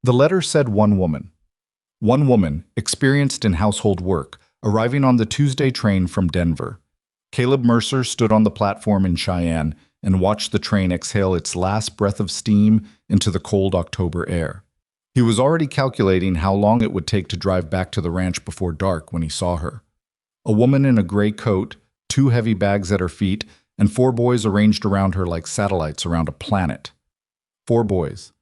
The letter said one woman. One woman, experienced in household work, arriving on the Tuesday train from Denver. Caleb Mercer stood on the platform in Cheyenne and watched the train exhale its last breath of steam into the cold October air. He was already calculating how long it would take to drive back to the ranch before dark when he saw her. A woman in a gray coat, two heavy bags at her feet, and four boys arranged around her like satellites around a planet. Four boys.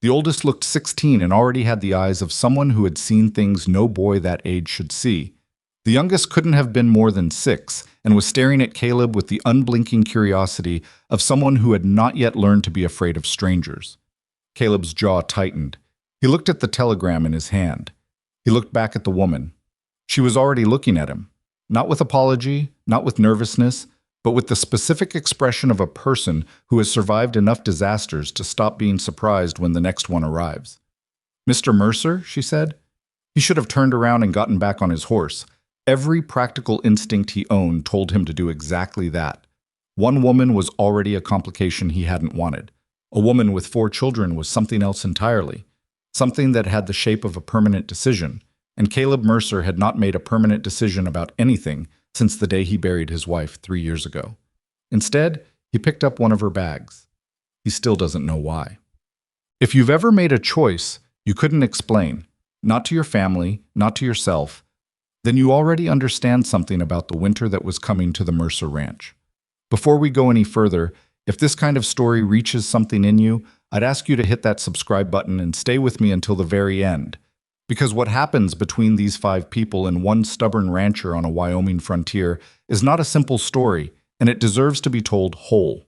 The oldest looked 16 and already had the eyes of someone who had seen things no boy that age should see. The youngest couldn't have been more than 6 and was staring at Caleb with the unblinking curiosity of someone who had not yet learned to be afraid of strangers. Caleb's jaw tightened. He looked at the telegram in his hand. He looked back at the woman. She was already looking at him, not with apology, not with nervousness, but with the specific expression of a person who has survived enough disasters to stop being surprised when the next one arrives. "Mr. Mercer," she said. He should have turned around and gotten back on his horse. Every practical instinct he owned told him to do exactly that. One woman was already a complication he hadn't wanted. A woman with 4 children was something else entirely, something that had the shape of a permanent decision, and Caleb Mercer had not made a permanent decision about anything since the day he buried his wife 3 years ago. Instead, he picked up one of her bags. He still doesn't know why. If you've ever made a choice you couldn't explain, not to your family, not to yourself, then you already understand something about the winter that was coming to the Mercer Ranch. Before we go any further, if this kind of story reaches something in you, I'd ask you to hit that subscribe button and stay with me until the very end. Because what happens between these 5 people and one stubborn rancher on a Wyoming frontier is not a simple story, and it deserves to be told whole.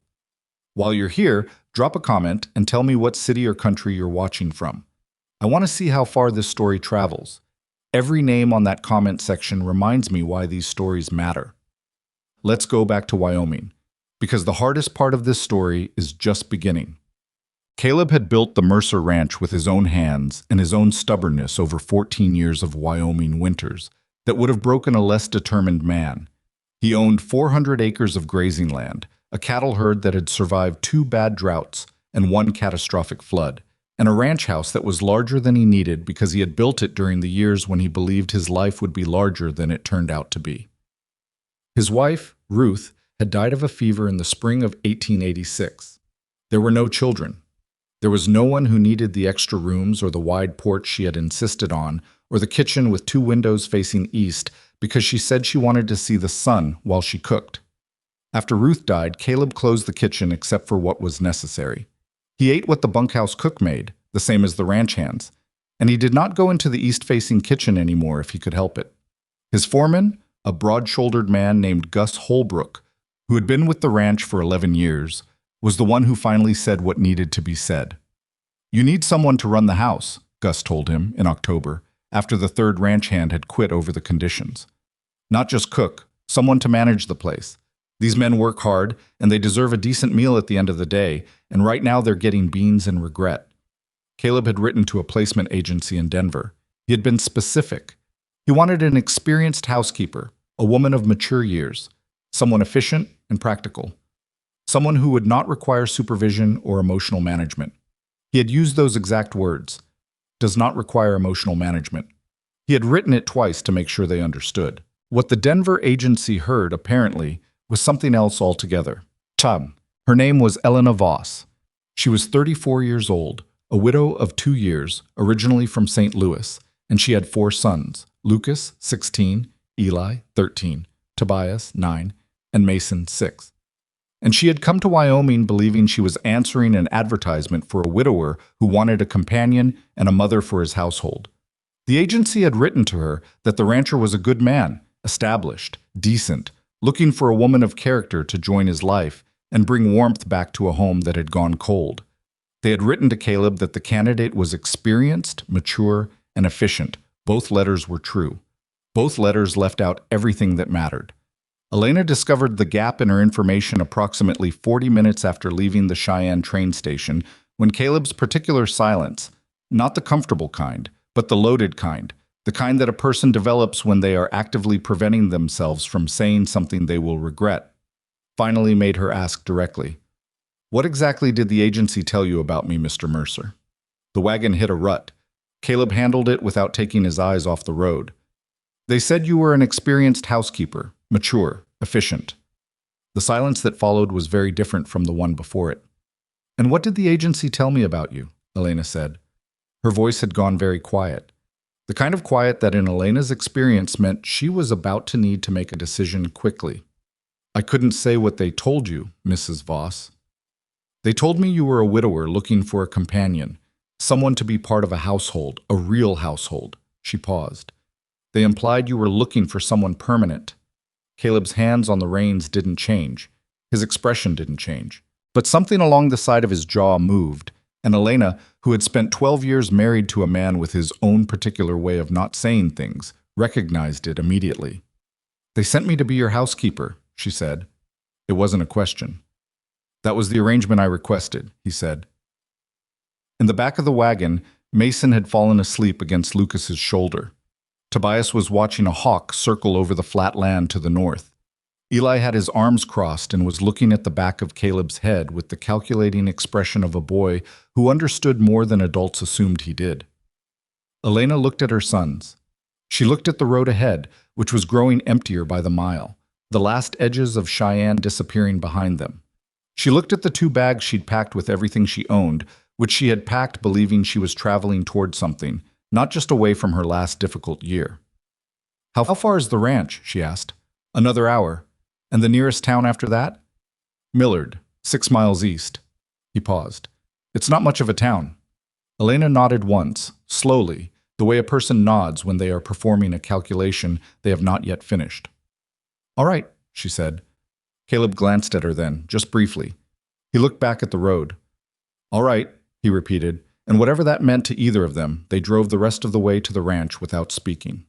While you're here, drop a comment and tell me what city or country you're watching from. I want to see how far this story travels. Every name on that comment section reminds me why these stories matter. Let's go back to Wyoming, because the hardest part of this story is just beginning. Caleb had built the Mercer Ranch with his own hands and his own stubbornness over 14 years of Wyoming winters that would have broken a less determined man. He owned 400 acres of grazing land, a cattle herd that had survived 2 bad droughts and 1 catastrophic flood, and a ranch house that was larger than he needed because he had built it during the years when he believed his life would be larger than it turned out to be. His wife, Ruth, had died of a fever in the spring of 1886. There were no children. There was no one who needed the extra rooms or the wide porch she had insisted on, or the kitchen with 2 windows facing east because she said she wanted to see the sun while she cooked. After Ruth died, Caleb closed the kitchen except for what was necessary. He ate what the bunkhouse cook made, the same as the ranch hands, and he did not go into the east-facing kitchen anymore if he could help it. His foreman, a broad-shouldered man named Gus Holbrook, who had been with the ranch for 11 years, was the one who finally said what needed to be said. "You need someone to run the house," Gus told him in October, after the 3rd ranch hand had quit over the conditions. "Not just cook, someone to manage the place. These men work hard, and they deserve a decent meal at the end of the day, and right now they're getting beans and regret." Caleb had written to a placement agency in Denver. He had been specific. He wanted an experienced housekeeper, a woman of mature years, someone efficient and practical, someone who would not require supervision or emotional management. He had used those exact words, "does not require emotional management." He had written it twice to make sure they understood. What the Denver agency heard, apparently, was something else altogether. Her name was Elena Voss. She was 34 years old, a widow of 2 years, originally from St. Louis, and she had 4 sons, Lucas, 16, Eli, 13, Tobias, 9, and Mason, 6. And she had come to Wyoming believing she was answering an advertisement for a widower who wanted a companion and a mother for his household. The agency had written to her that the rancher was a good man, established, decent, looking for a woman of character to join his life and bring warmth back to a home that had gone cold. They had written to Caleb that the candidate was experienced, mature, and efficient. Both letters were true. Both letters left out everything that mattered. Elena discovered the gap in her information approximately 40 minutes after leaving the Cheyenne train station when Caleb's particular silence, not the comfortable kind, but the loaded kind, the kind that a person develops when they are actively preventing themselves from saying something they will regret, finally made her ask directly, "What exactly did the agency tell you about me, Mr. Mercer?" The wagon hit a rut. Caleb handled it without taking his eyes off the road. They said you were an experienced housekeeper, mature, efficient. The silence that followed was very different from the one before it. And what did the agency tell me about you? Elena said. Her voice had gone very quiet. The kind of quiet that in Elena's experience meant she was about to need to make a decision quickly. I couldn't say what they told you, Mrs. Voss. They told me you were a widower looking for a companion, someone to be part of a household, a real household. She paused. They implied you were looking for someone permanent. Caleb's hands on the reins didn't change. His expression didn't change. But something along the side of his jaw moved, and Elena, who had spent 12 years married to a man with his own particular way of not saying things, recognized it immediately. They sent me to be your housekeeper, she said. It wasn't a question. That was the arrangement I requested, he said. In the back of the wagon, Mason had fallen asleep against Lucas's shoulder. Tobias was watching a hawk circle over the flat land to the north. Eli had his arms crossed and was looking at the back of Caleb's head with the calculating expression of a boy who understood more than adults assumed he did. Elena looked at her sons. She looked at the road ahead, which was growing emptier by the mile, the last edges of Cheyenne disappearing behind them. She looked at the 2 bags she'd packed with everything she owned, which she had packed believing she was traveling toward something, not just away from her last difficult year. How far is the ranch? She asked. Another hour. And the nearest town after that? Millard, 6 miles east. He paused. It's not much of a town. Elena nodded once, slowly, the way a person nods when they are performing a calculation they have not yet finished. All right, she said. Caleb glanced at her then, just briefly. He looked back at the road. All right, he repeated, and whatever that meant to either of them, they drove the rest of the way to the ranch without speaking.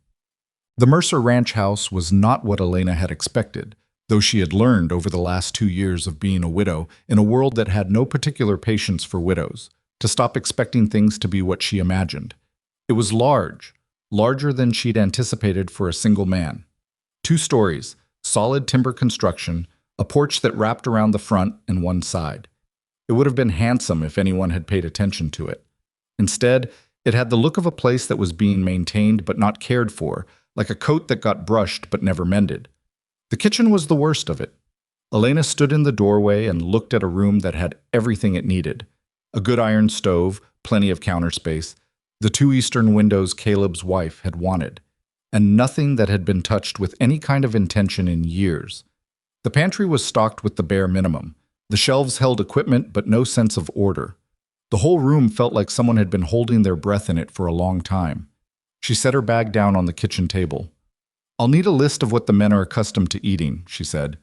The Mercer ranch house was not what Elena had expected, though she had learned over the last 2 years of being a widow in a world that had no particular patience for widows, to stop expecting things to be what she imagined. It was large, larger than she'd anticipated for a single man. 2 stories, solid timber construction, a porch that wrapped around the front and one side. It would have been handsome if anyone had paid attention to it. Instead, it had the look of a place that was being maintained but not cared for, like a coat that got brushed but never mended. The kitchen was the worst of it. Elena stood in the doorway and looked at a room that had everything it needed. A good iron stove, plenty of counter space, the 2 eastern windows Caleb's wife had wanted, and nothing that had been touched with any kind of intention in years. The pantry was stocked with the bare minimum. The shelves held equipment but no sense of order. The whole room felt like someone had been holding their breath in it for a long time. She set her bag down on the kitchen table. I'll need a list of what the men are accustomed to eating, she said.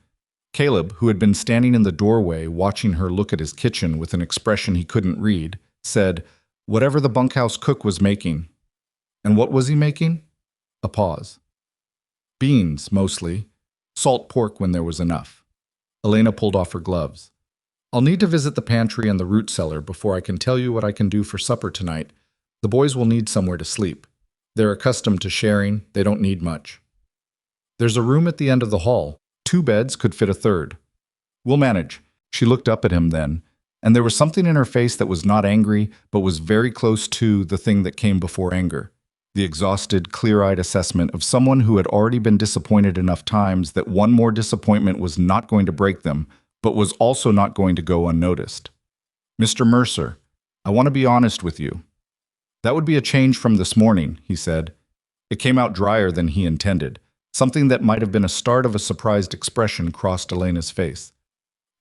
Caleb, who had been standing in the doorway watching her look at his kitchen with an expression he couldn't read, said, whatever the bunkhouse cook was making. And what was he making? A pause. Beans, mostly. Salt pork when there was enough. Elena pulled off her gloves. I'll need to visit the pantry and the root cellar before I can tell you what I can do for supper tonight. The boys will need somewhere to sleep. They're accustomed to sharing. They don't need much. There's a room at the end of the hall. 2 beds could fit a third. We'll manage. She looked up at him then, and there was something in her face that was not angry, but was very close to the thing that came before anger. The exhausted, clear-eyed assessment of someone who had already been disappointed enough times that one more disappointment was not going to break them, but was also not going to go unnoticed. Mr. Mercer, I want to be honest with you. That would be a change from this morning, he said. It came out drier than he intended. Something that might have been a start of a surprised expression crossed Elena's face.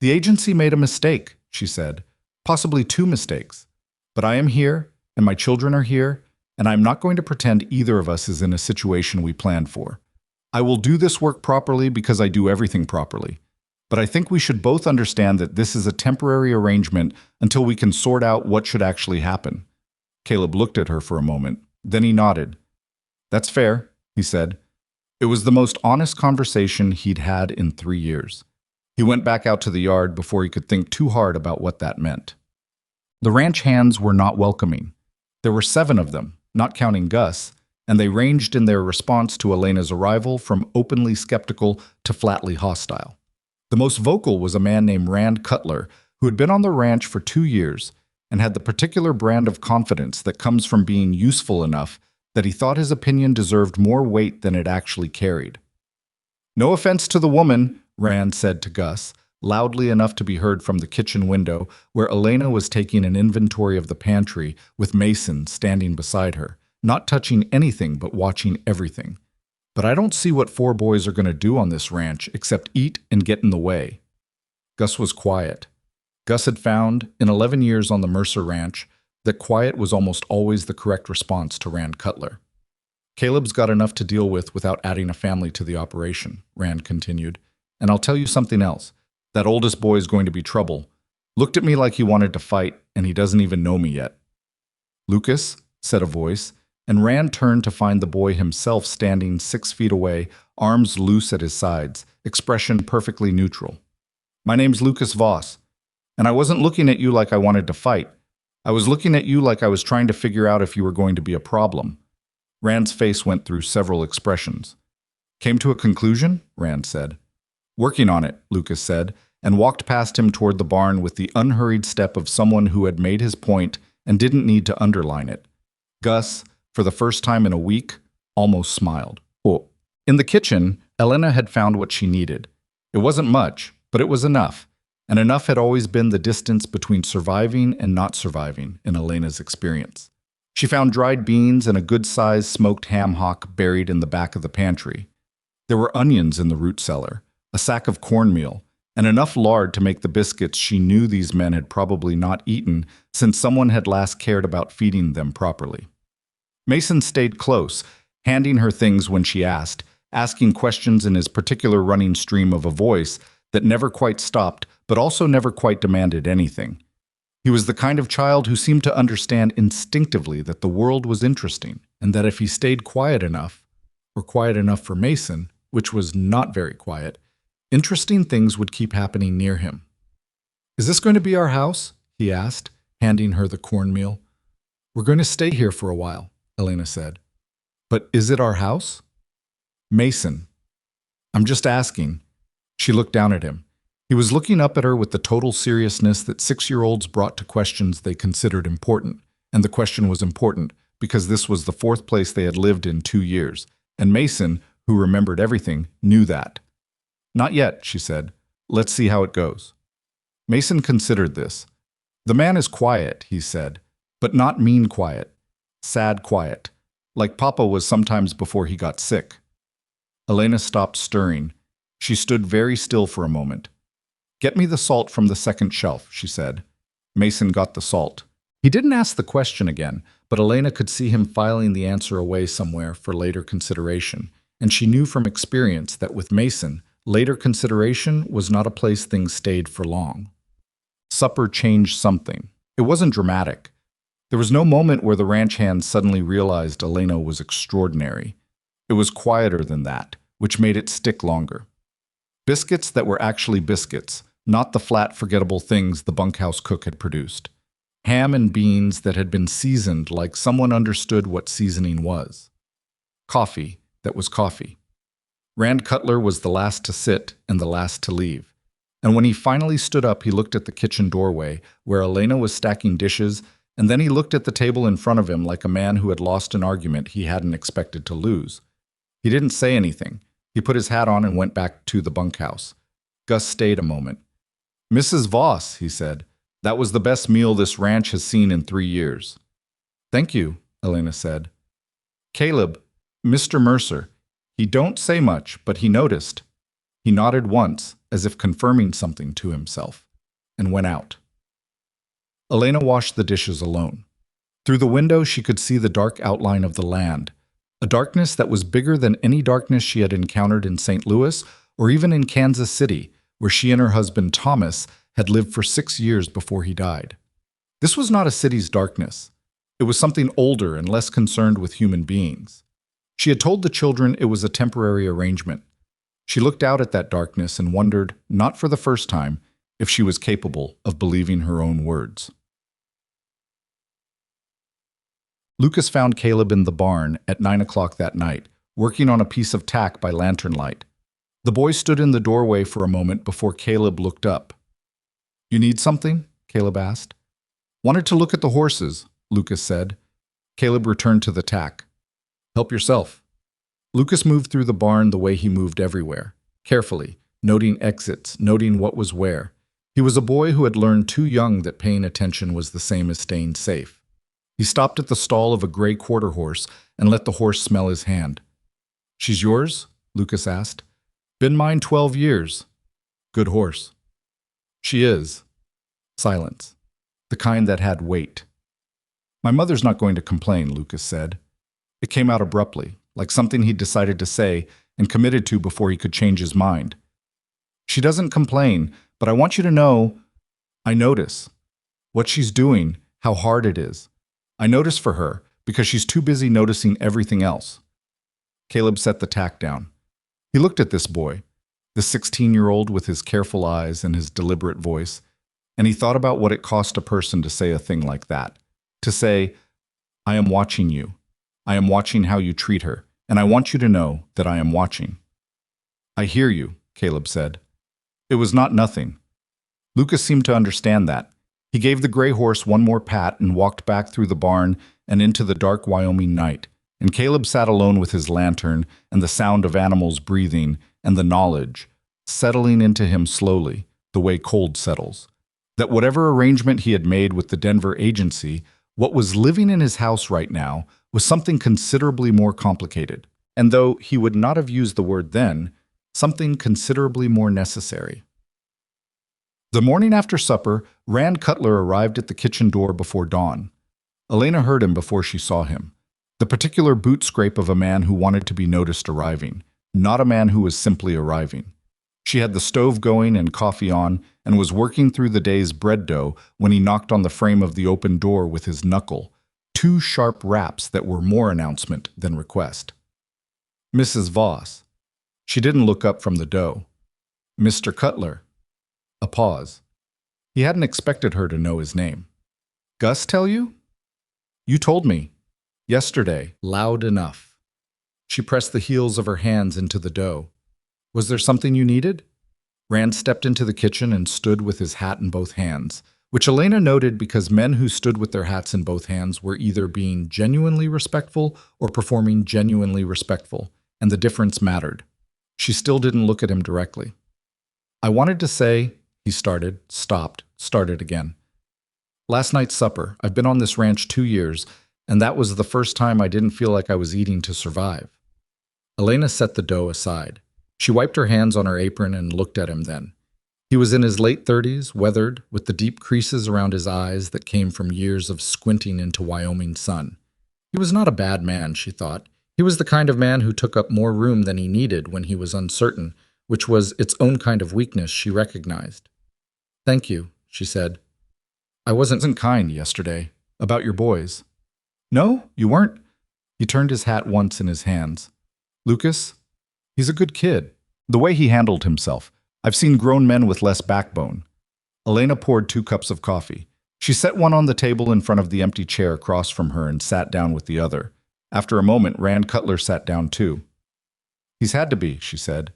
The agency made a mistake, she said. Possibly 2 mistakes. But I am here, and my children are here, and I'm not going to pretend either of us is in a situation we planned for. I will do this work properly because I do everything properly. But I think we should both understand that this is a temporary arrangement until we can sort out what should actually happen. Caleb looked at her for a moment. Then he nodded. That's fair, he said. It was the most honest conversation he'd had in 3 years. He went back out to the yard before he could think too hard about what that meant. The ranch hands were not welcoming. There were 7 of them, not counting Gus, and they ranged in their response to Elena's arrival from openly skeptical to flatly hostile. The most vocal was a man named Rand Cutler, who had been on the ranch for 2 years, and had the particular brand of confidence that comes from being useful enough that he thought his opinion deserved more weight than it actually carried. "No offense to the woman," Rand said to Gus, loudly enough to be heard from the kitchen window where Elena was taking an inventory of the pantry with Mason standing beside her, not touching anything but watching everything. "But I don't see what four boys are going to do on this ranch except eat and get in the way." Gus was quiet. Gus had found, in 11 years on the Mercer ranch, that quiet was almost always the correct response to Rand Cutler. "Caleb's got enough to deal with without adding a family to the operation," Rand continued. "And I'll tell you something else. That oldest boy is going to be trouble. Looked at me like he wanted to fight, and he doesn't even know me yet." "Lucas," said a voice, and Rand turned to find the boy himself standing 6 feet away, arms loose at his sides, expression perfectly neutral. "My name's Lucas Voss, and I wasn't looking at you like I wanted to fight. I was looking at you like I was trying to figure out if you were going to be a problem." Rand's face went through several expressions. "Came to a conclusion?" Rand said. "Working on it," Lucas said, and walked past him toward the barn with the unhurried step of someone who had made his point and didn't need to underline it. Gus, for the first time in a week, almost smiled. Oh. In the kitchen, Elena had found what she needed. It wasn't much, but it was enough, and enough had always been the distance between surviving and not surviving in Elena's experience. She found dried beans and a good-sized smoked ham hock buried in the back of the pantry. There were onions in the root cellar, a sack of cornmeal, and enough lard to make the biscuits she knew these men had probably not eaten since someone had last cared about feeding them properly. Mason stayed close, handing her things when she asked, asking questions in his particular running stream of a voice that never quite stopped but also never quite demanded anything. He was the kind of child who seemed to understand instinctively that the world was interesting and that if he stayed quiet enough, or quiet enough for Mason, which was not very quiet, interesting things would keep happening near him. "Is this going to be our house?" he asked, handing her the cornmeal. "We're going to stay here for a while," Elena said. "But is it our house?" "Mason, I'm just asking." She looked down at him. He was looking up at her with the total seriousness that 6-year-olds brought to questions they considered important, and the question was important because this was the 4th place they had lived in 2 years, and Mason, who remembered everything, knew that. "Not yet," she said. "Let's see how it goes." Mason considered this. "The man is quiet," he said, "but not mean quiet. Sad quiet, like Papa was sometimes before he got sick." Elena stopped stirring. She stood very still for a moment. "Get me the salt from the second shelf," she said. Mason got the salt. He didn't ask the question again, but Elena could see him filing the answer away somewhere for later consideration, and she knew from experience that with Mason, later consideration was not a place things stayed for long. Supper changed something. It wasn't dramatic. There was no moment where the ranch hands suddenly realized Elena was extraordinary. It was quieter than that, which made it stick longer. Biscuits that were actually biscuits, not the flat, forgettable things the bunkhouse cook had produced. Ham and beans that had been seasoned like someone understood what seasoning was. Coffee that was coffee. Rand Cutler was the last to sit and the last to leave. And when he finally stood up, he looked at the kitchen doorway, where Elena was stacking dishes, and then he looked at the table in front of him like a man who had lost an argument he hadn't expected to lose. He didn't say anything. He put his hat on and went back to the bunkhouse. Gus stayed a moment. "Mrs. Voss," he said, "that was the best meal this ranch has seen in 3 years." "Thank you," Elena said. "Caleb, Mr. Mercer, he don't say much, but he noticed." He nodded once, as if confirming something to himself, and went out. Elena washed the dishes alone. Through the window she could see the dark outline of the land, a darkness that was bigger than any darkness she had encountered in St. Louis or even in Kansas City, where she and her husband Thomas had lived for 6 years before he died. This was not a city's darkness. It was something older and less concerned with human beings. She had told the children it was a temporary arrangement. She looked out at that darkness and wondered, not for the first time, if she was capable of believing her own words. Lucas found Caleb in the barn at 9 o'clock that night, working on a piece of tack by lantern light. The boy stood in the doorway for a moment before Caleb looked up. "You need something?" Caleb asked. Wanted to look at the horses, Lucas said. Caleb returned to the tack. Help yourself. Lucas moved through the barn the way he moved everywhere, carefully, noting exits, noting what was where. He was a boy who had learned too young that paying attention was the same as staying safe. He stopped at the stall of a gray quarter horse and let the horse smell his hand. She's yours? Lucas asked. Been mine 12 years. Good horse. She is. Silence. The kind that had weight. My mother's not going to complain, Lucas said. It came out abruptly, like something he'd decided to say and committed to before he could change his mind. She doesn't complain, but I want you to know, I notice. What she's doing, how hard it is. I notice for her, because she's too busy noticing everything else. Caleb set the tack down. He looked at this boy, the 16-year-old with his careful eyes and his deliberate voice, and he thought about what it cost a person to say a thing like that. To say, I am watching you. I am watching how you treat her, and I want you to know that I am watching. I hear you, Caleb said. It was not nothing. Lucas seemed to understand that. He gave the gray horse one more pat and walked back through the barn and into the dark Wyoming night, and Caleb sat alone with his lantern and the sound of animals breathing and the knowledge, settling into him slowly, the way cold settles, that whatever arrangement he had made with the Denver agency, what was living in his house right now was something considerably more complicated, and though he would not have used the word then, something considerably more necessary. The morning after supper, Rand Cutler arrived at the kitchen door before dawn. Elena heard him before she saw him. The particular boot scrape of a man who wanted to be noticed arriving, not a man who was simply arriving. She had the stove going and coffee on and was working through the day's bread dough when he knocked on the frame of the open door with his knuckle, 2 sharp raps that were more announcement than request. Mrs. Voss. She didn't look up from the dough. Mr. Cutler. A pause. He hadn't expected her to know his name. Gus tell you? You told me. Yesterday, loud enough. She pressed the heels of her hands into the dough. Was there something you needed? Rand stepped into the kitchen and stood with his hat in both hands, which Elena noted because men who stood with their hats in both hands were either being genuinely respectful or performing genuinely respectful, and the difference mattered. She still didn't look at him directly. I wanted to say, he started, stopped, started again. Last night's supper. I've been on this ranch 2 years, and that was the first time I didn't feel like I was eating to survive. Elena set the dough aside. She wiped her hands on her apron and looked at him then. He was in his late 30s, weathered, with the deep creases around his eyes that came from years of squinting into Wyoming sun. He was not a bad man, she thought. He was the kind of man who took up more room than he needed when he was uncertain, which was its own kind of weakness she recognized. Thank you, she said. I wasn't kind yesterday. About your boys. No, you weren't. He turned his hat once in his hands. Lucas? He's a good kid. The way he handled himself. I've seen grown men with less backbone. Elena poured 2 cups of coffee. She set one on the table in front of the empty chair across from her and sat down with the other. After a moment, Rand Cutler sat down too. He's had to be, she said.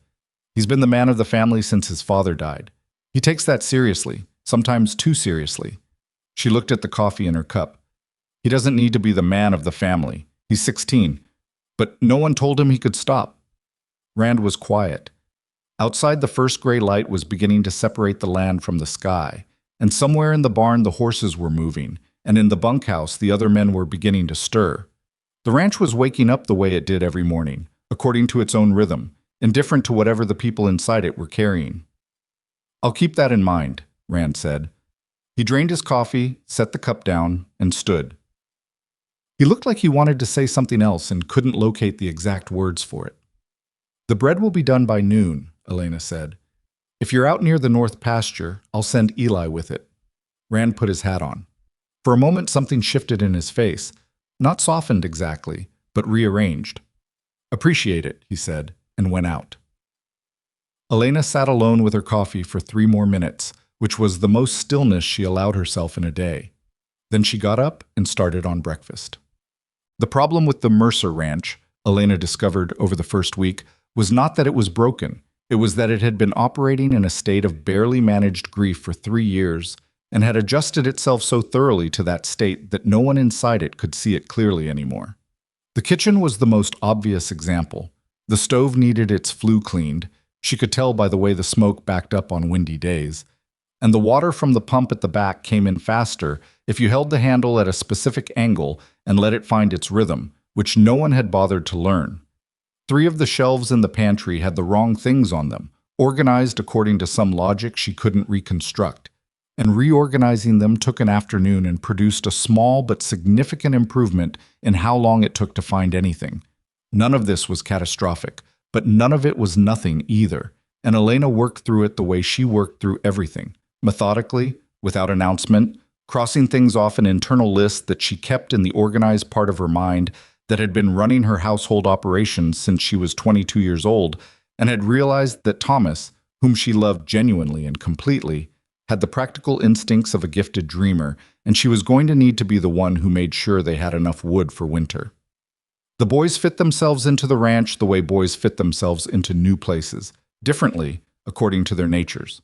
He's been the man of the family since his father died. He takes that seriously, sometimes too seriously. She looked at the coffee in her cup. He doesn't need to be the man of the family. He's 16. But no one told him he could stop. Rand was quiet. Outside, the first gray light was beginning to separate the land from the sky, and somewhere in the barn the horses were moving, and in the bunkhouse the other men were beginning to stir. The ranch was waking up the way it did every morning, according to its own rhythm, indifferent to whatever the people inside it were carrying. I'll keep that in mind, Rand said. He drained his coffee, set the cup down, and stood. He looked like he wanted to say something else and couldn't locate the exact words for it. The bread will be done by noon, Elena said. If you're out near the north pasture, I'll send Eli with it. Rand put his hat on. For a moment something shifted in his face, not softened exactly, but rearranged. Appreciate it, he said, and went out. Elena sat alone with her coffee for 3 more minutes, which was the most stillness she allowed herself in a day. Then she got up and started on breakfast. The problem with the Mercer ranch, Elena discovered over the first week, was not that it was broken. It was that it had been operating in a state of barely managed grief for 3 years, and had adjusted itself so thoroughly to that state that no one inside it could see it clearly anymore. The kitchen was the most obvious example. The stove needed its flue cleaned. She could tell by the way the smoke backed up on windy days. And the water from the pump at the back came in faster if you held the handle at a specific angle and let it find its rhythm, which no one had bothered to learn. 3 of the shelves in the pantry had the wrong things on them, organized according to some logic she couldn't reconstruct. And reorganizing them took an afternoon and produced a small but significant improvement in how long it took to find anything. None of this was catastrophic, but none of it was nothing either, and Elena worked through it the way she worked through everything, methodically, without announcement, crossing things off an internal list that she kept in the organized part of her mind that had been running her household operations since she was 22 years old and had realized that Thomas, whom she loved genuinely and completely, had the practical instincts of a gifted dreamer, and she was going to need to be the one who made sure they had enough wood for winter. The boys fit themselves into the ranch the way boys fit themselves into new places, differently, according to their natures.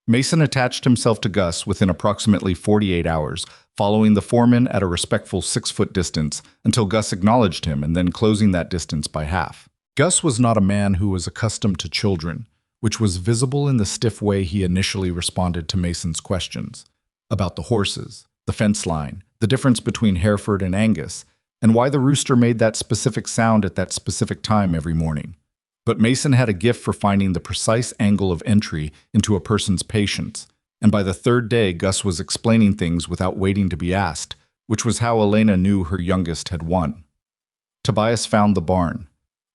Mason attached himself to Gus within approximately 48 hours, following the foreman at a respectful 6-foot distance until Gus acknowledged him and then closing that distance by half. Gus was not a man who was accustomed to children, which was visible in the stiff way he initially responded to Mason's questions about the horses, the fence line, the difference between Hereford and Angus, and why the rooster made that specific sound at that specific time every morning. But Mason had a gift for finding the precise angle of entry into a person's patience, and by the 3rd day Gus was explaining things without waiting to be asked, which was how Elena knew her youngest had won. Tobias found the barn.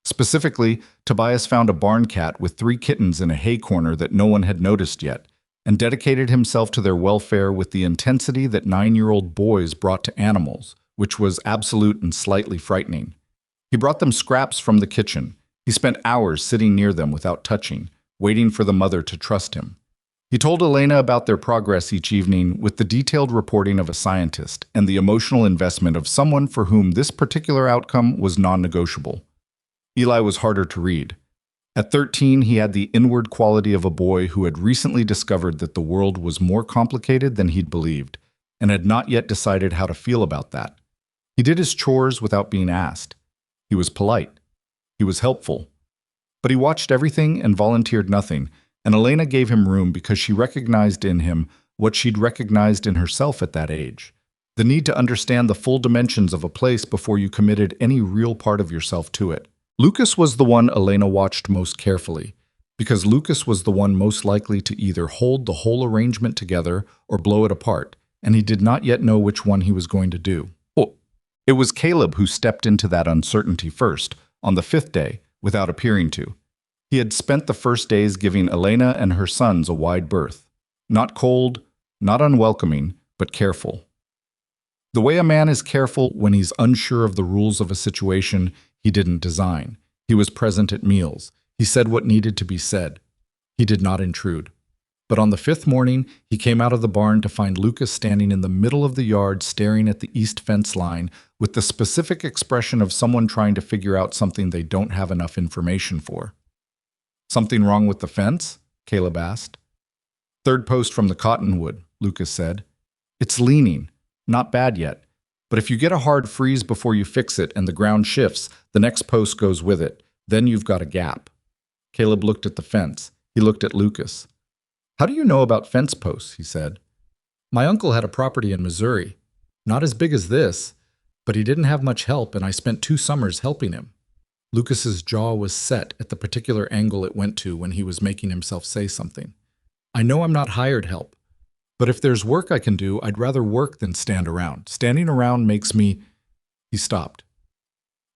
Specifically, Tobias found a barn cat with 3 kittens in a hay corner that no one had noticed yet, and dedicated himself to their welfare with the intensity that 9-year-old boys brought to animals, which was absolute and slightly frightening. He brought them scraps from the kitchen. He spent hours sitting near them without touching, waiting for the mother to trust him. He told Elena about their progress each evening with the detailed reporting of a scientist and the emotional investment of someone for whom this particular outcome was non-negotiable. Eli was harder to read. At 13, he had the inward quality of a boy who had recently discovered that the world was more complicated than he'd believed, and had not yet decided how to feel about that. He did his chores without being asked. He was polite. He was helpful. But he watched everything and volunteered nothing, and Elena gave him room because she recognized in him what she'd recognized in herself at that age: the need to understand the full dimensions of a place before you committed any real part of yourself to it. Lucas was the one Elena watched most carefully, because Lucas was the one most likely to either hold the whole arrangement together or blow it apart, and he did not yet know which one he was going to do. Oh, it was Caleb who stepped into that uncertainty first, on the 5th day, without appearing to. He had spent the first days giving Elena and her sons a wide berth. Not cold, not unwelcoming, but careful. The way a man is careful when he's unsure of the rules of a situation he didn't design. He was present at meals. He said what needed to be said. He did not intrude. But on the 5th morning, he came out of the barn to find Lucas standing in the middle of the yard staring at the east fence line with the specific expression of someone trying to figure out something they don't have enough information for. "Something wrong with the fence?" Caleb asked. "3rd post from the cottonwood," Lucas said. "It's leaning. Not bad yet. But if you get a hard freeze before you fix it and the ground shifts, the next post goes with it. Then you've got a gap." Caleb looked at the fence. He looked at Lucas. "How do you know about fence posts?" he said. "My uncle had a property in Missouri. Not as big as this, but he didn't have much help, and I spent 2 summers helping him." Lucas's jaw was set at the particular angle it went to when he was making himself say something. "I know I'm not hired help, but if there's work I can do, I'd rather work than stand around. Standing around makes me—" He stopped.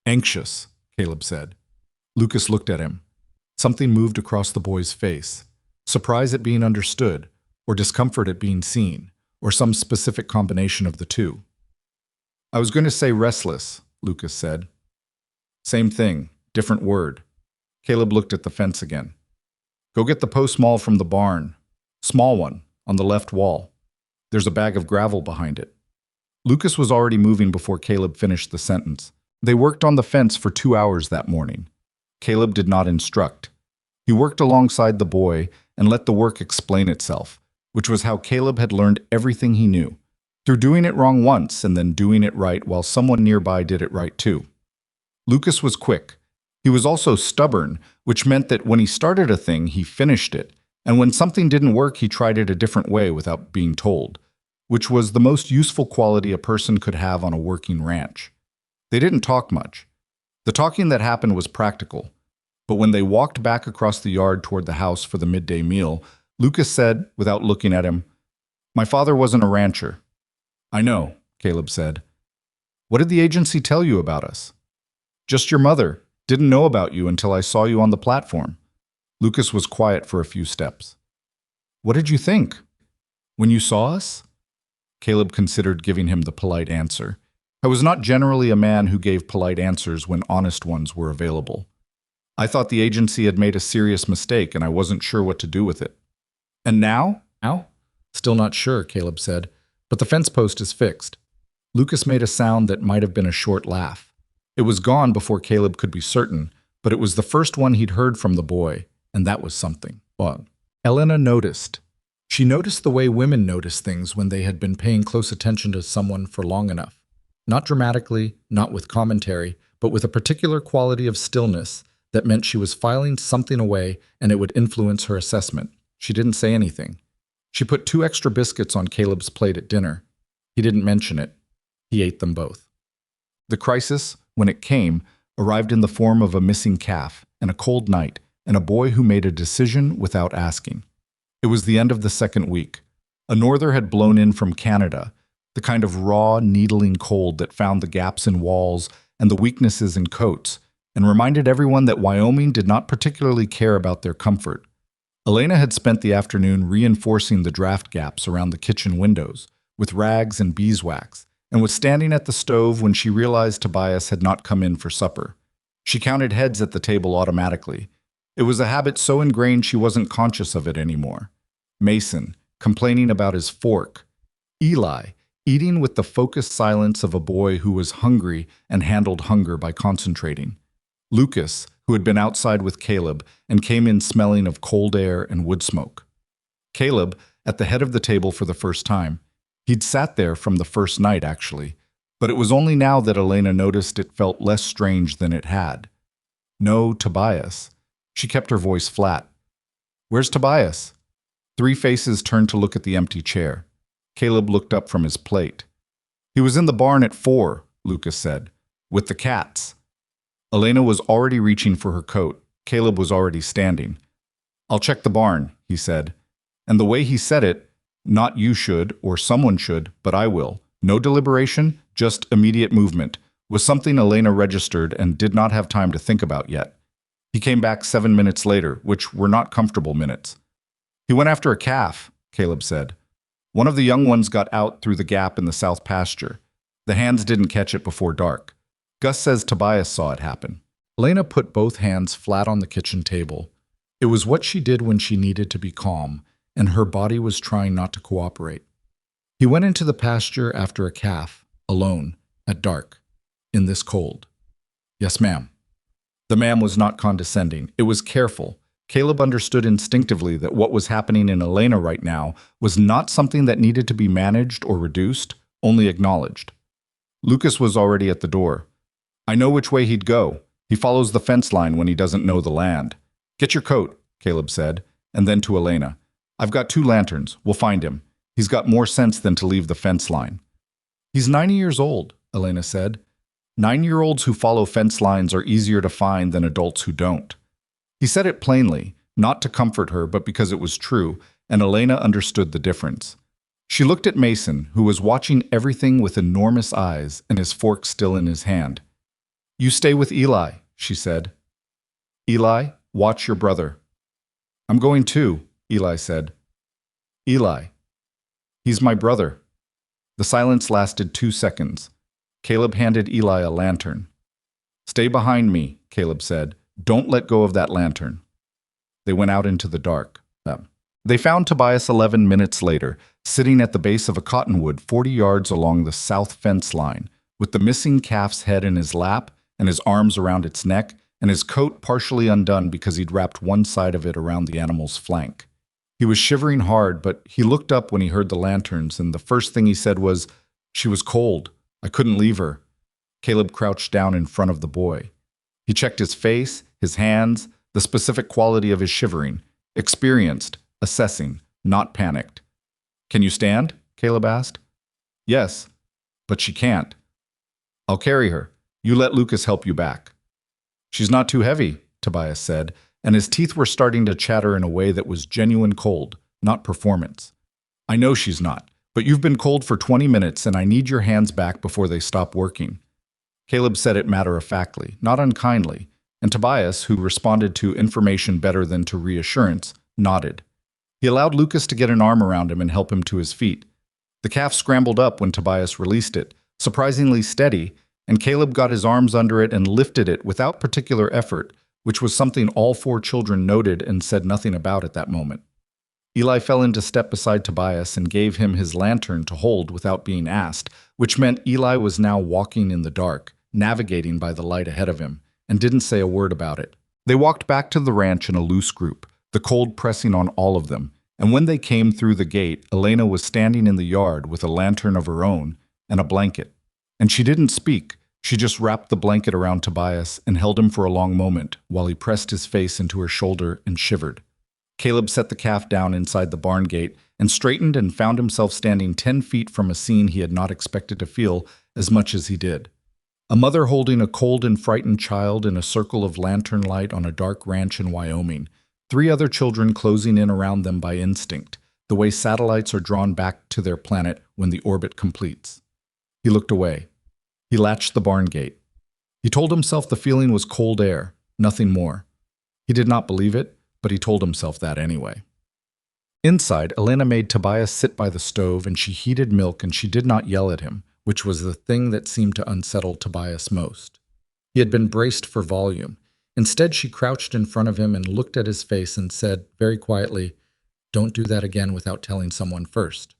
"Anxious," Caleb said. Lucas looked at him. Something moved across the boy's face. Surprise at being understood, or discomfort at being seen, or some specific combination of the two. "I was going to say restless," Lucas said. "Same thing, different word." Caleb looked at the fence again. "Go get the post maul from the barn. Small one, on the left wall. There's a bag of gravel behind it." Lucas was already moving before Caleb finished the sentence. They worked on the fence for 2 hours that morning. Caleb did not instruct. He worked alongside the boy and let the work explain itself, which was how Caleb had learned everything he knew, through doing it wrong once and then doing it right while someone nearby did it right too. Lucas was quick. He was also stubborn, which meant that when he started a thing, he finished it, and when something didn't work, he tried it a different way without being told, which was the most useful quality a person could have on a working ranch. They didn't talk much. The talking that happened was practical, but when they walked back across the yard toward the house for the midday meal, Lucas said, without looking at him, "My father wasn't a rancher." "I know," Caleb said. "What did the agency tell you about us?" "Just your mother. Didn't know about you until I saw you on the platform." Lucas was quiet for a few steps. "What did you think? When you saw us?" Caleb considered giving him the polite answer. I was not generally a man who gave polite answers when honest ones were available. I thought the agency had made a serious mistake and I wasn't sure what to do with it. "And now?" "Now?" "Still not sure," Caleb said, "but the fence post is fixed." Lucas made a sound that might have been a short laugh. It was gone before Caleb could be certain, but it was the first one he'd heard from the boy, and that was something. Elena noticed. She noticed the way women notice things when they had been paying close attention to someone for long enough. Not dramatically, not with commentary, but with a particular quality of stillness that meant she was filing something away and it would influence her assessment. She didn't say anything. She put 2 extra biscuits on Caleb's plate at dinner. He didn't mention it. He ate them both. The crisis, when it came, arrived in the form of a missing calf and a cold night and a boy who made a decision without asking. It was the end of the second week. A norther had blown in from Canada, the kind of raw, needling cold that found the gaps in walls and the weaknesses in coats, and reminded everyone that Wyoming did not particularly care about their comfort. Elena had spent the afternoon reinforcing the draft gaps around the kitchen windows with rags and beeswax, and was standing at the stove when she realized Tobias had not come in for supper. She counted heads at the table automatically. It was a habit so ingrained she wasn't conscious of it anymore. Mason, complaining about his fork. Eli, eating with the focused silence of a boy who was hungry and handled hunger by concentrating. Lucas, who had been outside with Caleb and came in smelling of cold air and wood smoke. Caleb, at the head of the table for the first time. He'd sat there from the first night, actually, but it was only now that Elena noticed it felt less strange than it had. No Tobias. She kept her voice flat. "Where's Tobias?" 3 faces turned to look at the empty chair. Caleb looked up from his plate. "He was in the barn at 4, Lucas said, "with the cats." Elena was already reaching for her coat. Caleb was already standing. "I'll check the barn," he said. And the way he said it, not "you should" or "someone should," but "I will," no deliberation, just immediate movement, was something Elena registered and did not have time to think about yet. He came back 7 minutes later, which were not comfortable minutes. "He went after a calf," Caleb said. "One of the young ones got out through the gap in the south pasture. The hands didn't catch it before dark. Gus says Tobias saw it happen." Elena put both hands flat on the kitchen table. It was what she did when she needed to be calm, and her body was trying not to cooperate. "He went into the pasture after a calf, alone, at dark, in this cold." "Yes, ma'am." The ma'am was not condescending. It was careful. Caleb understood instinctively that what was happening in Elena right now was not something that needed to be managed or reduced, only acknowledged. Lucas was already at the door. "I know which way he'd go. He follows the fence line when he doesn't know the land." "Get your coat," Caleb said, and then to Elena. "I've got 2 lanterns. We'll find him. He's got more sense than to leave the fence line." "He's 90 years old," Elena said. 9-year-olds who follow fence lines are easier to find than adults who don't. He said it plainly, not to comfort her, but because it was true, and Elena understood the difference. She looked at Mason, who was watching everything with enormous eyes and his fork still in his hand. "You stay with Eli," she said. "Eli, watch your brother." "I'm going too," Eli said. "Eli." "He's my brother." The silence lasted 2 seconds. Caleb handed Eli a lantern. "Stay behind me," Caleb said. "Don't let go of that lantern." They went out into the dark. They found Tobias 11 minutes later, sitting at the base of a cottonwood 40 yards along the south fence line, with the missing calf's head in his lap and his arms around its neck, and his coat partially undone because he'd wrapped one side of it around the animal's flank. He was shivering hard, but he looked up when he heard the lanterns, and the first thing he said was, "She was cold. I couldn't leave her." Caleb crouched down in front of the boy. He checked his face, his hands, the specific quality of his shivering. Experienced, assessing, not panicked. "Can you stand?" Caleb asked. "Yes, but she can't." "I'll carry her. You let Lucas help you back." "She's not too heavy," Tobias said, and his teeth were starting to chatter in a way that was genuine cold, not performance. "I know she's not, but you've been cold for 20 minutes and I need your hands back before they stop working." Caleb said it matter-of-factly, not unkindly, and Tobias, who responded to information better than to reassurance, nodded. He allowed Lucas to get an arm around him and help him to his feet. The calf scrambled up when Tobias released it, surprisingly steady, and Caleb got his arms under it and lifted it without particular effort, which was something all four children noted and said nothing about at that moment. Eli fell into step beside Tobias and gave him his lantern to hold without being asked, which meant Eli was now walking in the dark, navigating by the light ahead of him, and didn't say a word about it. They walked back to the ranch in a loose group, the cold pressing on all of them, and when they came through the gate, Elena was standing in the yard with a lantern of her own and a blanket. And she didn't speak. She just wrapped the blanket around Tobias and held him for a long moment while he pressed his face into her shoulder and shivered. Caleb set the calf down inside the barn gate and straightened and found himself standing 10 feet from a scene he had not expected to feel as much as he did. A mother holding a cold and frightened child in a circle of lantern light on a dark ranch in Wyoming, 3 other children closing in around them by instinct, the way satellites are drawn back to their planet when the orbit completes. He looked away. He latched the barn gate. He told himself the feeling was cold air, nothing more. He did not believe it, but he told himself that anyway. Inside, Elena made Tobias sit by the stove and she heated milk and she did not yell at him, which was the thing that seemed to unsettle Tobias most. He had been braced for volume. Instead, she crouched in front of him and looked at his face and said, very quietly, "Don't do that again without telling someone first."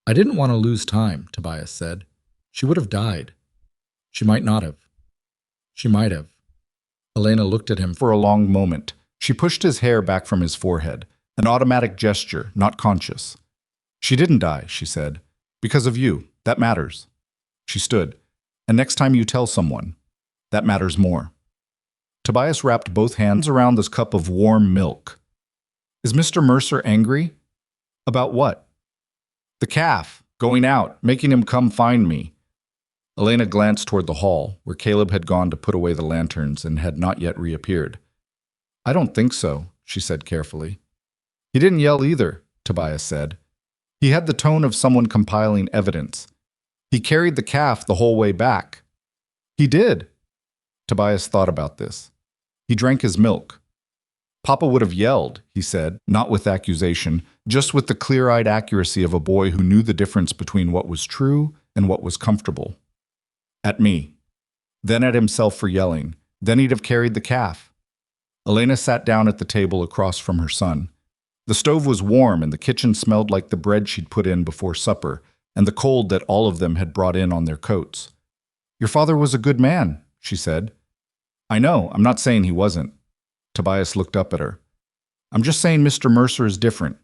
"I didn't want to lose time," Tobias said. "She would have died." "She might not have." "She might have." Elena looked at him for a long moment. She pushed his hair back from his forehead, an automatic gesture, not conscious. "She didn't die," she said. "Because of you. That matters." She stood. "And next time you tell someone, that matters more." Tobias wrapped both hands around this cup of warm milk. "Is Mr. Mercer angry?" "About what?" "The calf. Going out. Making him come find me." Elena glanced toward the hall, where Caleb had gone to put away the lanterns and had not yet reappeared. "I don't think so," she said carefully. "He didn't yell either," Tobias said. "He had the tone of someone compiling evidence. He carried the calf the whole way back." "He did." Tobias thought about this. He drank his milk. "Papa would have yelled," he said, not with accusation, just with the clear-eyed accuracy of a boy who knew the difference between what was true and what was comfortable. "At me. Then at himself for yelling. Then he'd have carried the calf." Elena sat down at the table across from her son. The stove was warm and the kitchen smelled like the bread she'd put in before supper, and the cold that all of them had brought in on their coats. "Your father was a good man," she said. "I know, I'm not saying he wasn't." Tobias looked up at her. "I'm just saying Mr. Mercer is different."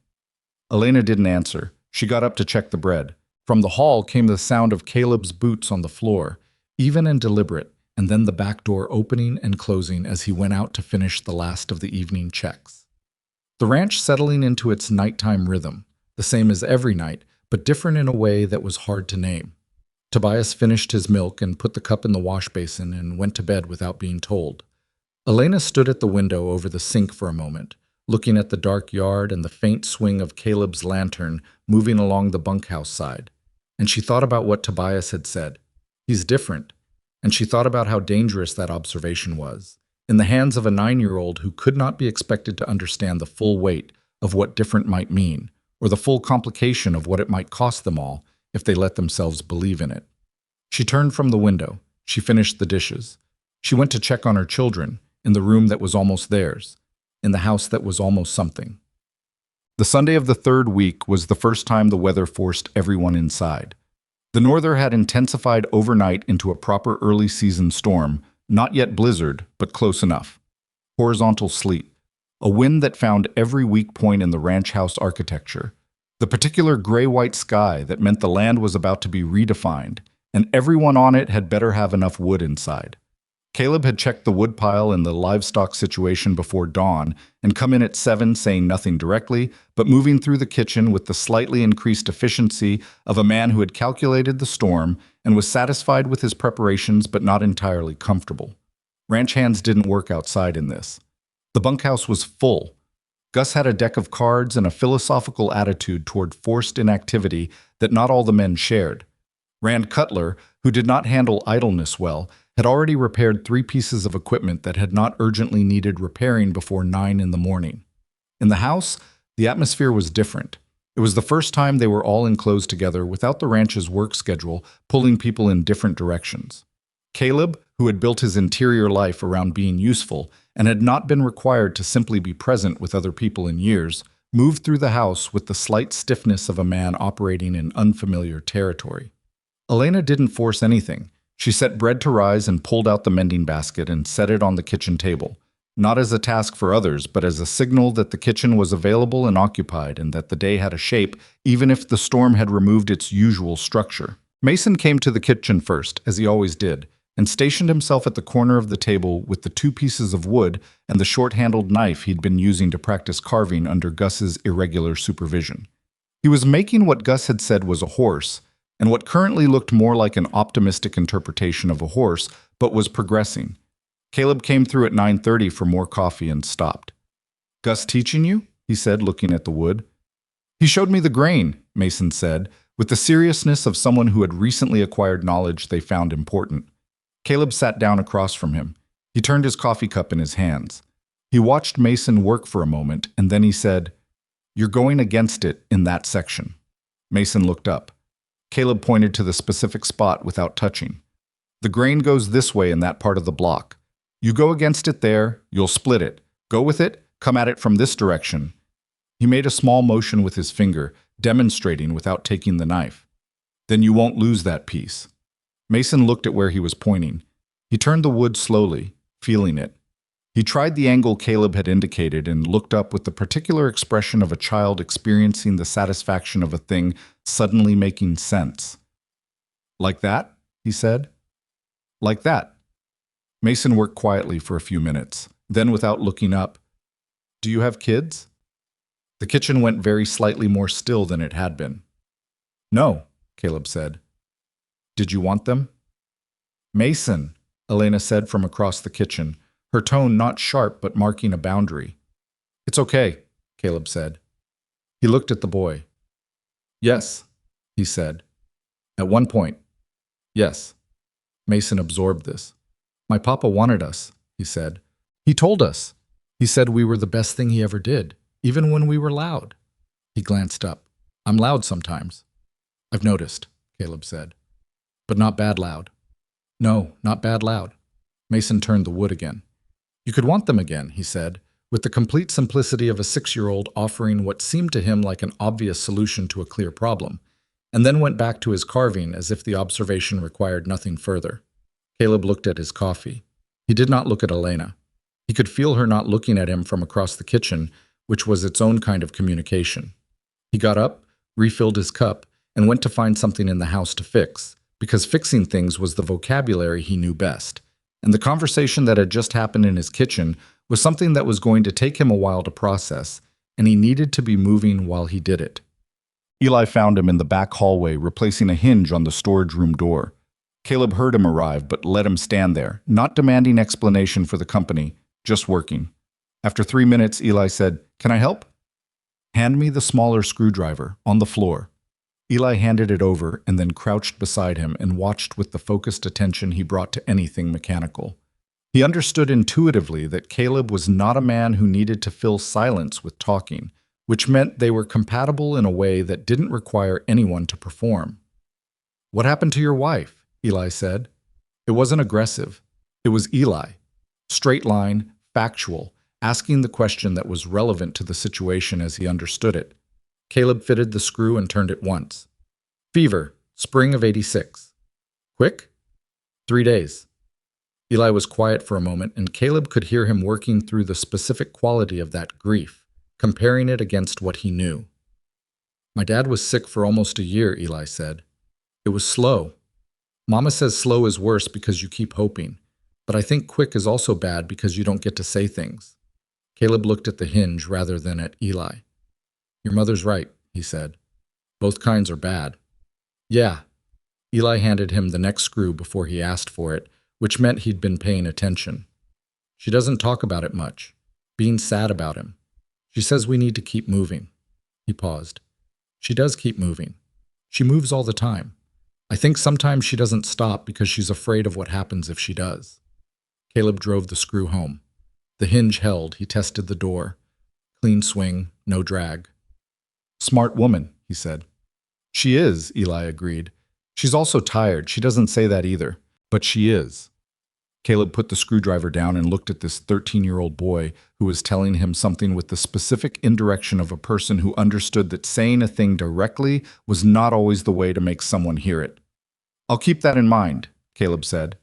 Elena didn't answer. She got up to check the bread. From the hall came the sound of Caleb's boots on the floor, even and deliberate, and then the back door opening and closing as he went out to finish the last of the evening checks. The ranch settling into its nighttime rhythm, the same as every night, but different in a way that was hard to name. Tobias finished his milk and put the cup in the wash basin and went to bed without being told. Elena stood at the window over the sink for a moment, looking at the dark yard and the faint swing of Caleb's lantern moving along the bunkhouse side. And she thought about what Tobias had said. He's different. And she thought about how dangerous that observation was, in the hands of a 9-year-old who could not be expected to understand the full weight of what different might mean, or the full complication of what it might cost them all if they let themselves believe in it. She turned from the window. She finished the dishes. She went to check on her children, in the room that was almost theirs, in the house that was almost something. The Sunday of the 3rd week was the first time the weather forced everyone inside. The norther had intensified overnight into a proper early season storm, not yet blizzard, but close enough. Horizontal sleet. a wind that found every weak point in the ranch house architecture, the particular gray-white sky that meant the land was about to be redefined, and everyone on it had better have enough wood inside. Caleb had checked the woodpile and the livestock situation before dawn and come in at 7 saying nothing directly, but moving through the kitchen with the slightly increased efficiency of a man who had calculated the storm and was satisfied with his preparations but not entirely comfortable. Ranch hands didn't work outside in this. The bunkhouse was full. Gus had a deck of cards and a philosophical attitude toward forced inactivity that not all the men shared. Rand Cutler, who did not handle idleness well, had already repaired 3 pieces of equipment that had not urgently needed repairing before 9 in the morning. In the house, the atmosphere was different. It was the first time they were all enclosed together without the ranch's work schedule pulling people in different directions. Caleb, who had built his interior life around being useful and had not been required to simply be present with other people in years, moved through the house with the slight stiffness of a man operating in unfamiliar territory. Elena didn't force anything. She set bread to rise and pulled out the mending basket and set it on the kitchen table, not as a task for others, but as a signal that the kitchen was available and occupied and that the day had a shape, even if the storm had removed its usual structure. Mason came to the kitchen first, as he always did, and stationed himself at the corner of the table with the 2 pieces of wood and the short-handled knife he'd been using to practice carving under Gus's irregular supervision. He was making what Gus had said was a horse, and what currently looked more like an optimistic interpretation of a horse, but was progressing. Caleb came through at 9:30 for more coffee and stopped. "Gus teaching you?" he said, looking at the wood. "He showed me the grain," Mason said, with the seriousness of someone who had recently acquired knowledge they found important. Caleb sat down across from him. He turned his coffee cup in his hands. He watched Mason work for a moment, and then he said, "You're going against it in that section." Mason looked up. Caleb pointed to the specific spot without touching. "The grain goes this way in that part of the block. You go against it there, you'll split it. Go with it, come at it from this direction." He made a small motion with his finger, demonstrating without taking the knife. "Then you won't lose that piece." Mason looked at where he was pointing. He turned the wood slowly, feeling it. He tried the angle Caleb had indicated and looked up with the particular expression of a child experiencing the satisfaction of a thing suddenly making sense. "Like that?" he said. "Like that." Mason worked quietly for a few minutes. Then, without looking up, "Do you have kids?" The kitchen went very slightly more still than it had been. "No," Caleb said. "Did you want them?" "Mason," Elena said from across the kitchen, her tone not sharp but marking a boundary. "It's okay," Caleb said. He looked at the boy. "Yes," he said. "At one point. Yes." Mason absorbed this. "My papa wanted us," he said. "He told us. He said we were the best thing he ever did, even when we were loud." He glanced up. "I'm loud sometimes." "I've noticed," Caleb said. "But not bad loud." "No, not bad loud." Mason turned the wood again. "You could want them again," he said, with the complete simplicity of a 6-year-old offering what seemed to him like an obvious solution to a clear problem, and then went back to his carving as if the observation required nothing further. Caleb looked at his coffee. He did not look at Elena. He could feel her not looking at him from across the kitchen, which was its own kind of communication. He got up, refilled his cup, and went to find something in the house to fix, because fixing things was the vocabulary he knew best, and the conversation that had just happened in his kitchen was something that was going to take him a while to process, and he needed to be moving while he did it. Eli found him in the back hallway replacing a hinge on the storage room door. Caleb heard him arrive but let him stand there, not demanding explanation for the company, just working. After 3 minutes, Eli said, "Can I help?" "Hand me the smaller screwdriver, on the floor." Eli handed it over and then crouched beside him and watched with the focused attention he brought to anything mechanical. He understood intuitively that Caleb was not a man who needed to fill silence with talking, which meant they were compatible in a way that didn't require anyone to perform. "What happened to your wife?" Eli said. It wasn't aggressive. It was Eli. Straight line, factual, asking the question that was relevant to the situation as he understood it. Caleb fitted the screw and turned it once. "Fever, spring of '86. "Quick?" 3 days. Eli was quiet for a moment, and Caleb could hear him working through the specific quality of that grief, comparing it against what he knew. My dad was sick for almost a year, Eli said. It was slow. Mama says slow is worse because you keep hoping, but I think quick is also bad because you don't get to say things. Caleb looked at the hinge rather than at Eli. Your mother's right, he said. Both kinds are bad. Yeah. Eli handed him the next screw before he asked for it, which meant he'd been paying attention. She doesn't talk about it much, being sad about him. She says we need to keep moving. He paused. She does keep moving. She moves all the time. I think sometimes she doesn't stop because she's afraid of what happens if she does. Caleb drove the screw home. The hinge held. He tested the door. Clean swing, no drag. Smart woman, he said. She is, Eli agreed. She's also tired. She doesn't say that either, but she is. Caleb put the screwdriver down and looked at this 13-year-old boy who was telling him something with the specific indirection of a person who understood that saying a thing directly was not always the way to make someone hear it. I'll keep that in mind, Caleb said.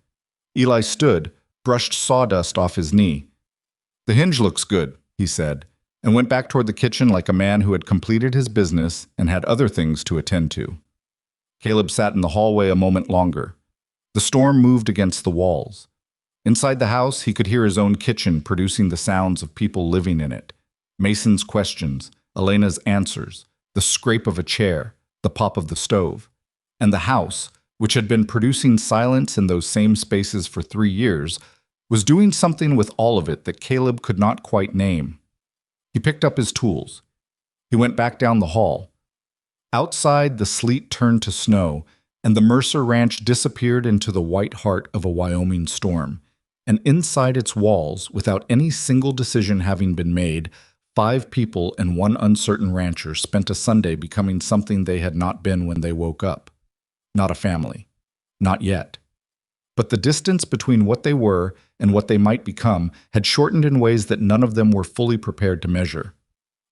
Eli stood, brushed sawdust off his knee. The hinge looks good, he said, and went back toward the kitchen like a man who had completed his business and had other things to attend to. Caleb sat in the hallway a moment longer. The storm moved against the walls. Inside the house, he could hear his own kitchen producing the sounds of people living in it. Mason's questions, Elena's answers, the scrape of a chair, the pop of the stove. And the house, which had been producing silence in those same spaces for 3 years, was doing something with all of it that Caleb could not quite name. He picked up his tools. He went back down the hall. Outside, the sleet turned to snow, and the Mercer ranch disappeared into the white heart of a Wyoming storm. And inside its walls, without any single decision having been made, 5 people and 1 uncertain rancher spent a Sunday becoming something they had not been when they woke up. Not a family. Not yet. But the distance between what they were and what they might become had shortened in ways that none of them were fully prepared to measure.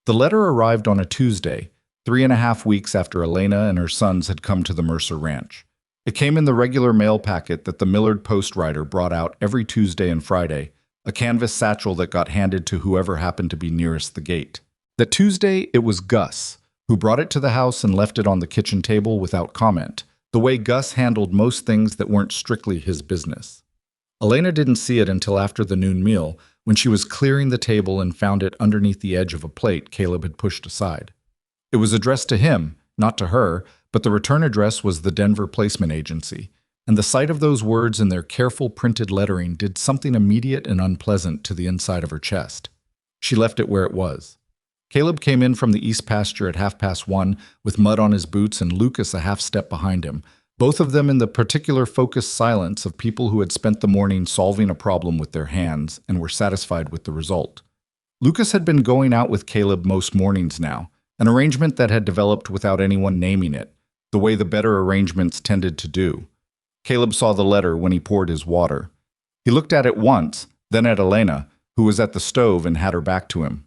The letter arrived on a Tuesday, 3.5 weeks after Elena and her sons had come to the Mercer ranch. It came in the regular mail packet that the Millard Post writer brought out every Tuesday and Friday, a canvas satchel that got handed to whoever happened to be nearest the gate. That Tuesday, it was Gus, who brought it to the house and left it on the kitchen table without comment, the way Gus handled most things that weren't strictly his business. Elena didn't see it until after the noon meal, when she was clearing the table and found it underneath the edge of a plate Caleb had pushed aside. It was addressed to him, not to her, but the return address was the Denver Placement Agency, and the sight of those words in their careful printed lettering did something immediate and unpleasant to the inside of her chest. She left it where it was. Caleb came in from the east pasture at 1:30 with mud on his boots and Lucas a half step behind him, both of them in the particular focused silence of people who had spent the morning solving a problem with their hands and were satisfied with the result. Lucas had been going out with Caleb most mornings now, an arrangement that had developed without anyone naming it, the way the better arrangements tended to do. Caleb saw the letter when he poured his water. He looked at it once, then at Elena, who was at the stove and had her back to him.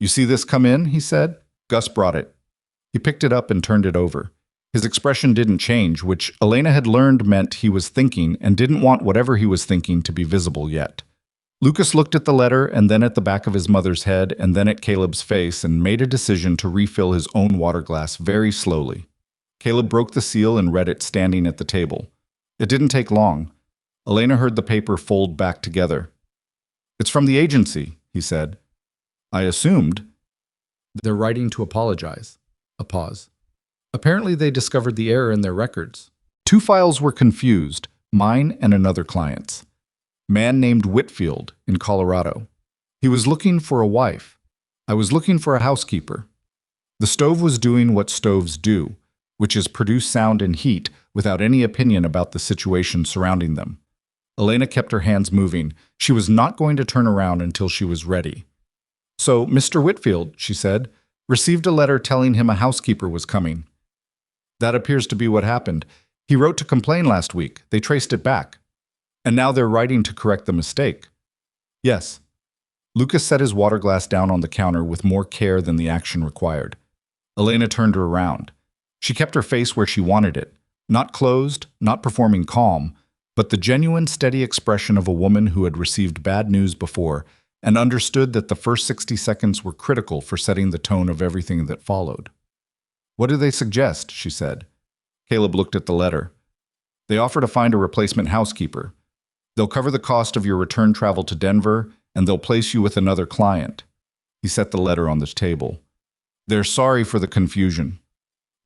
You see this come in, he said. Gus brought it. He picked it up and turned it over. His expression didn't change, which Elena had learned meant he was thinking and didn't want whatever he was thinking to be visible yet. Lucas looked at the letter and then at the back of his mother's head and then at Caleb's face and made a decision to refill his own water glass very slowly. Caleb broke the seal and read it standing at the table. It didn't take long. Elena heard the paper fold back together. It's from the agency, he said. I assumed. They're writing to apologize. A pause. Apparently they discovered the error in their records. 2 files were confused, mine and another client's. Man named Whitfield in Colorado. He was looking for a wife. I was looking for a housekeeper. The stove was doing what stoves do, which is produce sound and heat without any opinion about the situation surrounding them. Elena kept her hands moving. She was not going to turn around until she was ready. So, Mr. Whitfield, she said, received a letter telling him a housekeeper was coming. That appears to be what happened. He wrote to complain last week. They traced it back. And now they're writing to correct the mistake. Yes. Lucas set his water glass down on the counter with more care than the action required. Elena turned her around. She kept her face where she wanted it, not closed, not performing calm, but the genuine, steady expression of a woman who had received bad news before and understood that the first 60 seconds were critical for setting the tone of everything that followed. "What do they suggest?" she said. Caleb looked at the letter. "They offer to find a replacement housekeeper. They'll cover the cost of your return travel to Denver, and they'll place you with another client." He set the letter on the table. "They're sorry for the confusion."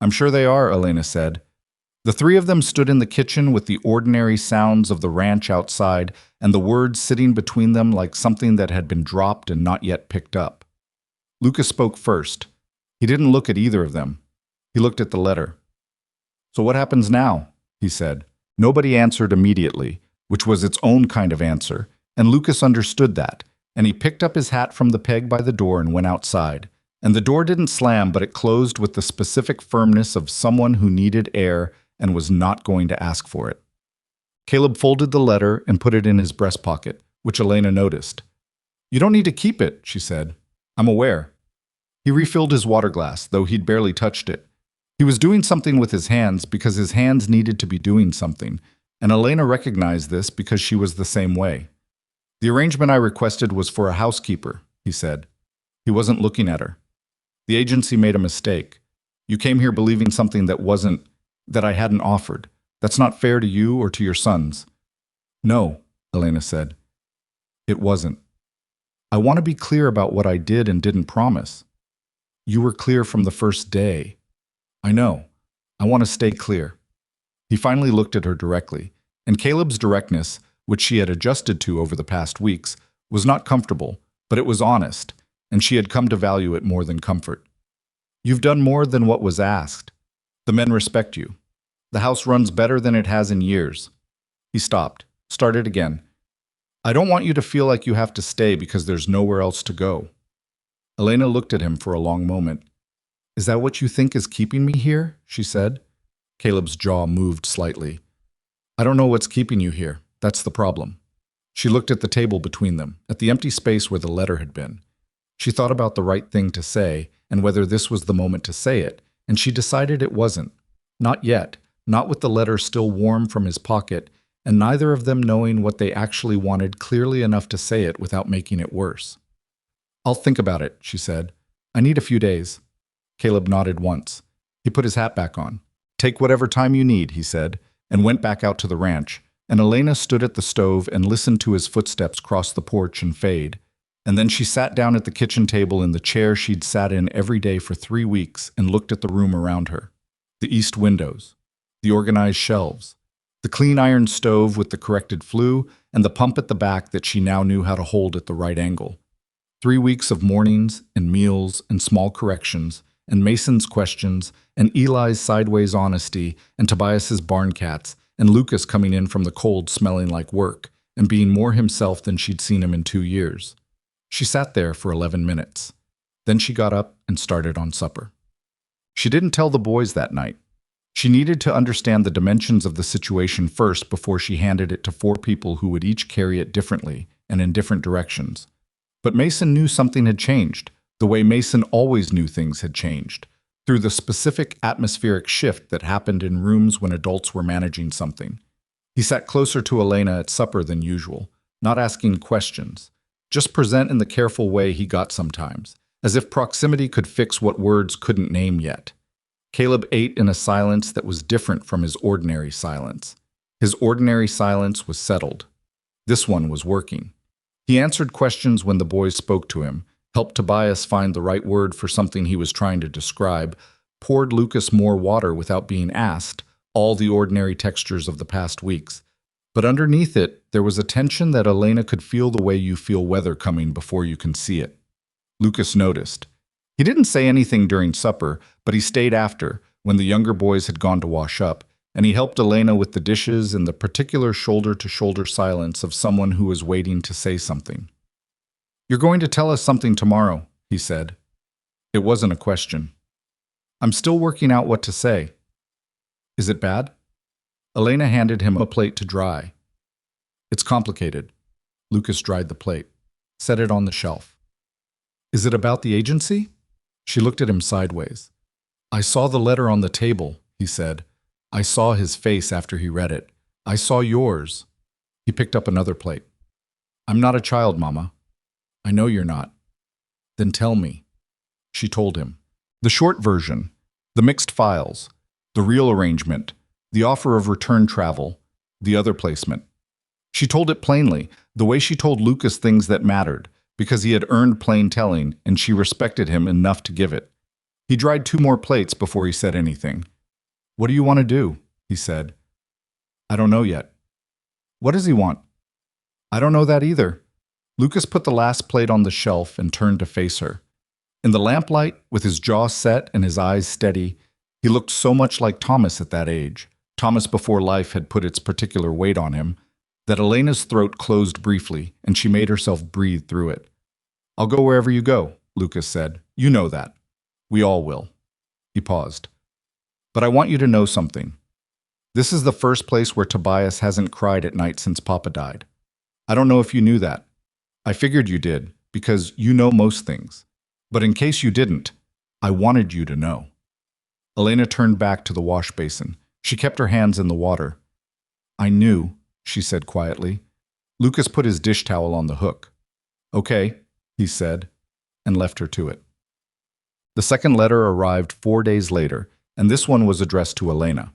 "I'm sure they are," Elena said. The three of them stood in the kitchen with the ordinary sounds of the ranch outside and the words sitting between them like something that had been dropped and not yet picked up. Lucas spoke first. He didn't look at either of them. He looked at the letter. "So what happens now?" he said. Nobody answered immediately, which was its own kind of answer, and Lucas understood that, and he picked up his hat from the peg by the door and went outside. And the door didn't slam, but it closed with the specific firmness of someone who needed air and was not going to ask for it. Caleb folded the letter and put it in his breast pocket, which Elena noticed. "You don't need to keep it," she said. "I'm aware." He refilled his water glass, though he'd barely touched it. He was doing something with his hands because his hands needed to be doing something, and Elena recognized this because she was the same way. "The arrangement I requested was for a housekeeper," he said. He wasn't looking at her. "The agency made a mistake. You came here believing something that I hadn't offered. That's not fair to you or to your sons." "No," Elena said. "It wasn't. I want to be clear about what I did and didn't promise." "You were clear from the first day." "I know. I want to stay clear." He finally looked at her directly, and Caleb's directness, which she had adjusted to over the past weeks, was not comfortable, but it was honest, and she had come to value it more than comfort. "You've done more than what was asked. The men respect you. The house runs better than it has in years." He stopped, started again. "I don't want you to feel like you have to stay because there's nowhere else to go." Elena looked at him for a long moment. "Is that what you think is keeping me here?" she said. Caleb's jaw moved slightly. "I don't know what's keeping you here. That's the problem." She looked at the table between them, at the empty space where the letter had been. She thought about the right thing to say and whether this was the moment to say it, and she decided it wasn't. Not yet, not with the letter still warm from his pocket, and neither of them knowing what they actually wanted clearly enough to say it without making it worse. "I'll think about it," she said. "I need a few days." Caleb nodded once. He put his hat back on. "Take whatever time you need," he said, and went back out to the ranch, and Elena stood at the stove and listened to his footsteps cross the porch and fade. And then she sat down at the kitchen table in the chair she'd sat in every day for 3 weeks and looked at the room around her. The east windows, the organized shelves, the clean iron stove with the corrected flue, and the pump at the back that she now knew how to hold at the right angle. 3 weeks of mornings and meals and small corrections, and Mason's questions, and Eli's sideways honesty, and Tobias's barn cats, and Lucas coming in from the cold smelling like work, and being more himself than she'd seen him in 2 years. She sat there for 11 minutes. Then she got up and started on supper. She didn't tell the boys that night. She needed to understand the dimensions of the situation first before she handed it to 4 people who would each carry it differently and in different directions. But Mason knew something had changed, the way Mason always knew things had changed, through the specific atmospheric shift that happened in rooms when adults were managing something. He sat closer to Elena at supper than usual, not asking questions, just present in the careful way he got sometimes, as if proximity could fix what words couldn't name yet. Caleb ate in a silence that was different from his ordinary silence. His ordinary silence was settled. This one was working. He answered questions when the boys spoke to him, helped Tobias find the right word for something he was trying to describe, poured Lucas more water without being asked, all the ordinary textures of the past weeks. But underneath it, there was a tension that Elena could feel the way you feel weather coming before you can see it. Lucas noticed. He didn't say anything during supper, but he stayed after, when the younger boys had gone to wash up, and he helped Elena with the dishes in the particular shoulder-to-shoulder silence of someone who was waiting to say something. "You're going to tell us something tomorrow," he said. It wasn't a question. "I'm still working out what to say." "Is it bad?" Elena handed him a plate to dry. "It's complicated." Lucas dried the plate, set it on the shelf. "Is it about the agency?" She looked at him sideways. "I saw the letter on the table," he said. "I saw his face after he read it. I saw yours. He picked up another plate. I'm not a child, Mama. I know you're not. Then tell me. She told him. The short version, the mixed files, the real arrangement, the offer of return travel, the other placement. She told it plainly, the way she told Lucas things that mattered, because he had earned plain telling and she respected him enough to give it. He dried 2 more plates before he said anything. What do you want to do? He said. I don't know yet. What does he want? I don't know that either. Lucas put the last plate on the shelf and turned to face her. In the lamplight, with his jaw set and his eyes steady, he looked so much like Thomas at that age, Thomas before life had put its particular weight on him, that Elena's throat closed briefly and she made herself breathe through it. I'll go wherever you go, Lucas said. You know that. We all will. He paused. But I want you to know something. This is the first place where Tobias hasn't cried at night since Papa died. I don't know if you knew that. I figured you did, because you know most things. But in case you didn't, I wanted you to know. Elena turned back to the wash basin. She kept her hands in the water. I knew, she said quietly. Lucas put his dish towel on the hook. Okay, he said, and left her to it. The second letter arrived 4 days later, and this one was addressed to Elena.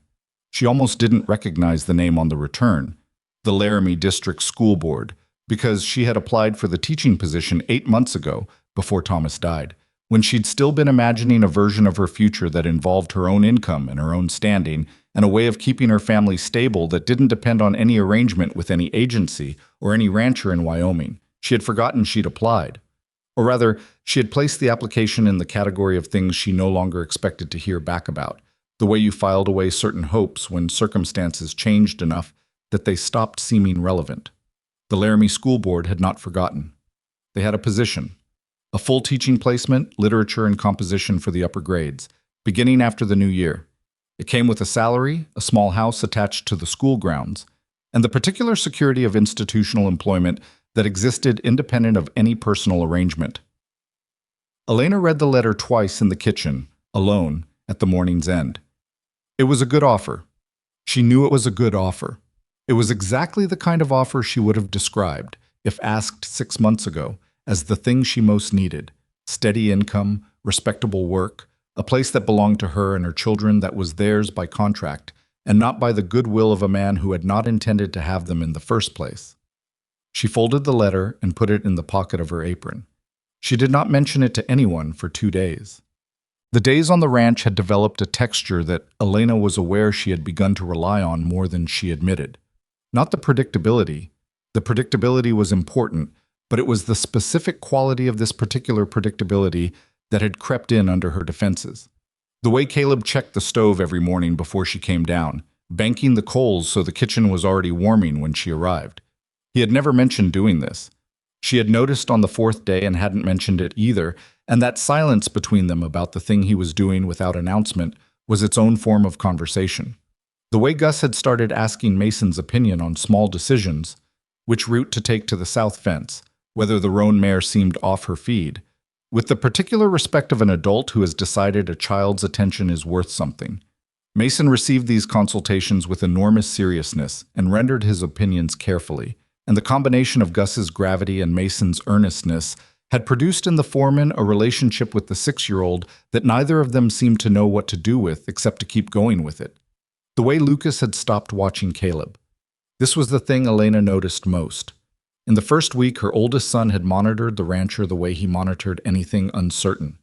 She almost didn't recognize the name on the return, the Laramie District School Board, because she had applied for the teaching position 8 months ago, before Thomas died, when she'd still been imagining a version of her future that involved her own income and her own standing, and a way of keeping her family stable that didn't depend on any arrangement with any agency or any rancher in Wyoming. She had forgotten she'd applied. Or rather, she had placed the application in the category of things she no longer expected to hear back about, the way you filed away certain hopes when circumstances changed enough that they stopped seeming relevant. The Laramie School Board had not forgotten. They had a position, a full teaching placement, literature and composition for the upper grades, beginning after the new year. It came with a salary, a small house attached to the school grounds, and the particular security of institutional employment that existed independent of any personal arrangement. Elena read the letter twice in the kitchen, alone, at the morning's end. It was a good offer. She knew it was a good offer. It was exactly the kind of offer she would have described, if asked 6 months ago, as the thing she most needed: steady income, respectable work, a place that belonged to her and her children that was theirs by contract, and not by the goodwill of a man who had not intended to have them in the first place. She folded the letter and put it in the pocket of her apron. She did not mention it to anyone for 2 days. The days on the ranch had developed a texture that Elena was aware she had begun to rely on more than she admitted. Not the predictability. The predictability was important, but it was the specific quality of this particular predictability that had crept in under her defenses. The way Caleb checked the stove every morning before she came down, banking the coals so the kitchen was already warming when she arrived. He had never mentioned doing this. She had noticed on the 4th day and hadn't mentioned it either, and that silence between them about the thing he was doing without announcement was its own form of conversation. The way Gus had started asking Mason's opinion on small decisions, which route to take to the south fence, whether the roan mare seemed off her feed, with the particular respect of an adult who has decided a child's attention is worth something. Mason received these consultations with enormous seriousness and rendered his opinions carefully, and the combination of Gus's gravity and Mason's earnestness had produced in the foreman a relationship with the 6-year-old that neither of them seemed to know what to do with except to keep going with it. The way Lucas had stopped watching Caleb. This was the thing Elena noticed most. In the first week, her oldest son had monitored the rancher the way he monitored anything uncertain,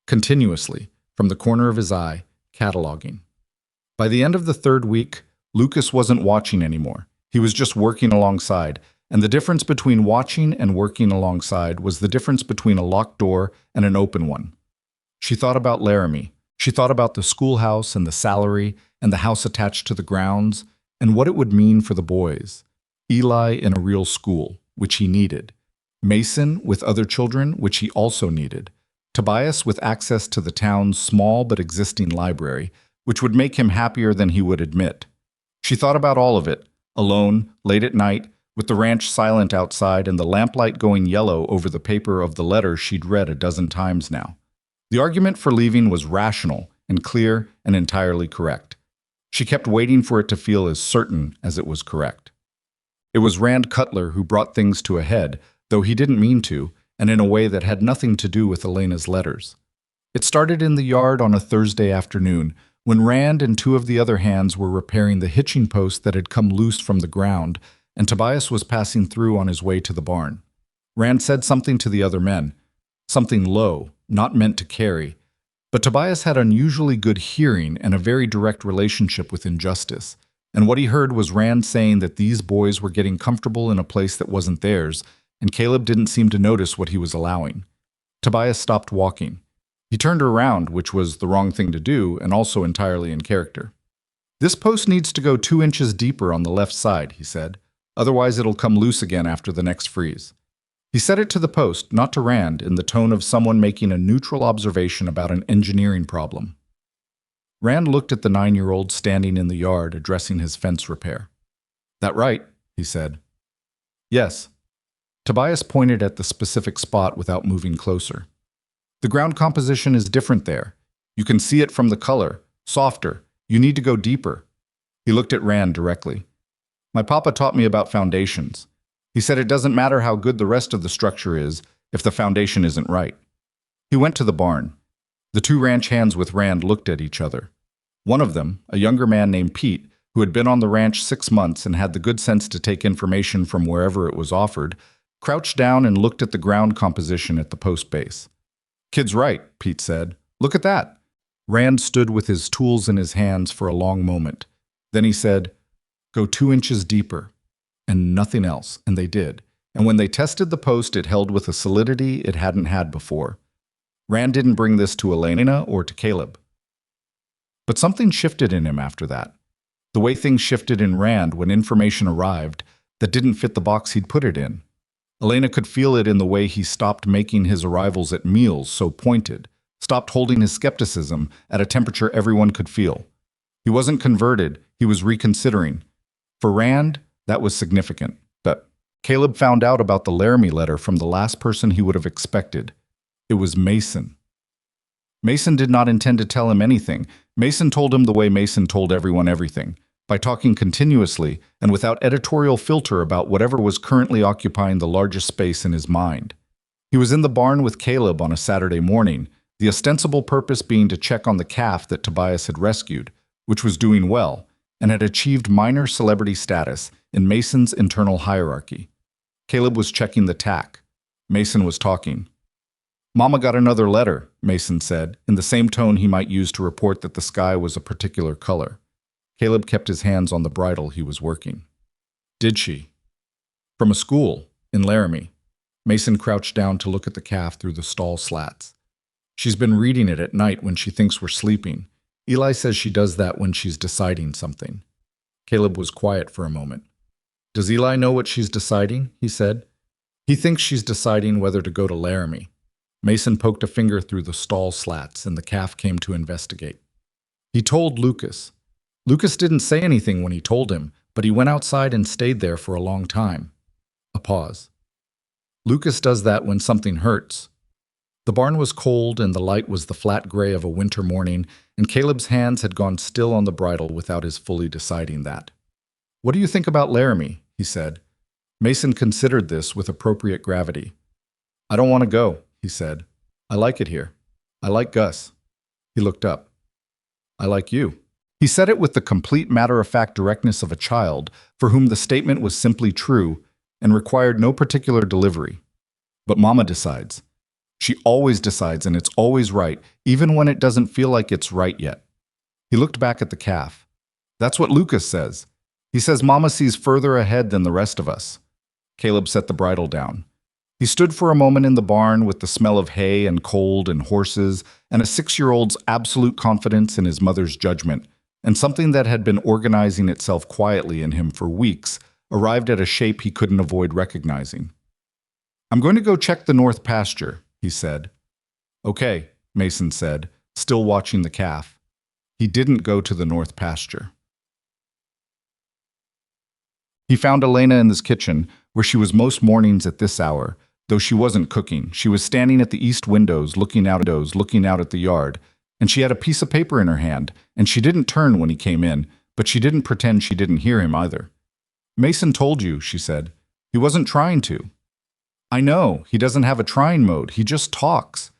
continuously, from the corner of his eye, cataloging. By the end of the 3rd week, Lucas wasn't watching anymore. He was just working alongside, and the difference between watching and working alongside was the difference between a locked door and an open one. She thought about Laramie. She thought about the schoolhouse and the salary and the house attached to the grounds and what it would mean for the boys. Eli in a real school, which he needed. Mason with other children, which he also needed. Tobias with access to the town's small but existing library, which would make him happier than he would admit. She thought about all of it, alone, late at night, with the ranch silent outside and the lamplight going yellow over the paper of the letter she'd read a dozen times now. The argument for leaving was rational and clear and entirely correct. She kept waiting for it to feel as certain as it was correct. It was Rand Cutler who brought things to a head, though he didn't mean to, and in a way that had nothing to do with Elena's letters. It started in the yard on a Thursday afternoon, when Rand and two of the other hands were repairing the hitching post that had come loose from the ground, and Tobias was passing through on his way to the barn. Rand said something to the other men, something low, not meant to carry, but Tobias had unusually good hearing and a very direct relationship with injustice, and what he heard was Rand saying that these boys were getting comfortable in a place that wasn't theirs, and Caleb didn't seem to notice what he was allowing. Tobias stopped walking. He turned around, which was the wrong thing to do and also entirely in character. "This post needs to go 2 inches deeper on the left side," he said. "Otherwise it'll come loose again after the next freeze." He said it to the post, not to Rand, in the tone of someone making a neutral observation about an engineering problem. Rand looked at the 9-year-old standing in the yard addressing his fence repair. "That right?" he said. "Yes." Tobias pointed at the specific spot without moving closer. "The ground composition is different there. You can see it from the color. Softer. You need to go deeper." He looked at Rand directly. "My papa taught me about foundations. He said it doesn't matter how good the rest of the structure is if the foundation isn't right." He went to the barn. The two ranch hands with Rand looked at each other. One of them, a younger man named Pete, who had been on the ranch 6 months and had the good sense to take information from wherever it was offered, crouched down and looked at the ground composition at the post base. "Kid's right," Pete said. "Look at that." Rand stood with his tools in his hands for a long moment. Then he said, "Go 2 inches deeper." And nothing else, and they did. And when they tested the post, it held with a solidity it hadn't had before. Rand didn't bring this to Elena or to Caleb. But something shifted in him after that. The way things shifted in Rand when information arrived that didn't fit the box he'd put it in. Elena could feel it in the way he stopped making his arrivals at meals so pointed, stopped holding his skepticism at a temperature everyone could feel. He wasn't converted, he was reconsidering. For Rand, that was significant. But Caleb found out about the Laramie letter from the last person he would have expected. It was Mason. Mason did not intend to tell him anything. Mason told him the way Mason told everyone everything, by talking continuously and without editorial filter about whatever was currently occupying the largest space in his mind. He was in the barn with Caleb on a Saturday morning, the ostensible purpose being to check on the calf that Tobias had rescued, which was doing well, and had achieved minor celebrity status in Mason's internal hierarchy. Caleb was checking the tack. Mason was talking. "Mama got another letter," Mason said, in the same tone he might use to report that the sky was a particular color. Caleb kept his hands on the bridle he was working. "Did she?" "From a school, in Laramie." Mason crouched down to look at the calf through the stall slats. "She's been reading it at night when she thinks we're sleeping. Eli says she does that when she's deciding something." Caleb was quiet for a moment. "Does Eli know what she's deciding?" he said. "He thinks she's deciding whether to go to Laramie." Mason poked a finger through the stall slats, and the calf came to investigate. "He told Lucas. Lucas didn't say anything when he told him, but he went outside and stayed there for a long time." A pause. "Lucas does that when something hurts." The barn was cold, and the light was the flat gray of a winter morning, and Caleb's hands had gone still on the bridle without his fully deciding that. "What do you think about Laramie?" he said. Mason considered this with appropriate gravity. "I don't want to go," he said. "I like it here. I like Gus." He looked up. "I like you." He said it with the complete matter-of-fact directness of a child for whom the statement was simply true and required no particular delivery. "But Mama decides. She always decides, and it's always right, even when it doesn't feel like it's right yet." He looked back at the calf. "That's what Lucas says. He says Mama sees further ahead than the rest of us." Caleb set the bridle down. He stood for a moment in the barn with the smell of hay and cold and horses and a 6-year-old's absolute confidence in his mother's judgment, and something that had been organizing itself quietly in him for weeks arrived at a shape he couldn't avoid recognizing. "I'm going to go check the north pasture," he said. "Okay," Mason said, still watching the calf. He didn't go to the north pasture. He found Elena in his kitchen, where she was most mornings at this hour. Though she wasn't cooking, she was standing at the east windows looking out at the yard, and she had a piece of paper in her hand, and she didn't turn when he came in, But she didn't pretend she didn't hear him either. "Mason told you," she said. "He wasn't trying to." "I know, he doesn't have a trying mode, he just talks."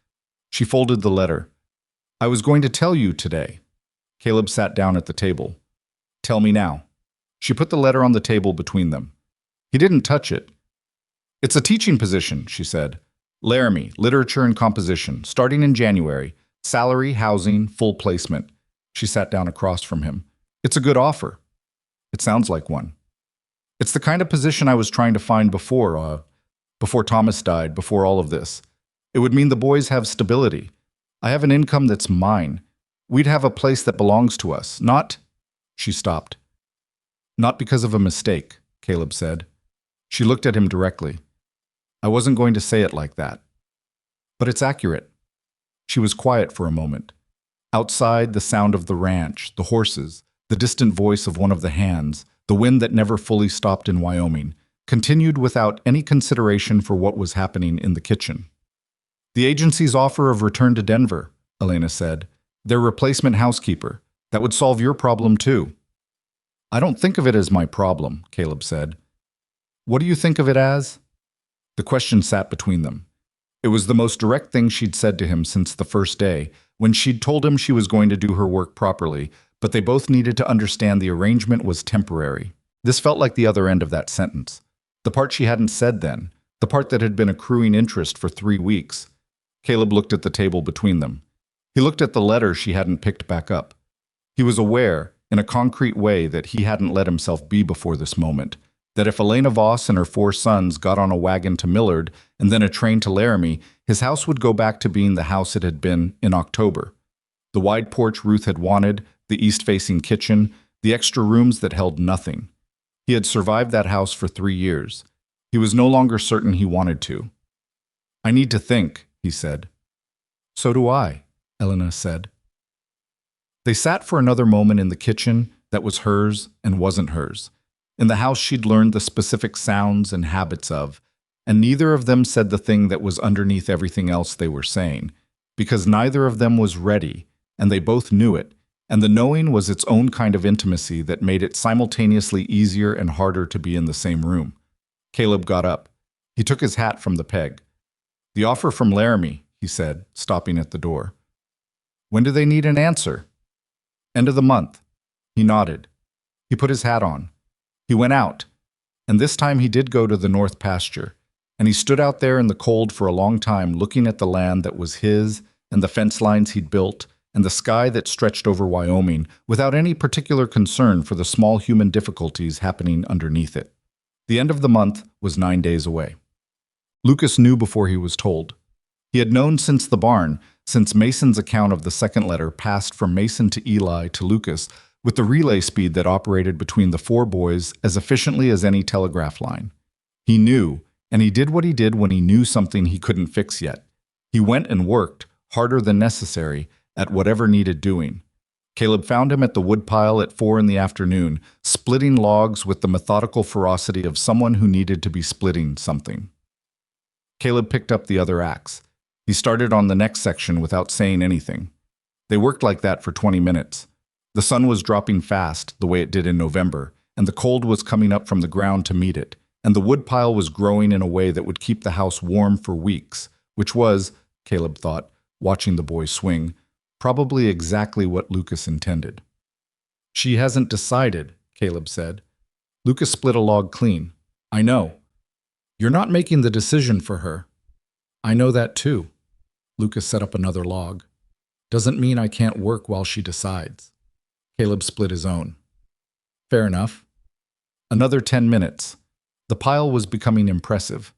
She folded the letter. "I was going to tell you today." Caleb sat down at the table. "Tell me now." She put the letter on the table between them. He didn't touch it. "It's a teaching position," she said. "Laramie, Literature and Composition, starting in January. Salary, housing, full placement." She sat down across from him. "It's a good offer." "It sounds like one." "It's the kind of position I was trying to find before Thomas died, before all of this. It would mean the boys have stability. I have an income that's mine. We'd have a place that belongs to us, not—" She stopped. "Not because of a mistake," Caleb said. She looked at him directly. "I wasn't going to say it like that. But it's accurate." She was quiet for a moment. Outside, the sound of the ranch, the horses, the distant voice of one of the hands, the wind that never fully stopped in Wyoming, continued without any consideration for what was happening in the kitchen. "The agency's offer of return to Denver," Elena said. "Their replacement housekeeper. That would solve your problem too." "I don't think of it as my problem," Caleb said. "What do you think of it as?" The question sat between them. It was the most direct thing she'd said to him since the first day, when she'd told him she was going to do her work properly, but they both needed to understand the arrangement was temporary. This felt like the other end of that sentence. The part she hadn't said then, the part that had been accruing interest for 3 weeks. Caleb looked at the table between them. He looked at the letter she hadn't picked back up. He was aware, in a concrete way, that he hadn't let himself be before this moment, that if Elena Voss and her 4 sons got on a wagon to Millard and then a train to Laramie, his house would go back to being the house it had been in October. The wide porch Ruth had wanted, the east-facing kitchen, the extra rooms that held nothing. He had survived that house for 3 years. He was no longer certain he wanted to. "I need to think," he said. "So do I," Elena said. They sat for another moment in the kitchen that was hers and wasn't hers, in the house she'd learned the specific sounds and habits of, and neither of them said the thing that was underneath everything else they were saying, because neither of them was ready, and they both knew it, and the knowing was its own kind of intimacy that made it simultaneously easier and harder to be in the same room. Caleb got up. He took his hat from the peg. "The offer from Laramie," he said, stopping at the door. "When do they need an answer?" "End of the month." He nodded. He put his hat on. He went out, and this time he did go to the north pasture, and he stood out there in the cold for a long time looking at the land that was his and the fence lines he'd built and the sky that stretched over Wyoming without any particular concern for the small human difficulties happening underneath it. The end of the month was 9 days away. Lucas knew before he was told. He had known since the barn, since Mason's account of the second letter passed from Mason to Eli to Lucas with the relay speed that operated between the 4 boys as efficiently as any telegraph line. He knew, and he did what he did when he knew something he couldn't fix yet. He went and worked, harder than necessary, at whatever needed doing. Caleb found him at the woodpile at 4 in the afternoon, splitting logs with the methodical ferocity of someone who needed to be splitting something. Caleb picked up the other axe. He started on the next section without saying anything. They worked like that for 20 minutes. The sun was dropping fast, the way it did in November, and the cold was coming up from the ground to meet it, and the woodpile was growing in a way that would keep the house warm for weeks, which was, Caleb thought, watching the boy swing, probably exactly what Lucas intended. "She hasn't decided," Caleb said. Lucas split a log clean. "I know. You're not making the decision for her." "I know that too." Lucas set up another log. "Doesn't mean I can't work while she decides." Caleb split his own. "Fair enough." Another 10 minutes. The pile was becoming impressive.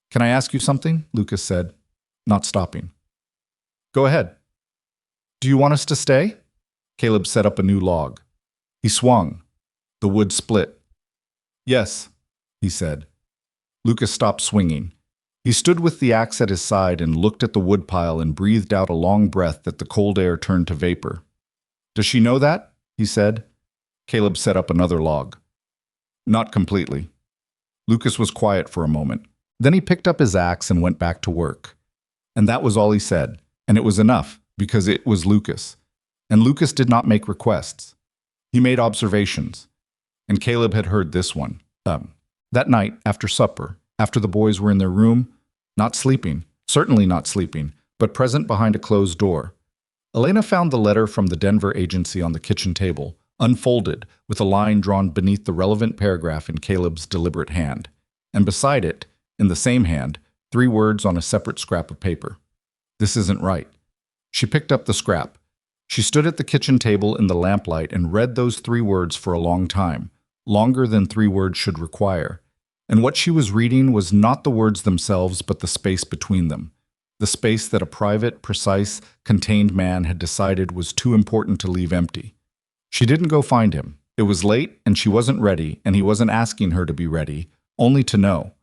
"Can I ask you something?" Lucas said, not stopping. "Go ahead." "Do you want us to stay?" Caleb set up a new log. He swung. The wood split. "Yes," he said. Lucas stopped swinging. He stood with the axe at his side and looked at the woodpile and breathed out a long breath that the cold air turned to vapor. "Does she know that?" he said. Caleb set up another log. "Not completely." Lucas was quiet for a moment. Then he picked up his axe and went back to work. And that was all he said, and it was enough, because it was Lucas. And Lucas did not make requests. He made observations, and Caleb had heard this one. That night, after supper, after the boys were in their room, not sleeping, certainly not sleeping, but present behind a closed door, Elena found the letter from the Denver agency on the kitchen table, unfolded, with a line drawn beneath the relevant paragraph in Caleb's deliberate hand, and beside it, in the same hand, 3 words on a separate scrap of paper. This isn't right. She picked up the scrap. She stood at the kitchen table in the lamplight and read those 3 words for a long time, longer than 3 words should require. And what she was reading was not the words themselves, but the space between them. The space that a private, precise, contained man had decided was too important to leave empty. She didn't go find him. It was late, and she wasn't ready, and he wasn't asking her to be ready, only to know.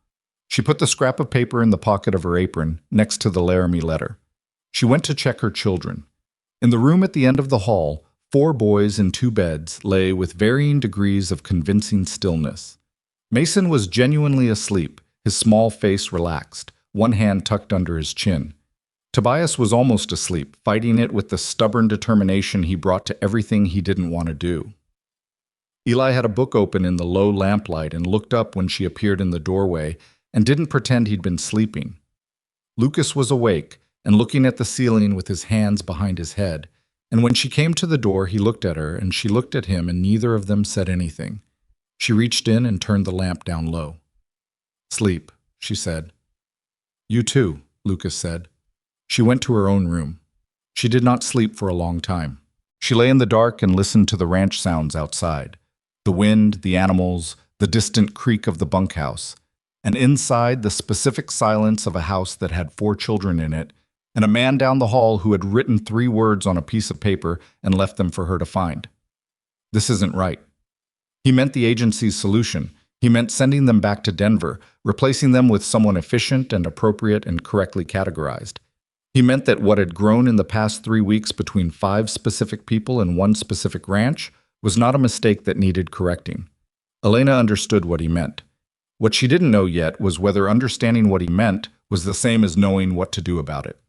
She put the scrap of paper in the pocket of her apron, next to the Laramie letter. She went to check her children. In the room at the end of the hall, 4 boys in 2 beds lay with varying degrees of convincing stillness. Mason was genuinely asleep, his small face relaxed, one hand tucked under his chin. Tobias was almost asleep, fighting it with the stubborn determination he brought to everything he didn't want to do. Eli had a book open in the low lamplight and looked up when she appeared in the doorway and didn't pretend he'd been sleeping. Lucas was awake and looking at the ceiling with his hands behind his head, and when she came to the door he looked at her and she looked at him and neither of them said anything. She reached in and turned the lamp down low. "Sleep," she said. "You too," Lucas said. She went to her own room. She did not sleep for a long time. She lay in the dark and listened to the ranch sounds outside. The wind, the animals, the distant creak of the bunkhouse, and inside the specific silence of a house that had 4 children in it, and a man down the hall who had written 3 words on a piece of paper and left them for her to find. This isn't right. He meant the agency's solution. He meant sending them back to Denver, replacing them with someone efficient and appropriate and correctly categorized. He meant that what had grown in the past 3 weeks between 5 specific people and 1 specific ranch was not a mistake that needed correcting. Elena understood what he meant. What she didn't know yet was whether understanding what he meant was the same as knowing what to do about it.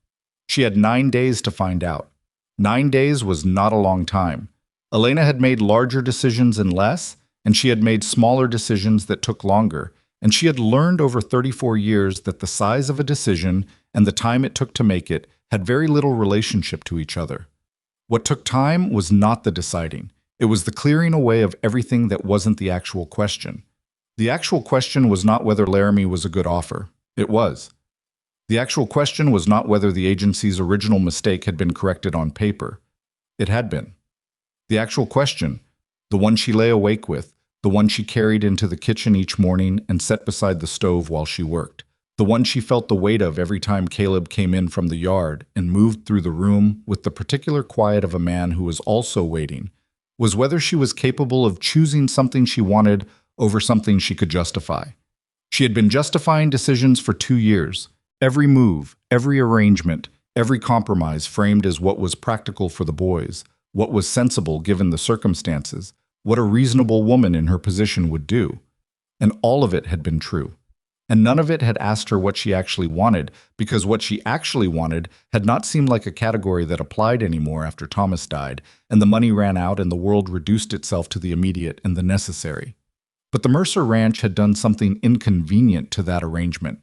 She had 9 days to find out. 9 days was not a long time. Elena had made larger decisions in less, and she had made smaller decisions that took longer, and she had learned over 34 years that the size of a decision and the time it took to make it had very little relationship to each other. What took time was not the deciding. It was the clearing away of everything that wasn't the actual question. The actual question was not whether Laramie was a good offer. It was. The actual question was not whether the agency's original mistake had been corrected on paper. It had been. The actual question, the one she lay awake with, the one she carried into the kitchen each morning and set beside the stove while she worked, the one she felt the weight of every time Caleb came in from the yard and moved through the room with the particular quiet of a man who was also waiting, was whether she was capable of choosing something she wanted over something she could justify. She had been justifying decisions for 2 years. Every move, every arrangement, every compromise framed as what was practical for the boys, what was sensible given the circumstances, what a reasonable woman in her position would do. And all of it had been true. And none of it had asked her what she actually wanted, because what she actually wanted had not seemed like a category that applied anymore after Thomas died, and the money ran out and the world reduced itself to the immediate and the necessary. But the Mercer Ranch had done something inconvenient to that arrangement.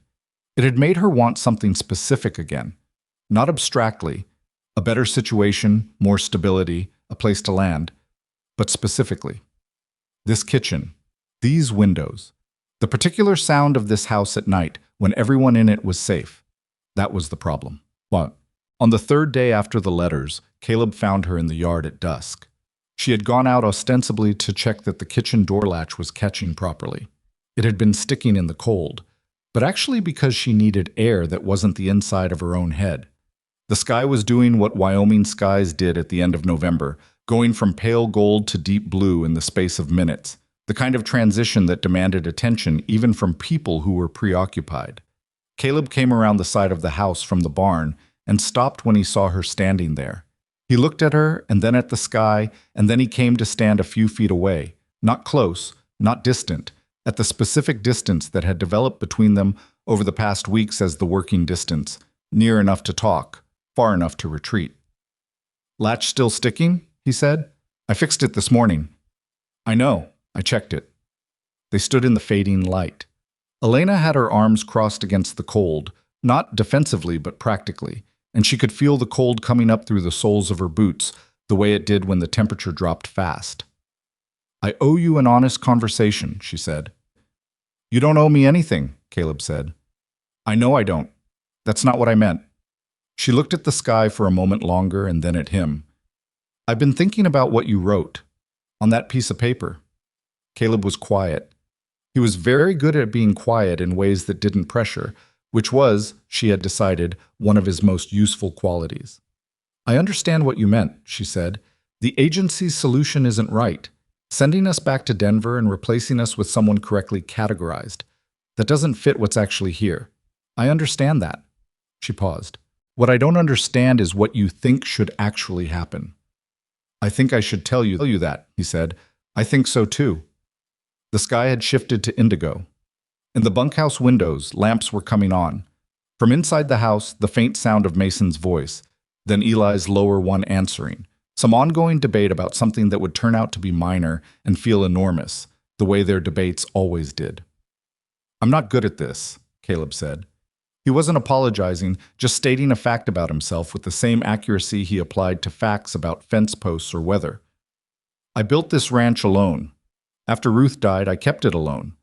It had made her want something specific again, not abstractly, a better situation, more stability, a place to land, but specifically. This kitchen, these windows, the particular sound of this house at night when everyone in it was safe. That was the problem. But on the 3rd day after the letters, Caleb found her in the yard at dusk. She had gone out ostensibly to check that the kitchen door latch was catching properly. It had been sticking in the cold, but actually because she needed air that wasn't the inside of her own head. The sky was doing what Wyoming skies did at the end of November, going from pale gold to deep blue in the space of minutes, the kind of transition that demanded attention even from people who were preoccupied. Caleb came around the side of the house from the barn and stopped when he saw her standing there. He looked at her and then at the sky, and then he came to stand a few feet away, not close, not distant, at the specific distance that had developed between them over the past weeks as the working distance, near enough to talk, far enough to retreat. "Latch still sticking?" he said. "I fixed it this morning." I know. I checked it. They stood in the fading light. Elena had her arms crossed against the cold, not defensively but practically, and she could feel the cold coming up through the soles of her boots, the way it did when the temperature dropped fast. I owe you an honest conversation, she said. You don't owe me anything, Caleb said. I know I don't. That's not what I meant. She looked at the sky for a moment longer and then at him. I've been thinking about what you wrote on that piece of paper. Caleb was quiet. He was very good at being quiet in ways that didn't pressure, which was, she had decided, one of his most useful qualities. I understand what you meant, she said. The agency's solution isn't right. Sending us back to Denver and replacing us with someone correctly categorized. That doesn't fit what's actually here. I understand that. She paused. What I don't understand is what you think should actually happen. I think I should tell you that, he said. I think so too. The sky had shifted to indigo. In the bunkhouse windows, lamps were coming on. From inside the house, the faint sound of Mason's voice, then Eli's lower one answering. Some ongoing debate about something that would turn out to be minor and feel enormous, the way their debates always did. I'm not good at this, Caleb said. He wasn't apologizing, just stating a fact about himself with the same accuracy he applied to facts about fence posts or weather. I built this ranch alone. After Ruth died, I kept it alone.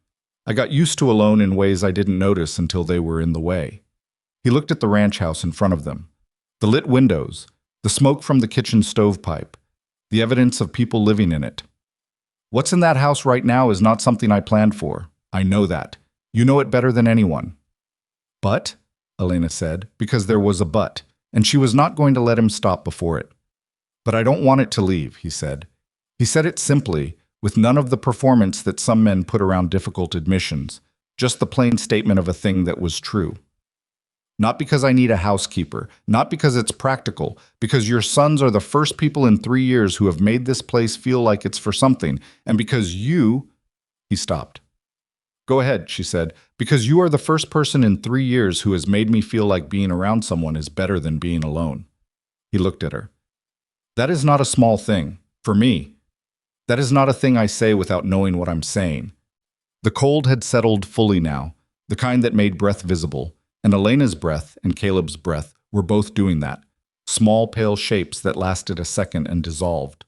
I got used to alone in ways I didn't notice until they were in the way. He looked at the ranch house in front of them. The lit windows, the smoke from the kitchen stovepipe, the evidence of people living in it. What's in that house right now is not something I planned for. I know that. You know it better than anyone. But, Elena said, because there was a but, and she was not going to let him stop before it. But I don't want it to leave, he said. He said it simply, with none of the performance that some men put around difficult admissions, just the plain statement of a thing that was true. Not because I need a housekeeper, not because it's practical, because your sons are the first people in 3 years who have made this place feel like it's for something, and because you... He stopped. Go ahead, she said, because you are the first person in 3 years who has made me feel like being around someone is better than being alone. He looked at her. That is not a small thing, for me. That is not a thing I say without knowing what I'm saying. The cold had settled fully now, the kind that made breath visible, and Elena's breath and Caleb's breath were both doing that, small pale shapes that lasted a second and dissolved.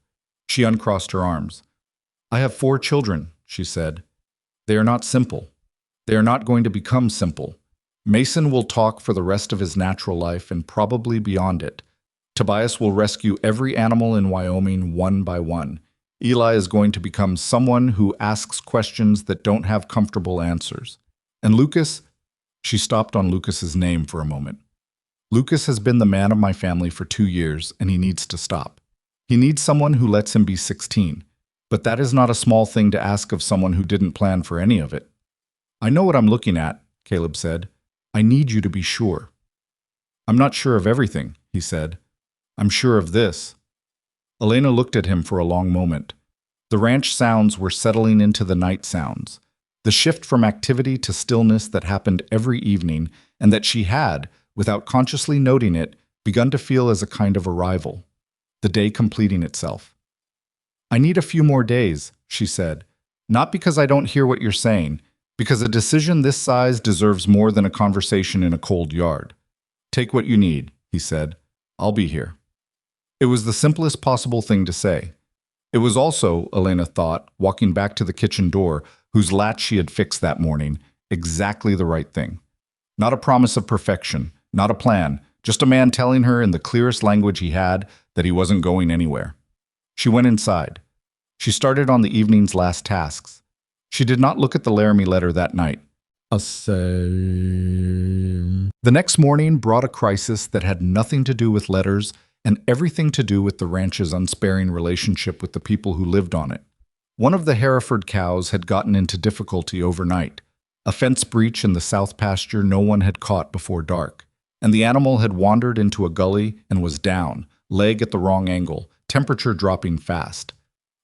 She uncrossed her arms. I have 4 children, she said. They are not simple. They are not going to become simple. Mason will talk for the rest of his natural life and probably beyond it. Tobias will rescue every animal in Wyoming one by one. Eli is going to become someone who asks questions that don't have comfortable answers. And Lucas, she stopped on Lucas's name for a moment. Lucas has been the man of my family for 2 years, and he needs to stop. He needs someone who lets him be 16. But that is not a small thing to ask of someone who didn't plan for any of it. I know what I'm looking at, Caleb said. I need you to be sure. I'm not sure of everything, he said. I'm sure of this. Elena looked at him for a long moment. The ranch sounds were settling into the night sounds, the shift from activity to stillness that happened every evening and that she had, without consciously noting it, begun to feel as a kind of arrival, the day completing itself. I need a few more days, she said, not because I don't hear what you're saying, because a decision this size deserves more than a conversation in a cold yard. Take what you need, he said. I'll be here. It was the simplest possible thing to say. It was also, Elena thought, walking back to the kitchen door, whose latch she had fixed that morning, exactly the right thing. Not a promise of perfection, not a plan, just a man telling her in the clearest language he had that he wasn't going anywhere. She went inside. She started on the evening's last tasks. She did not look at the Laramie letter that night. The next morning brought a crisis that had nothing to do with letters and everything to do with the ranch's unsparing relationship with the people who lived on it. One of the Hereford cows had gotten into difficulty overnight, a fence breach in the south pasture no one had caught before dark, and the animal had wandered into a gully and was down, leg at the wrong angle, temperature dropping fast.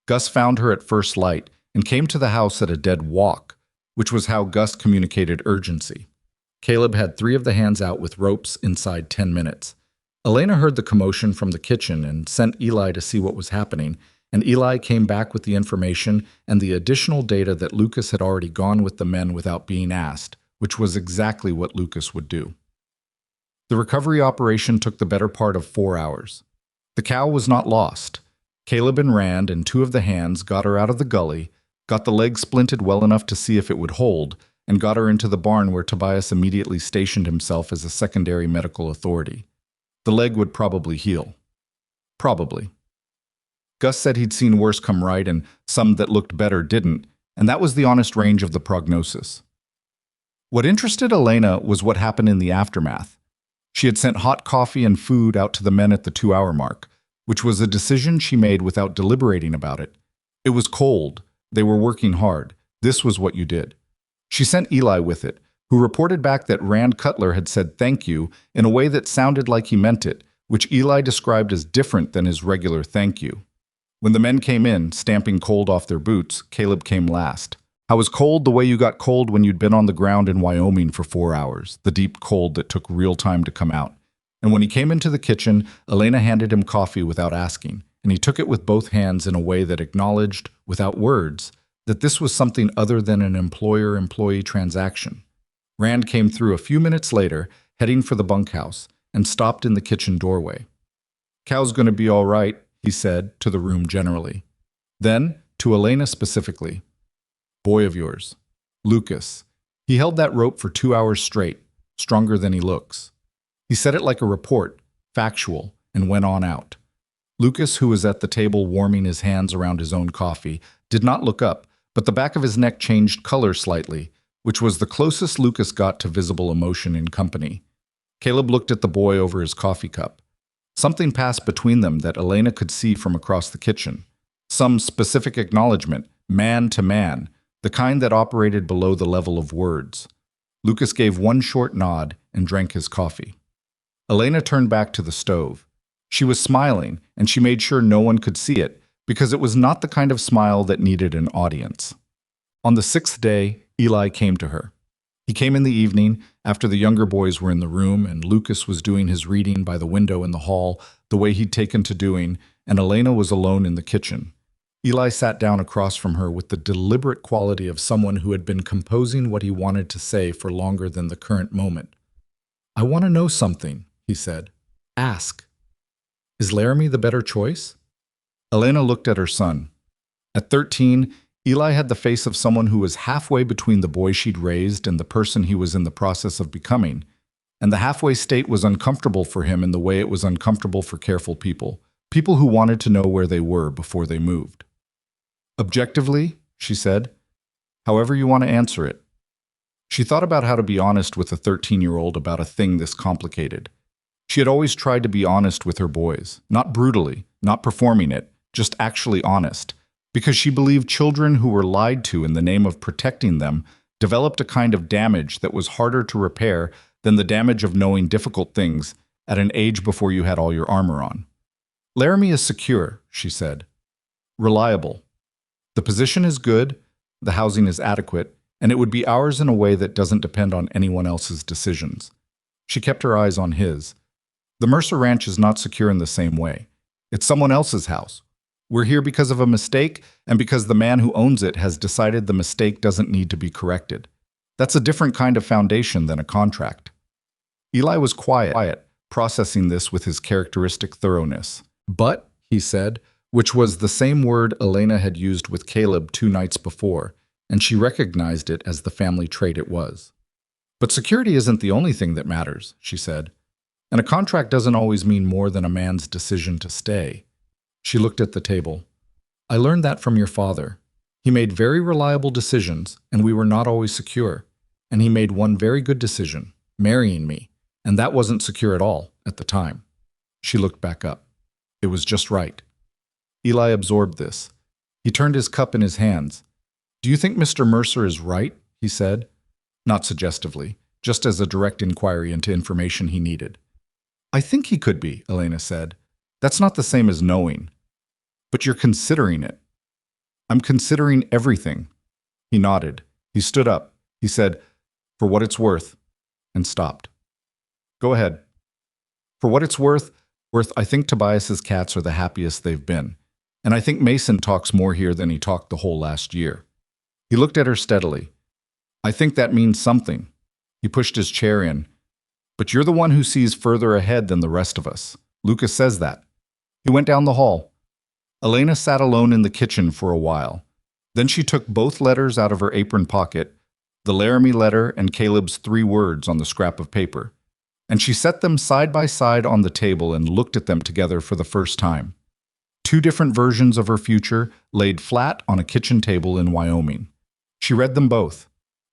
Gus found her at first light and came to the house at a dead walk, which was how Gus communicated urgency. Caleb had 3 of the hands out with ropes inside 10 minutes. Elena heard the commotion from the kitchen and sent Eli to see what was happening, and Eli came back with the information and the additional data that Lucas had already gone with the men without being asked, which was exactly what Lucas would do. The recovery operation took the better part of 4 hours. The cow was not lost. Caleb and Rand and 2 of the hands got her out of the gully, got the leg splinted well enough to see if it would hold, and got her into the barn where Tobias immediately stationed himself as a secondary medical authority. The leg would probably heal. Probably. Gus said he'd seen worse come right and some that looked better didn't, and that was the honest range of the prognosis. What interested Elena was what happened in the aftermath. She had sent hot coffee and food out to the men at the 2-hour mark, which was a decision she made without deliberating about it. It was cold. They were working hard. This was what you did. She sent Eli with it, who reported back that Rand Cutler had said thank you in a way that sounded like he meant it, which Eli described as different than his regular thank you. When the men came in, stamping cold off their boots, Caleb came last. I was cold the way you got cold when you'd been on the ground in Wyoming for 4 hours, the deep cold that took real time to come out. And when he came into the kitchen, Elena handed him coffee without asking, and he took it with both hands in a way that acknowledged, without words, that this was something other than an employer-employee transaction. Rand came through a few minutes later, heading for the bunkhouse, and stopped in the kitchen doorway. "Cow's gonna be all right," he said, to the room generally. Then, to Elena specifically, "Boy of yours, Lucas. He held that rope for 2 hours straight, stronger than he looks." He said it like a report, factual, and went on out. Lucas, who was at the table warming his hands around his own coffee, did not look up, but the back of his neck changed color slightly, which was the closest Lucas got to visible emotion in company. Caleb looked at the boy over his coffee cup. Something passed between them that Elena could see from across the kitchen. Some specific acknowledgement, man to man, the kind that operated below the level of words. Lucas gave one short nod and drank his coffee. Elena turned back to the stove. She was smiling, and she made sure no one could see it, because it was not the kind of smile that needed an audience. On the 6th day, Eli came to her. He came in the evening, after the younger boys were in the room, and Lucas was doing his reading by the window in the hall, the way he'd taken to doing, and Elena was alone in the kitchen. Eli sat down across from her with the deliberate quality of someone who had been composing what he wanted to say for longer than the current moment. "I want to know something," he said. "Ask. Is Laramie the better choice?" Elena looked at her son. At 13, Eli had the face of someone who was halfway between the boy she'd raised and the person he was in the process of becoming, and the halfway state was uncomfortable for him in the way it was uncomfortable for careful people who wanted to know where they were before they moved. "Objectively," she said, "however you want to answer it." She thought about how to be honest with a 13-year-old about a thing this complicated. She had always tried to be honest with her boys, not brutally, not performing it, just actually honest, because she believed children who were lied to in the name of protecting them developed a kind of damage that was harder to repair than the damage of knowing difficult things at an age before you had all your armor on. "Laramie is secure," she said. "Reliable. The position is good, the housing is adequate, and it would be ours in a way that doesn't depend on anyone else's decisions." She kept her eyes on his. "The Mercer Ranch is not secure in the same way. It's someone else's house. We're here because of a mistake and because the man who owns it has decided the mistake doesn't need to be corrected. That's a different kind of foundation than a contract." Eli was quiet, processing this with his characteristic thoroughness. "But," he said, which was the same word Elena had used with Caleb 2 nights before, and she recognized it as the family trait it was. "But security isn't the only thing that matters," she said. "And a contract doesn't always mean more than a man's decision to stay." She looked at the table. "I learned that from your father. He made very reliable decisions, and we were not always secure. And he made one very good decision, marrying me, and that wasn't secure at all, at the time." She looked back up. It was just right. Eli absorbed this. He turned his cup in his hands. "Do you think Mr. Mercer is right?" he said. Not suggestively, just as a direct inquiry into information he needed. "I think he could be," Elena said. "That's not the same as knowing. But you're considering it." "I'm considering everything." He nodded. He stood up. He said, "For what it's worth," and stopped. "Go ahead." "For what it's worth, I think Tobias's cats are the happiest they've been. And I think Mason talks more here than he talked the whole last year. He looked at her steadily. I think that means something. He pushed his chair in. But you're the one who sees further ahead than the rest of us. Lucas says that. He went down the hall. Elena sat alone in the kitchen for a while. Then she took both letters out of her apron pocket, the Laramie letter and Caleb's 3 words on the scrap of paper, and she set them side by side on the table and looked at them together for the first time. 2 different versions of her future laid flat on a kitchen table in Wyoming. She read them both.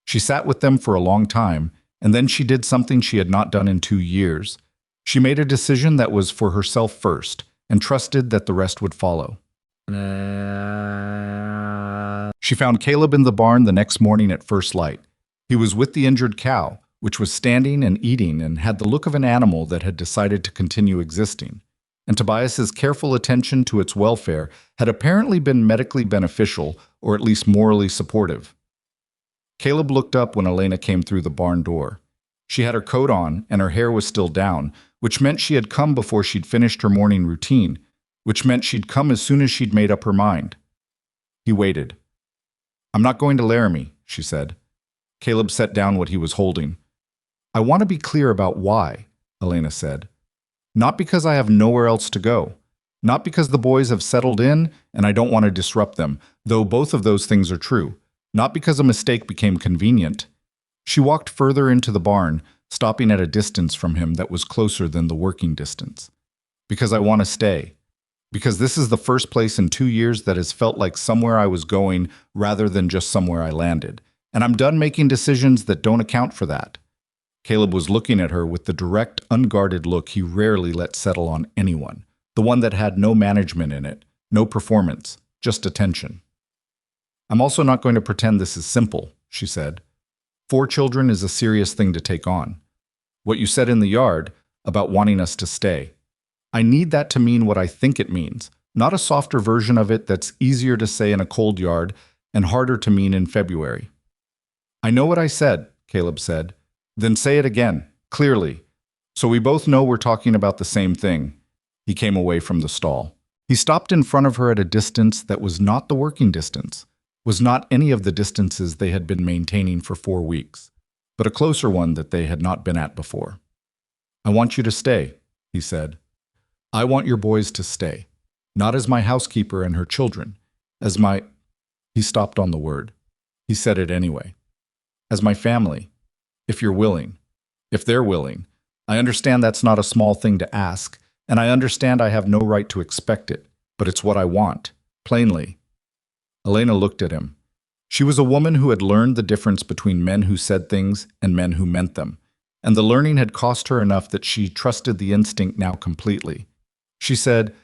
She sat with them for a long time, and then she did something she had not done in 2 years. She made a decision that was for herself first, and trusted that the rest would follow. She found Caleb in the barn the next morning at first light. He was with the injured cow, which was standing and eating and had the look of an animal that had decided to continue existing. And Tobias's careful attention to its welfare had apparently been medically beneficial, or at least morally supportive. Caleb looked up when Elena came through the barn door. She had her coat on, and her hair was still down, which meant she had come before she'd finished her morning routine, which meant she'd come as soon as she'd made up her mind. He waited. I'm not going to Laramie, she said. Caleb set down what he was holding. I want to be clear about why, Elena said. Not because I have nowhere else to go. Not because the boys have settled in and I don't want to disrupt them, though both of those things are true. Not because a mistake became convenient. She walked further into the barn, stopping at a distance from him that was closer than the working distance. Because I want to stay. Because this is the first place in 2 years that has felt like somewhere I was going rather than just somewhere I landed. And I'm done making decisions that don't account for that. Caleb was looking at her with the direct, unguarded look he rarely let settle on anyone. The one that had no management in it, no performance, just attention. I'm also not going to pretend this is simple, she said. 4 children is a serious thing to take on. What you said in the yard about wanting us to stay. I need that to mean what I think it means, not a softer version of it that's easier to say in a cold yard and harder to mean in February. I know what I said, Caleb said. Then say it again, clearly, so we both know we're talking about the same thing. He came away from the stall. He stopped in front of her at a distance that was not the working distance, was not any of the distances they had been maintaining for 4 weeks, but a closer one that they had not been at before. I want you to stay, he said. I want your boys to stay, not as my housekeeper and her children, as my... He stopped on the word. He said it anyway. As my family, if you're willing, if they're willing. I understand that's not a small thing to ask, and I understand I have no right to expect it, but it's what I want, plainly. Elena looked at him. She was a woman who had learned the difference between men who said things and men who meant them, and the learning had cost her enough that she trusted the instinct now completely. She said,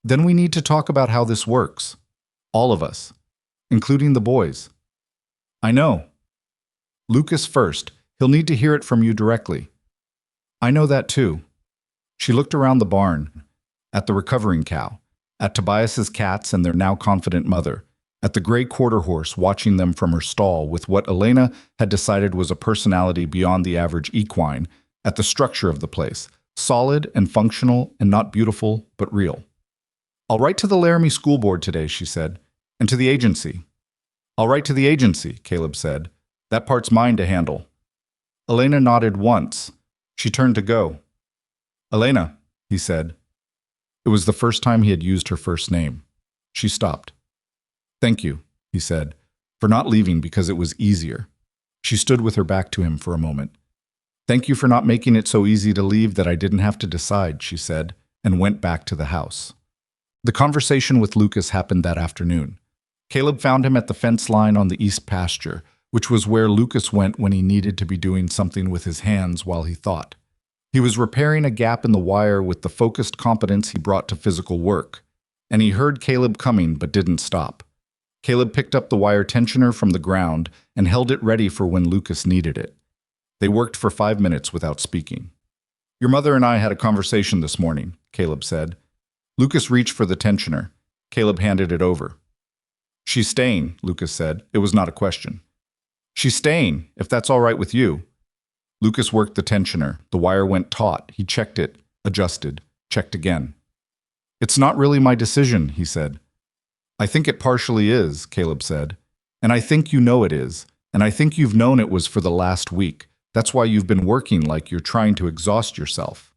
Then we need to talk about how this works. All of us, including the boys. I know. Lucas first. He'll need to hear it from you directly. I know that too. She looked around the barn, at the recovering cow, at Tobias's cats and their now confident mother, at the gray quarter horse watching them from her stall with what Elena had decided was a personality beyond the average equine, at the structure of the place, solid and functional and not beautiful, but real. I'll write to the Laramie School Board today, she said, and to the agency. I'll write to the agency, Caleb said. That part's mine to handle. Elena nodded once. She turned to go. Elena, he said. It was the first time he had used her first name. She stopped. Thank you, he said, for not leaving because it was easier. She stood with her back to him for a moment. Thank you for not making it so easy to leave that I didn't have to decide, she said, and went back to the house. The conversation with Lucas happened that afternoon. Caleb found him at the fence line on the east pasture, which was where Lucas went when he needed to be doing something with his hands while he thought. He was repairing a gap in the wire with the focused competence he brought to physical work, and he heard Caleb coming but didn't stop. Caleb picked up the wire tensioner from the ground and held it ready for when Lucas needed it. They worked for 5 minutes without speaking. Your mother and I had a conversation this morning, Caleb said. Lucas reached for the tensioner. Caleb handed it over. She's staying, Lucas said. It was not a question. She's staying, if that's all right with you. Lucas worked the tensioner. The wire went taut. He checked it, adjusted, checked again. It's not really my decision, he said. I think it partially is, Caleb said. And I think you know it is. And I think you've known it was for the last week. That's why you've been working like you're trying to exhaust yourself.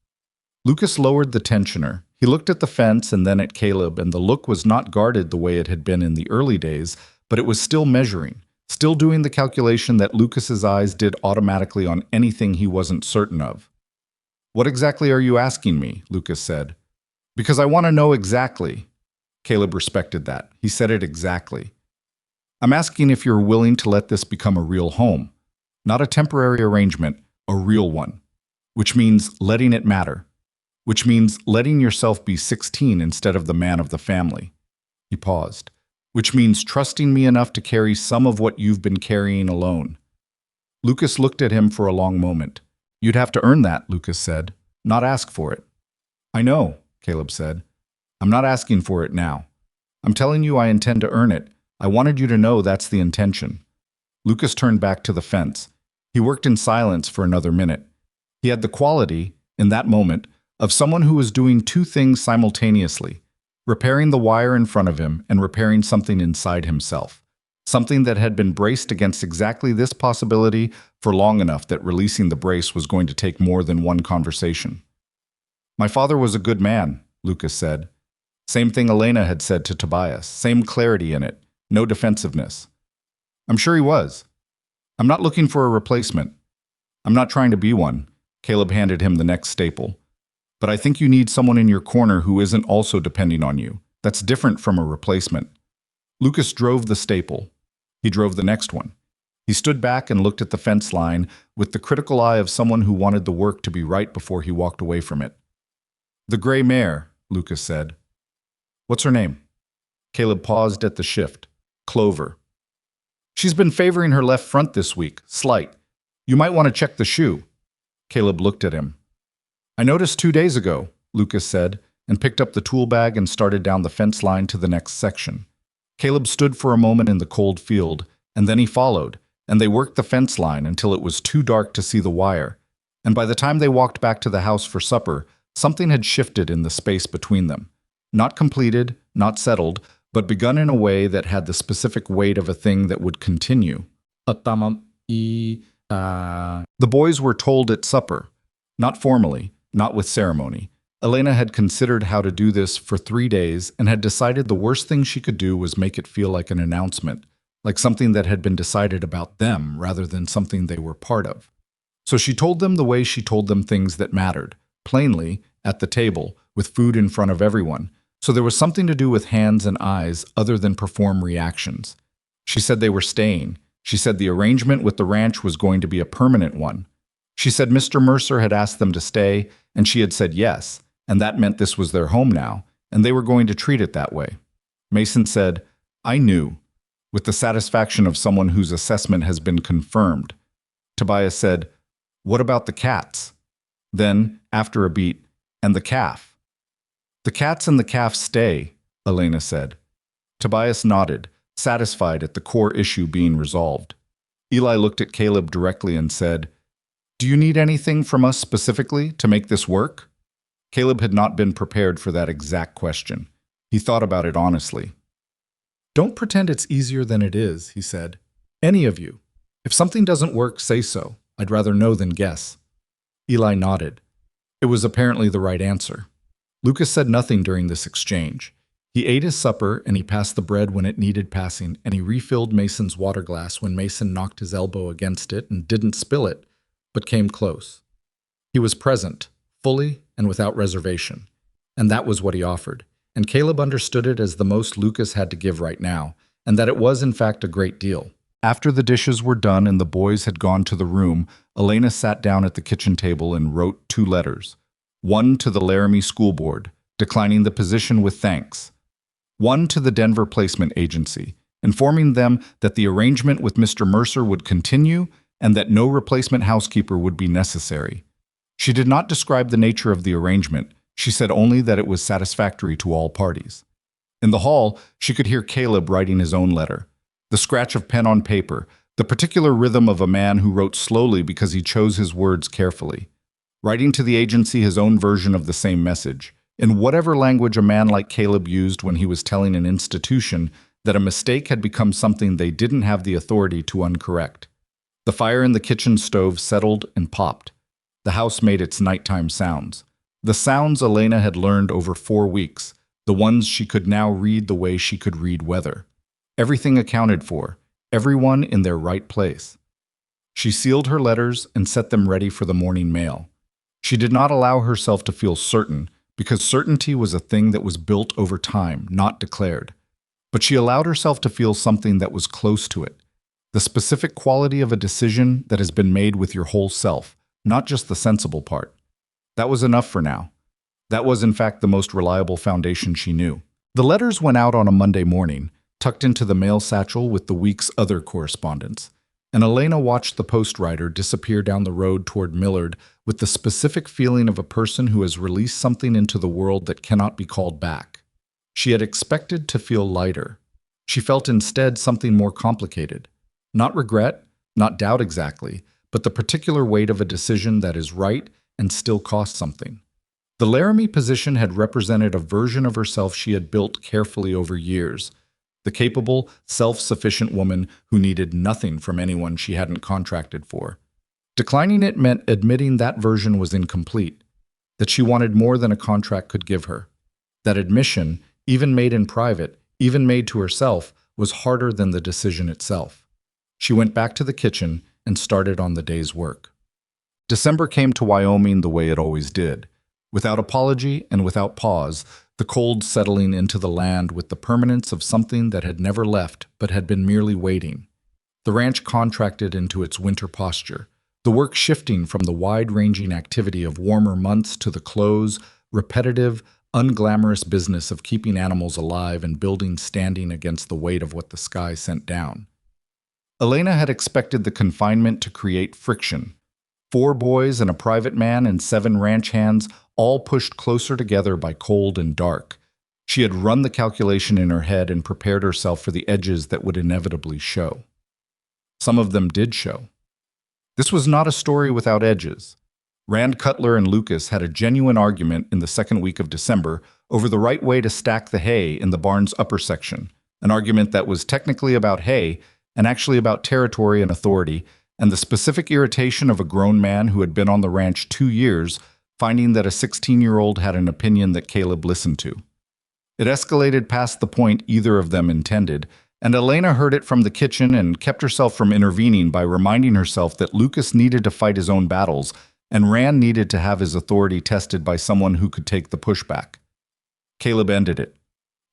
Lucas lowered the tensioner. He looked at the fence and then at Caleb, and the look was not guarded the way it had been in the early days, but it was still measuring, still doing the calculation that Lucas's eyes did automatically on anything he wasn't certain of. What exactly are you asking me? Lucas said. Because I want to know exactly. Caleb respected that. He said it exactly. I'm asking if you're willing to let this become a real home. Not a temporary arrangement, a real one. Which means letting it matter. Which means letting yourself be 16 instead of the man of the family. He paused. Which means trusting me enough to carry some of what you've been carrying alone. Lucas looked at him for a long moment. You'd have to earn that, Lucas said, not ask for it. I know, Caleb said. I'm not asking for it now. I'm telling you I intend to earn it. I wanted you to know that's the intention. Lucas turned back to the fence. He worked in silence for another minute. He had the quality, in that moment, of someone who was doing two things simultaneously, repairing the wire in front of him and repairing something inside himself, something that had been braced against exactly this possibility for long enough that releasing the brace was going to take more than one conversation. My father was a good man, Lucas said. Same thing Elena had said to Tobias, same clarity in it, no defensiveness. I'm sure he was. I'm not looking for a replacement. I'm not trying to be one. Caleb handed him the next staple. But I think you need someone in your corner who isn't also depending on you. That's different from a replacement. Lucas drove the staple. He drove the next one. He stood back and looked at the fence line with the critical eye of someone who wanted the work to be right before he walked away from it. The gray mare, Lucas said. What's her name? Caleb paused at the shift. Clover. She's been favoring her left front this week, slight. You might want to check the shoe. Caleb looked at him. I noticed 2 days ago, Lucas said, and picked up the tool bag and started down the fence line to the next section. Caleb stood for a moment in the cold field, and then he followed, and they worked the fence line until it was too dark to see the wire. And by the time they walked back to the house for supper, something had shifted in the space between them. Not completed, not settled, but begun in a way that had the specific weight of a thing that would continue. The boys were told at supper, not formally, not with ceremony. Elena had considered how to do this for 3 days and had decided the worst thing she could do was make it feel like an announcement, like something that had been decided about them rather than something they were part of. So she told them the way she told them things that mattered, plainly, at the table, with food in front of everyone. So there was something to do with hands and eyes other than perform reactions. She said they were staying. She said the arrangement with the ranch was going to be a permanent one. She said Mr. Mercer had asked them to stay, and she had said yes, and that meant this was their home now, and they were going to treat it that way. Mason said, I knew, with the satisfaction of someone whose assessment has been confirmed. Tobias said, what about the cats? Then, after a beat, and the calf. The cats and the calf stay, Elena said. Tobias nodded, satisfied at the core issue being resolved. Eli looked at Caleb directly and said, do you need anything from us specifically to make this work? Caleb had not been prepared for that exact question. He thought about it honestly. Don't pretend it's easier than it is, he said. Any of you. If something doesn't work, say so. I'd rather know than guess. Eli nodded. It was apparently the right answer. Lucas said nothing during this exchange. He ate his supper, and he passed the bread when it needed passing, and he refilled Mason's water glass when Mason knocked his elbow against it and didn't spill it, but came close. He was present, fully and without reservation, and that was what he offered. And Caleb understood it as the most Lucas had to give right now, and that it was in fact a great deal. After the dishes were done and the boys had gone to the room, Elena sat down at the kitchen table and wrote 2 letters. One to the Laramie School Board, declining the position with thanks. One to the Denver Placement Agency, informing them that the arrangement with Mr. Mercer would continue and that no replacement housekeeper would be necessary. She did not describe the nature of the arrangement. She said only that it was satisfactory to all parties. In the hall, she could hear Caleb writing his own letter. The scratch of pen on paper, the particular rhythm of a man who wrote slowly because he chose his words carefully. Writing to the agency his own version of the same message. in whatever language a man like Caleb used when he was telling an institution that a mistake had become something they didn't have the authority to uncorrect. The fire in the kitchen stove settled and popped. The house made its nighttime sounds. The sounds Elena had learned over 4 weeks, the ones she could now read the way she could read weather. Everything accounted for, everyone in their right place. She sealed her letters and set them ready for the morning mail. She did not allow herself to feel certain, because certainty was a thing that was built over time, not declared. But she allowed herself to feel something that was close to it, the specific quality of a decision that has been made with your whole self, not just the sensible part. That was enough for now. That was, in fact, the most reliable foundation she knew. The letters went out on a Monday morning, tucked into the mail satchel with the week's other correspondence, and Elena watched the postwriter disappear down the road toward Millard with the specific feeling of a person who has released something into the world that cannot be called back. She had expected to feel lighter. She felt instead something more complicated. Not regret, not doubt exactly, but the particular weight of a decision that is right and still costs something. The Laramie position had represented a version of herself she had built carefully over years, the capable, self-sufficient woman who needed nothing from anyone she hadn't contracted for. Declining it meant admitting that version was incomplete, that she wanted more than a contract could give her. That admission, even made in private, even made to herself, was harder than the decision itself. She went back to the kitchen and started on the day's work. December came to Wyoming the way it always did, without apology and without pause, the cold settling into the land with the permanence of something that had never left but had been merely waiting. The ranch contracted into its winter posture, the work shifting from the wide-ranging activity of warmer months to the close, repetitive, unglamorous business of keeping animals alive and buildings standing against the weight of what the sky sent down. Elena had expected the confinement to create friction. 4 boys and a private man and 7 ranch hands, all pushed closer together by cold and dark. She had run the calculation in her head and prepared herself for the edges that would inevitably show. Some of them did show. This was not a story without edges. Rand Cutler and Lucas had a genuine argument in the second week of December over the right way to stack the hay in the barn's upper section, an argument that was technically about hay and actually about territory and authority, and the specific irritation of a grown man who had been on the ranch 2 years, finding that a 16-year-old had an opinion that Caleb listened to. It escalated past the point either of them intended, and Elena heard it from the kitchen and kept herself from intervening by reminding herself that Lucas needed to fight his own battles, and Rand needed to have his authority tested by someone who could take the pushback. Caleb ended it,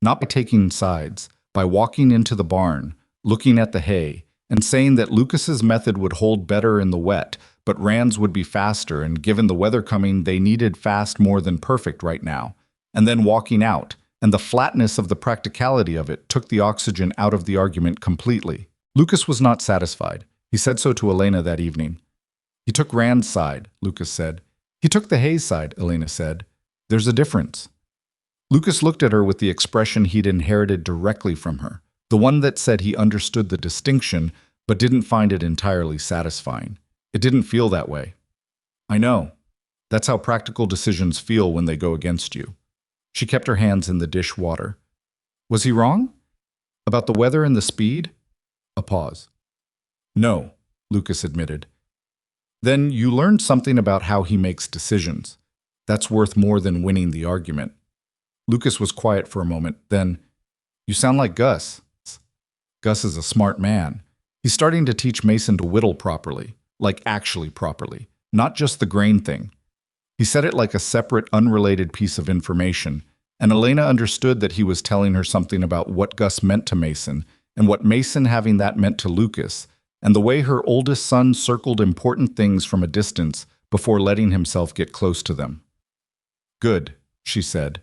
not by taking sides, by walking into the barn, looking at the hay, and saying that Lucas's method would hold better in the wet, but Rand's would be faster, and given the weather coming, they needed fast more than perfect right now. And then walking out, and the flatness of the practicality of it took the oxygen out of the argument completely. Lucas was not satisfied. He said so to Elena that evening. He took Rand's side, Lucas said. He took the hay side, Elena said. There's a difference. Lucas looked at her with the expression he'd inherited directly from her, the one that said he understood the distinction, but didn't find it entirely satisfying. It didn't feel that way. I know. That's how practical decisions feel when they go against you. She kept her hands in the dish water. Was he wrong? About the weather and the speed? A pause. No, Lucas admitted. Then you learned something about how he makes decisions. That's worth more than winning the argument. Lucas was quiet for a moment, then, you sound like Gus. Gus is a smart man. He's starting to teach Mason to whittle properly. Like actually properly, not just the grain thing. He said it like a separate, unrelated piece of information, and Elena understood that he was telling her something about what Gus meant to Mason, and what Mason having that meant to Lucas, and the way her oldest son circled important things from a distance before letting himself get close to them. Good, she said.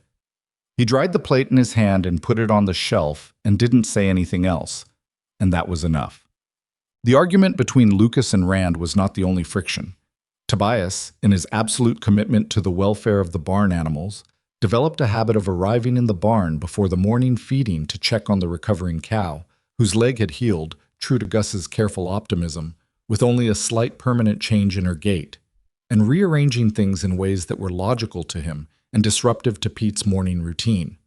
He dried the plate in his hand and put it on the shelf and didn't say anything else, and that was enough. The argument between Lucas and Rand was not the only friction. Tobias, in his absolute commitment to the welfare of the barn animals, developed a habit of arriving in the barn before the morning feeding to check on the recovering cow, whose leg had healed, true to Gus's careful optimism, with only a slight permanent change in her gait, and rearranging things in ways that were logical to him and disruptive to Pete's morning routine.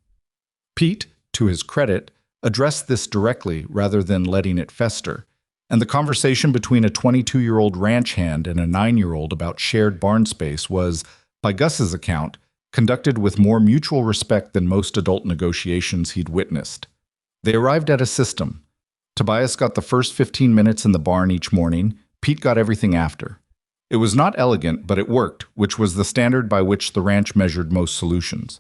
Pete, to his credit, addressed this directly rather than letting it fester, and the conversation between a 22-year-old ranch hand and a 9-year-old about shared barn space was, by Gus's account, conducted with more mutual respect than most adult negotiations he'd witnessed. They arrived at a system. Tobias got the first 15 minutes in the barn each morning. Pete got everything after. It was not elegant, but it worked, which was the standard by which the ranch measured most solutions.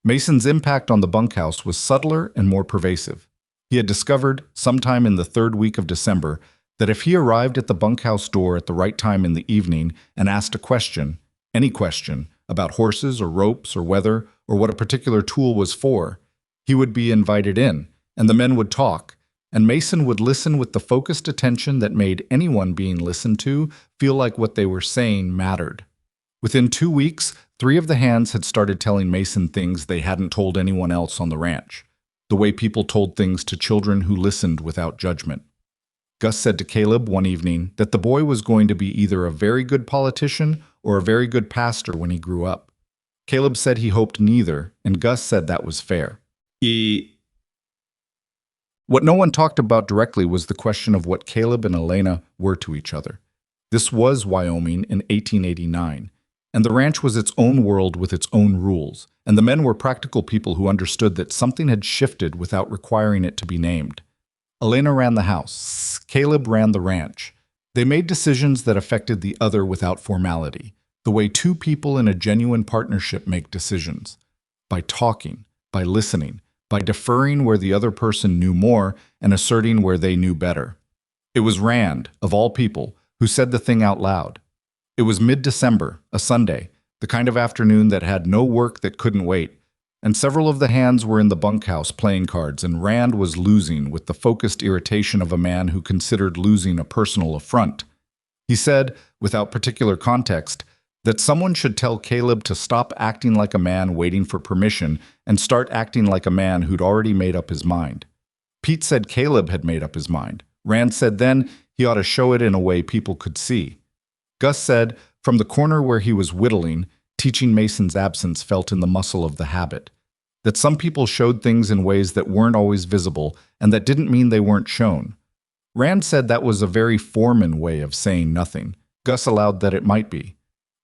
Mason's impact on the bunkhouse was subtler and more pervasive. He had discovered, sometime in the third week of December, that if he arrived at the bunkhouse door at the right time in the evening and asked a question, any question, about horses or ropes or weather or what a particular tool was for, he would be invited in, and the men would talk, and Mason would listen with the focused attention that made anyone being listened to feel like what they were saying mattered. Within 2 weeks, 3 of the hands had started telling Mason things they hadn't told anyone else on the ranch, the way people told things to children who listened without judgment. Gus said to Caleb one evening that the boy was going to be either a very good politician or a very good pastor when he grew up. Caleb said he hoped neither, and Gus said that was fair. What no one talked about directly was the question of what Caleb and Elena were to each other. This was Wyoming in 1889, and the ranch was its own world with its own rules, and the men were practical people who understood that something had shifted without requiring it to be named. Elena ran the house. Caleb ran the ranch. They made decisions that affected the other without formality, the way two people in a genuine partnership make decisions. By talking, by listening, by deferring where the other person knew more and asserting where they knew better. It was Rand, of all people, who said the thing out loud. It was mid-December, a Sunday, the kind of afternoon that had no work that couldn't wait, and several of the hands were in the bunkhouse playing cards, and Rand was losing with the focused irritation of a man who considered losing a personal affront. He said, without particular context, that someone should tell Caleb to stop acting like a man waiting for permission and start acting like a man who'd already made up his mind. Pete said Caleb had made up his mind. Rand said then he ought to show it in a way people could see. Gus said, from the corner where he was whittling, teaching Mason's absence felt in the muscle of the habit, that some people showed things in ways that weren't always visible and that didn't mean they weren't shown. Rand said that was a very foreman way of saying nothing. Gus allowed that it might be.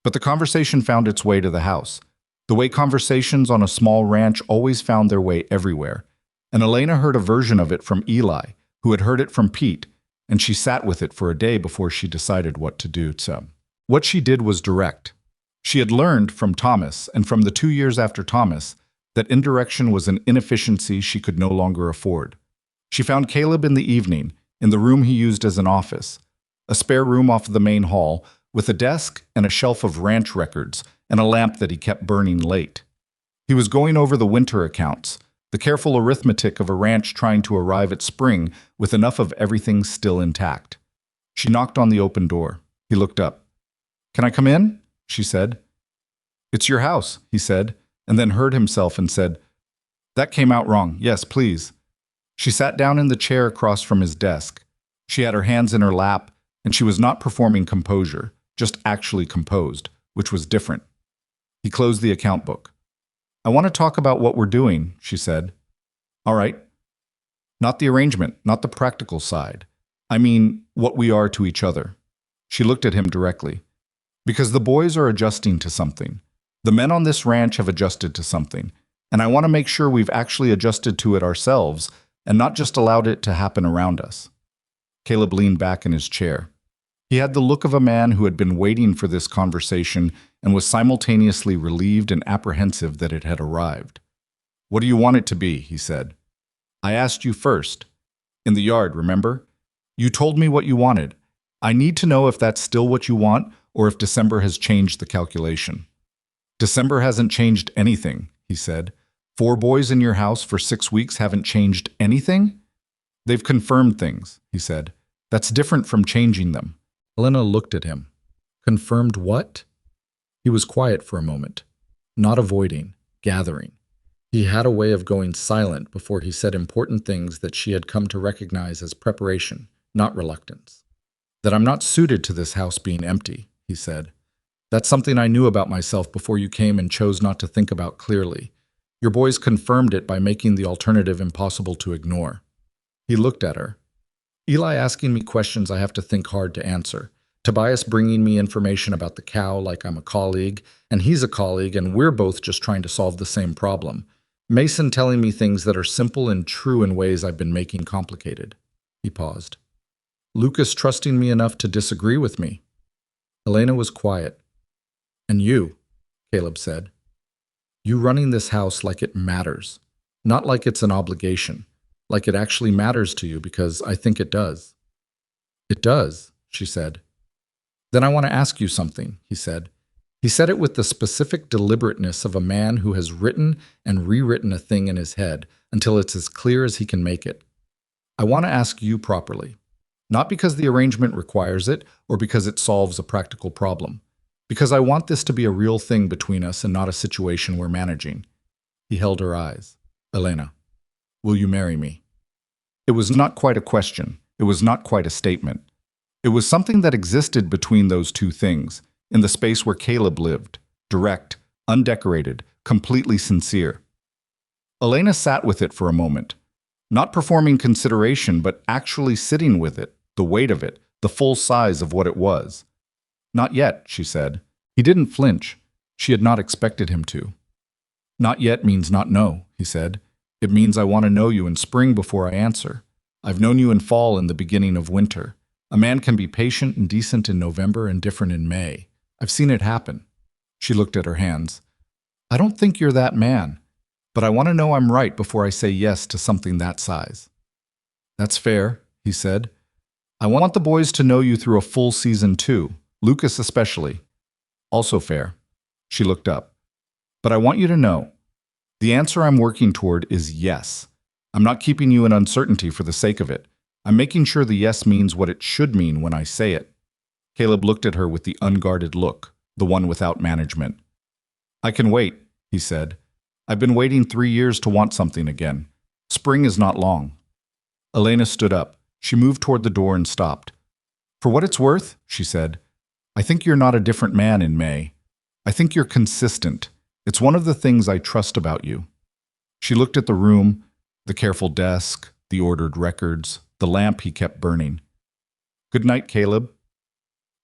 But the conversation found its way to the house, the way conversations on a small ranch always found their way everywhere. And Elena heard a version of it from Eli, who had heard it from Pete, and she sat with it for a day before she decided what to do. What she did was direct. She had learned from Thomas, and from the 2 years after Thomas, that indirection was an inefficiency she could no longer afford. She found Caleb in the evening, in the room he used as an office, a spare room off the main hall, with a desk and a shelf of ranch records and a lamp that he kept burning late. He was going over the winter accounts, the careful arithmetic of a ranch trying to arrive at spring with enough of everything still intact. She knocked on the open door. He looked up. "Can I come in?" she said. "It's your house," he said, and then heard himself and said, "That came out wrong. Yes, please." She sat down in the chair across from his desk. She had her hands in her lap, and she was not performing composure, just actually composed, which was different. He closed the account book. "I want to talk about what we're doing," she said. "All right. Not the arrangement, not the practical side. I mean, what we are to each other." She looked at him directly. "Because the boys are adjusting to something. The men on this ranch have adjusted to something, and I want to make sure we've actually adjusted to it ourselves and not just allowed it to happen around us." Caleb leaned back in his chair. He had the look of a man who had been waiting for this conversation and was simultaneously relieved and apprehensive that it had arrived. "What do you want it to be?" he said. "I asked you first. In the yard, remember? You told me what you wanted. I need to know if that's still what you want or if December has changed the calculation." "December hasn't changed anything," he said. "4 boys in your house for 6 weeks haven't changed anything?" "They've confirmed things," he said. "That's different from changing them." Elena looked at him. "Confirmed what?" He was quiet for a moment, not avoiding, gathering. He had a way of going silent before he said important things that she had come to recognize as preparation, not reluctance. "That I'm not suited to this house being empty," he said. That's something I knew about myself before you came and chose not to think about clearly. Your boys confirmed it by making the alternative impossible to ignore. He looked at her. Eli asking me questions I have to think hard to answer. Tobias bringing me information about the cow like I'm a colleague, and he's a colleague, and we're both just trying to solve the same problem. Mason telling me things that are simple and true in ways I've been making complicated. He paused. Lucas trusting me enough to disagree with me. Elena was quiet. And you, Caleb said. You running this house like it matters. Not like it's an obligation. Like it actually matters to you because I think it does. It does, she said. Then I want to ask you something, he said. He said it with the specific deliberateness of a man who has written and rewritten a thing in his head until it's as clear as he can make it. I want to ask you properly. Not because the arrangement requires it or because it solves a practical problem. Because I want this to be a real thing between us and not a situation we're managing. He held her eyes. Elena, will you marry me? It was not quite a question. It was not quite a statement. It was something that existed between those two things, in the space where Caleb lived, direct, undecorated, completely sincere. Elena sat with it for a moment, not performing consideration, but actually sitting with it, the weight of it, the full size of what it was. Not yet, she said. He didn't flinch. She had not expected him to. Not yet means not no, he said. It means I want to know you in spring before I answer. I've known you in fall and the beginning of winter. A man can be patient and decent in November and different in May. I've seen it happen. She looked at her hands. I don't think you're that man, but I want to know I'm right before I say yes to something that size. That's fair, he said. I want the boys to know you through a full season too, Lucas especially. Also fair. She looked up. But I want you to know, the answer I'm working toward is yes. I'm not keeping you in uncertainty for the sake of it. I'm making sure the yes means what it should mean when I say it. Caleb looked at her with the unguarded look, the one without management. I can wait, he said. I've been waiting 3 years to want something again. Spring is not long. Elena stood up. She moved toward the door and stopped. For what it's worth, she said, I think you're not a different man in May. I think you're consistent. It's one of the things I trust about you. She looked at the room, the careful desk, the ordered records, the lamp he kept burning. Good night, Caleb.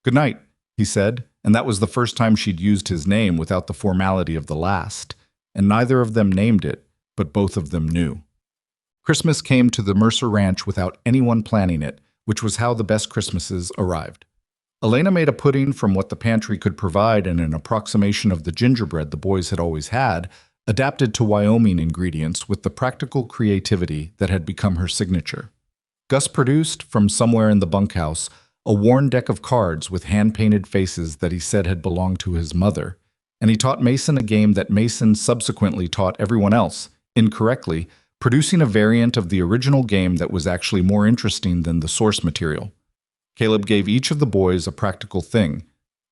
Good night, he said, and that was the first time she'd used his name without the formality of the last, and neither of them named it, but both of them knew. Christmas came to the Mercer Ranch without anyone planning it, which was how the best Christmases arrived. Elena made a pudding from what the pantry could provide and an approximation of the gingerbread the boys had always had, adapted to Wyoming ingredients with the practical creativity that had become her signature. Gus produced, from somewhere in the bunkhouse, a worn deck of cards with hand-painted faces that he said had belonged to his mother, and he taught Mason a game that Mason subsequently taught everyone else, incorrectly, producing a variant of the original game that was actually more interesting than the source material. Caleb gave each of the boys a practical thing,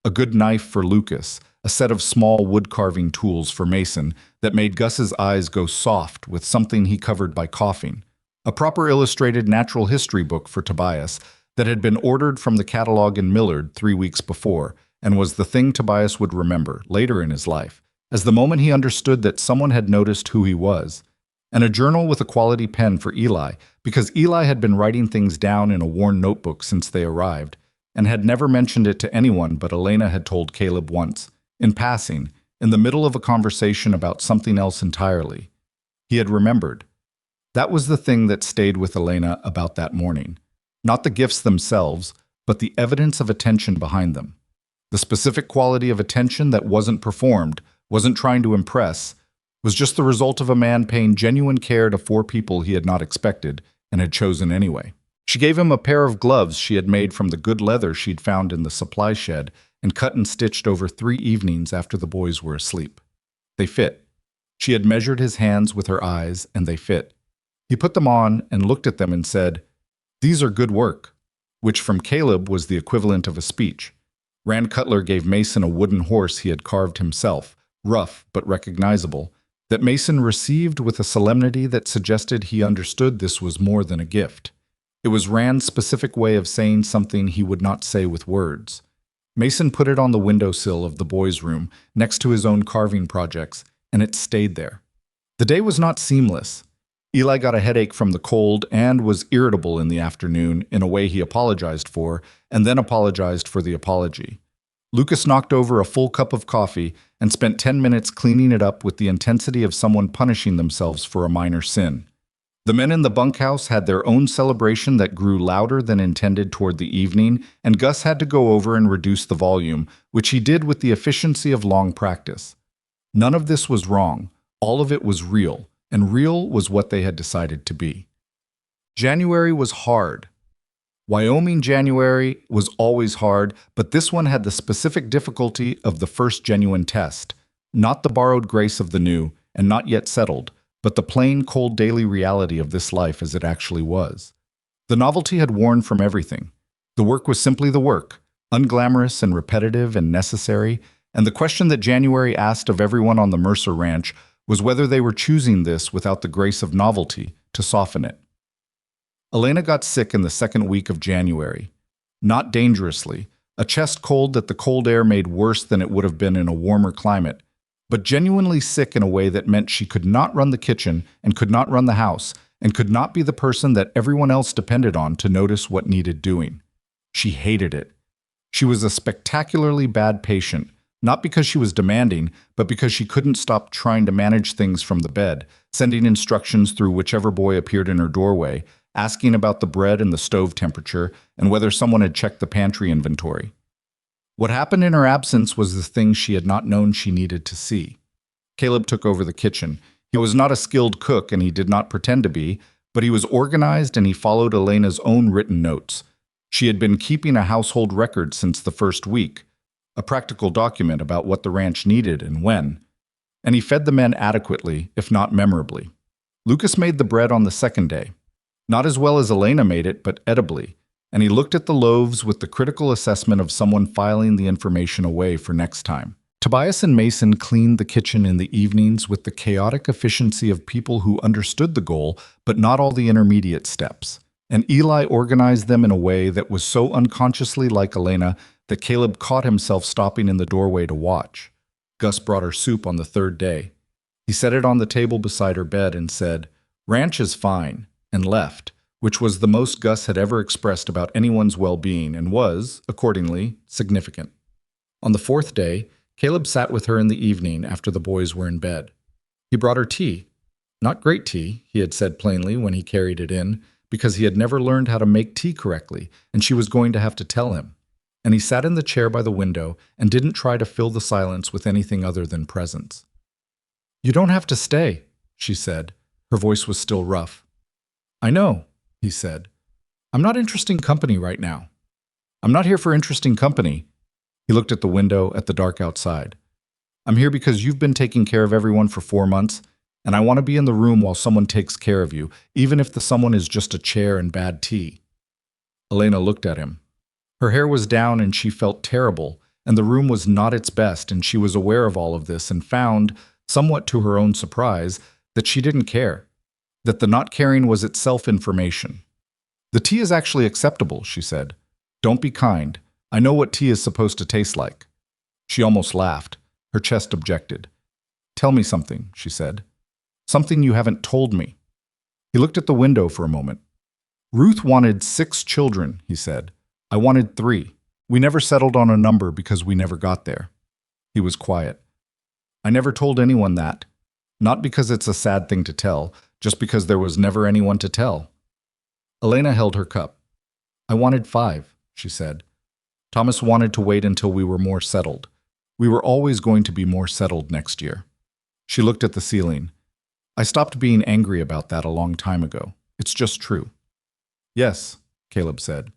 a good knife for Lucas, a set of small wood-carving tools for Mason that made Gus's eyes go soft with something he covered by coughing, a proper illustrated natural history book for Tobias that had been ordered from the catalog in Millard 3 weeks before and was the thing Tobias would remember later in his life, as the moment he understood that someone had noticed who he was, and a journal with a quality pen for Eli, because Eli had been writing things down in a worn notebook since they arrived, and had never mentioned it to anyone but Elena had told Caleb once, in passing, in the middle of a conversation about something else entirely. He had remembered. That was the thing that stayed with Elena about that morning. Not the gifts themselves, but the evidence of attention behind them. The specific quality of attention that wasn't performed, wasn't trying to impress, was just the result of a man paying genuine care to 4 people he had not expected and had chosen anyway. She gave him a pair of gloves she had made from the good leather she'd found in the supply shed and cut and stitched over 3 evenings after the boys were asleep. They fit. She had measured his hands with her eyes, and they fit. He put them on and looked at them and said, "These are good work," which from Caleb was the equivalent of a speech. Rand Cutler gave Mason a wooden horse he had carved himself, rough but recognizable, that Mason received with a solemnity that suggested he understood this was more than a gift. It was Rand's specific way of saying something he would not say with words. Mason put it on the windowsill of the boys' room, next to his own carving projects, and it stayed there. The day was not seamless. Eli got a headache from the cold and was irritable in the afternoon in a way he apologized for, and then apologized for the apology. Lucas knocked over a full cup of coffee and spent 10 minutes cleaning it up with the intensity of someone punishing themselves for a minor sin. The men in the bunkhouse had their own celebration that grew louder than intended toward the evening, and Gus had to go over and reduce the volume, which he did with the efficiency of long practice. None of this was wrong. All of it was real, and real was what they had decided to be. January was hard. Wyoming January was always hard, but this one had the specific difficulty of the first genuine test, not the borrowed grace of the new, and not yet settled, but the plain, cold daily reality of this life as it actually was. The novelty had worn from everything. The work was simply the work, unglamorous and repetitive and necessary, and the question that January asked of everyone on the Mercer ranch was whether they were choosing this without the grace of novelty to soften it. Elena got sick in the second week of January. Not dangerously, a chest cold that the cold air made worse than it would have been in a warmer climate, but genuinely sick in a way that meant she could not run the kitchen and could not run the house and could not be the person that everyone else depended on to notice what needed doing. She hated it. She was a spectacularly bad patient, not because she was demanding, but because she couldn't stop trying to manage things from the bed, sending instructions through whichever boy appeared in her doorway, asking about the bread and the stove temperature, and whether someone had checked the pantry inventory. What happened in her absence was the thing she had not known she needed to see. Caleb took over the kitchen. He was not a skilled cook, and he did not pretend to be, but he was organized and he followed Elena's own written notes. She had been keeping a household record since the first week, a practical document about what the ranch needed and when, and he fed the men adequately, if not memorably. Lucas made the bread on the second day. Not as well as Elena made it, but edibly, and he looked at the loaves with the critical assessment of someone filing the information away for next time. Tobias and Mason cleaned the kitchen in the evenings with the chaotic efficiency of people who understood the goal, but not all the intermediate steps. And Eli organized them in a way that was so unconsciously like Elena that Caleb caught himself stopping in the doorway to watch. Gus brought her soup on the third day. He set it on the table beside her bed and said, "Ranch is fine," and left, which was the most Gus had ever expressed about anyone's well-being and was, accordingly, significant. On the fourth day, Caleb sat with her in the evening after the boys were in bed. He brought her tea. Not great tea, he had said plainly when he carried it in, because he had never learned how to make tea correctly, and she was going to have to tell him. And he sat in the chair by the window and didn't try to fill the silence with anything other than presence. "You don't have to stay," she said. Her voice was still rough. "I know," he said. "I'm not interesting company right now. I'm not here for interesting company." He looked at the window, at the dark outside. "I'm here because you've been taking care of everyone for 4 months, and I want to be in the room while someone takes care of you, even if the someone is just a chair and bad tea." Elena looked at him. Her hair was down and she felt terrible, and the room was not its best, and she was aware of all of this and found, somewhat to her own surprise, that she didn't care, that the not caring was itself information. "The tea is actually acceptable," she said. "Don't be kind. I know what tea is supposed to taste like." She almost laughed. Her chest objected. "Tell me something," she said. "Something you haven't told me." He looked at the window for a moment. "Ruth wanted 6 children," he said. "I wanted 3. We never settled on a number because we never got there." He was quiet. "I never told anyone that. Not because it's a sad thing to tell, just because there was never anyone to tell." Elena held her cup. "I wanted 5, she said. "Thomas wanted to wait until we were more settled. We were always going to be more settled next year." She looked at the ceiling. "I stopped being angry about that a long time ago. It's just true." "Yes," Caleb said,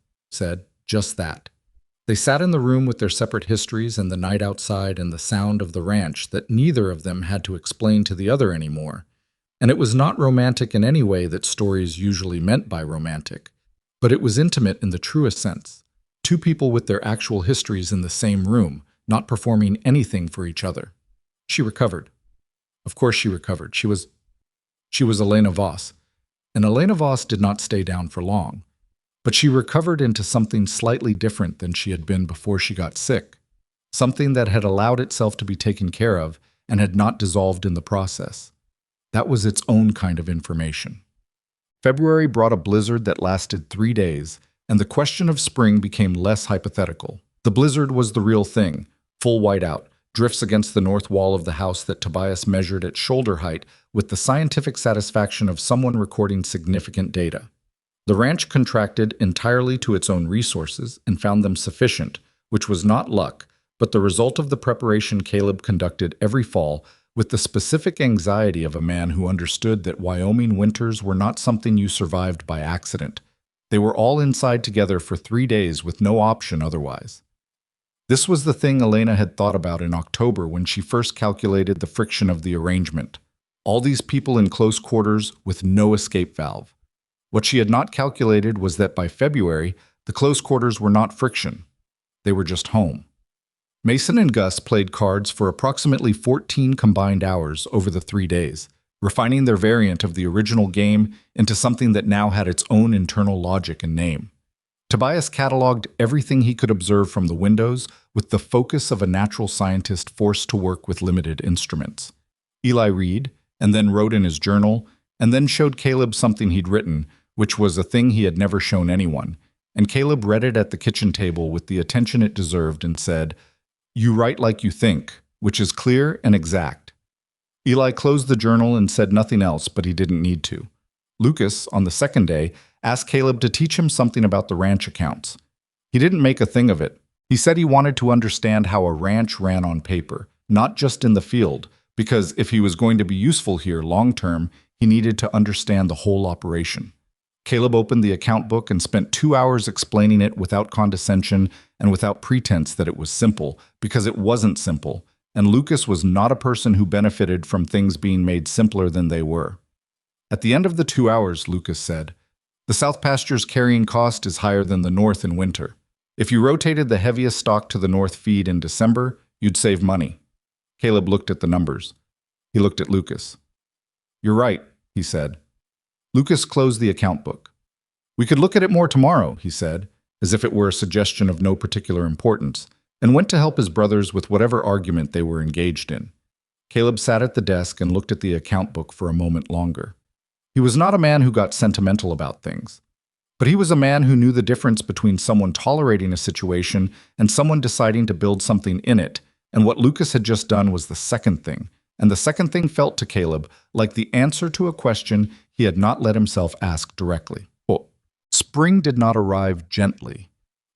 just that. They sat in the room with their separate histories and the night outside and the sound of the ranch that neither of them had to explain to the other anymore. And it was not romantic in any way that stories usually meant by romantic, but it was intimate in the truest sense. 2 people with their actual histories in the same room, not performing anything for each other. She recovered. Of course she recovered. She was Elena Voss. And Elena Voss did not stay down for long. But she recovered into something slightly different than she had been before she got sick, something that had allowed itself to be taken care of and had not dissolved in the process. That was its own kind of information. February brought a blizzard that lasted 3 days, and the question of spring became less hypothetical. The blizzard was the real thing, full whiteout, drifts against the north wall of the house that Tobias measured at shoulder height with the scientific satisfaction of someone recording significant data. The ranch contracted entirely to its own resources and found them sufficient, which was not luck, but the result of the preparation Caleb conducted every fall with the specific anxiety of a man who understood that Wyoming winters were not something you survived by accident. They were all inside together for 3 days with no option otherwise. This was the thing Elena had thought about in October when she first calculated the friction of the arrangement. All these people in close quarters with no escape valve. What she had not calculated was that by February, the close quarters were not friction. They were just home. Mason and Gus played cards for approximately 14 combined hours over the 3 days, refining their variant of the original game into something that now had its own internal logic and name. Tobias cataloged everything he could observe from the windows with the focus of a natural scientist forced to work with limited instruments. Eli read, and then wrote in his journal, and then showed Caleb something he'd written, which was a thing he had never shown anyone, and Caleb read it at the kitchen table with the attention it deserved and said, "You write like you think, which is clear and exact." Eli closed the journal and said nothing else, but he didn't need to. Lucas, on the second day, asked Caleb to teach him something about the ranch accounts. He didn't make a thing of it. He said he wanted to understand how a ranch ran on paper, not just in the field, because if he was going to be useful here long-term, he needed to understand the whole operation. Caleb opened the account book and spent 2 hours explaining it without condescension and without pretense that it was simple, because it wasn't simple, and Lucas was not a person who benefited from things being made simpler than they were. At the end of the 2 hours, Lucas said, "The South Pasture's carrying cost is higher than the North in winter. If you rotated the heaviest stock to the North feed in December, you'd save money." Caleb looked at the numbers. He looked at Lucas. "You're right," he said. Lucas closed the account book. "We could look at it more tomorrow," he said, as if it were a suggestion of no particular importance, and went to help his brothers with whatever argument they were engaged in. Caleb sat at the desk and looked at the account book for a moment longer. He was not a man who got sentimental about things, but he was a man who knew the difference between someone tolerating a situation and someone deciding to build something in it, and what Lucas had just done was the second thing, and the second thing felt to Caleb like the answer to a question he had not let himself ask directly. Spring did not arrive gently.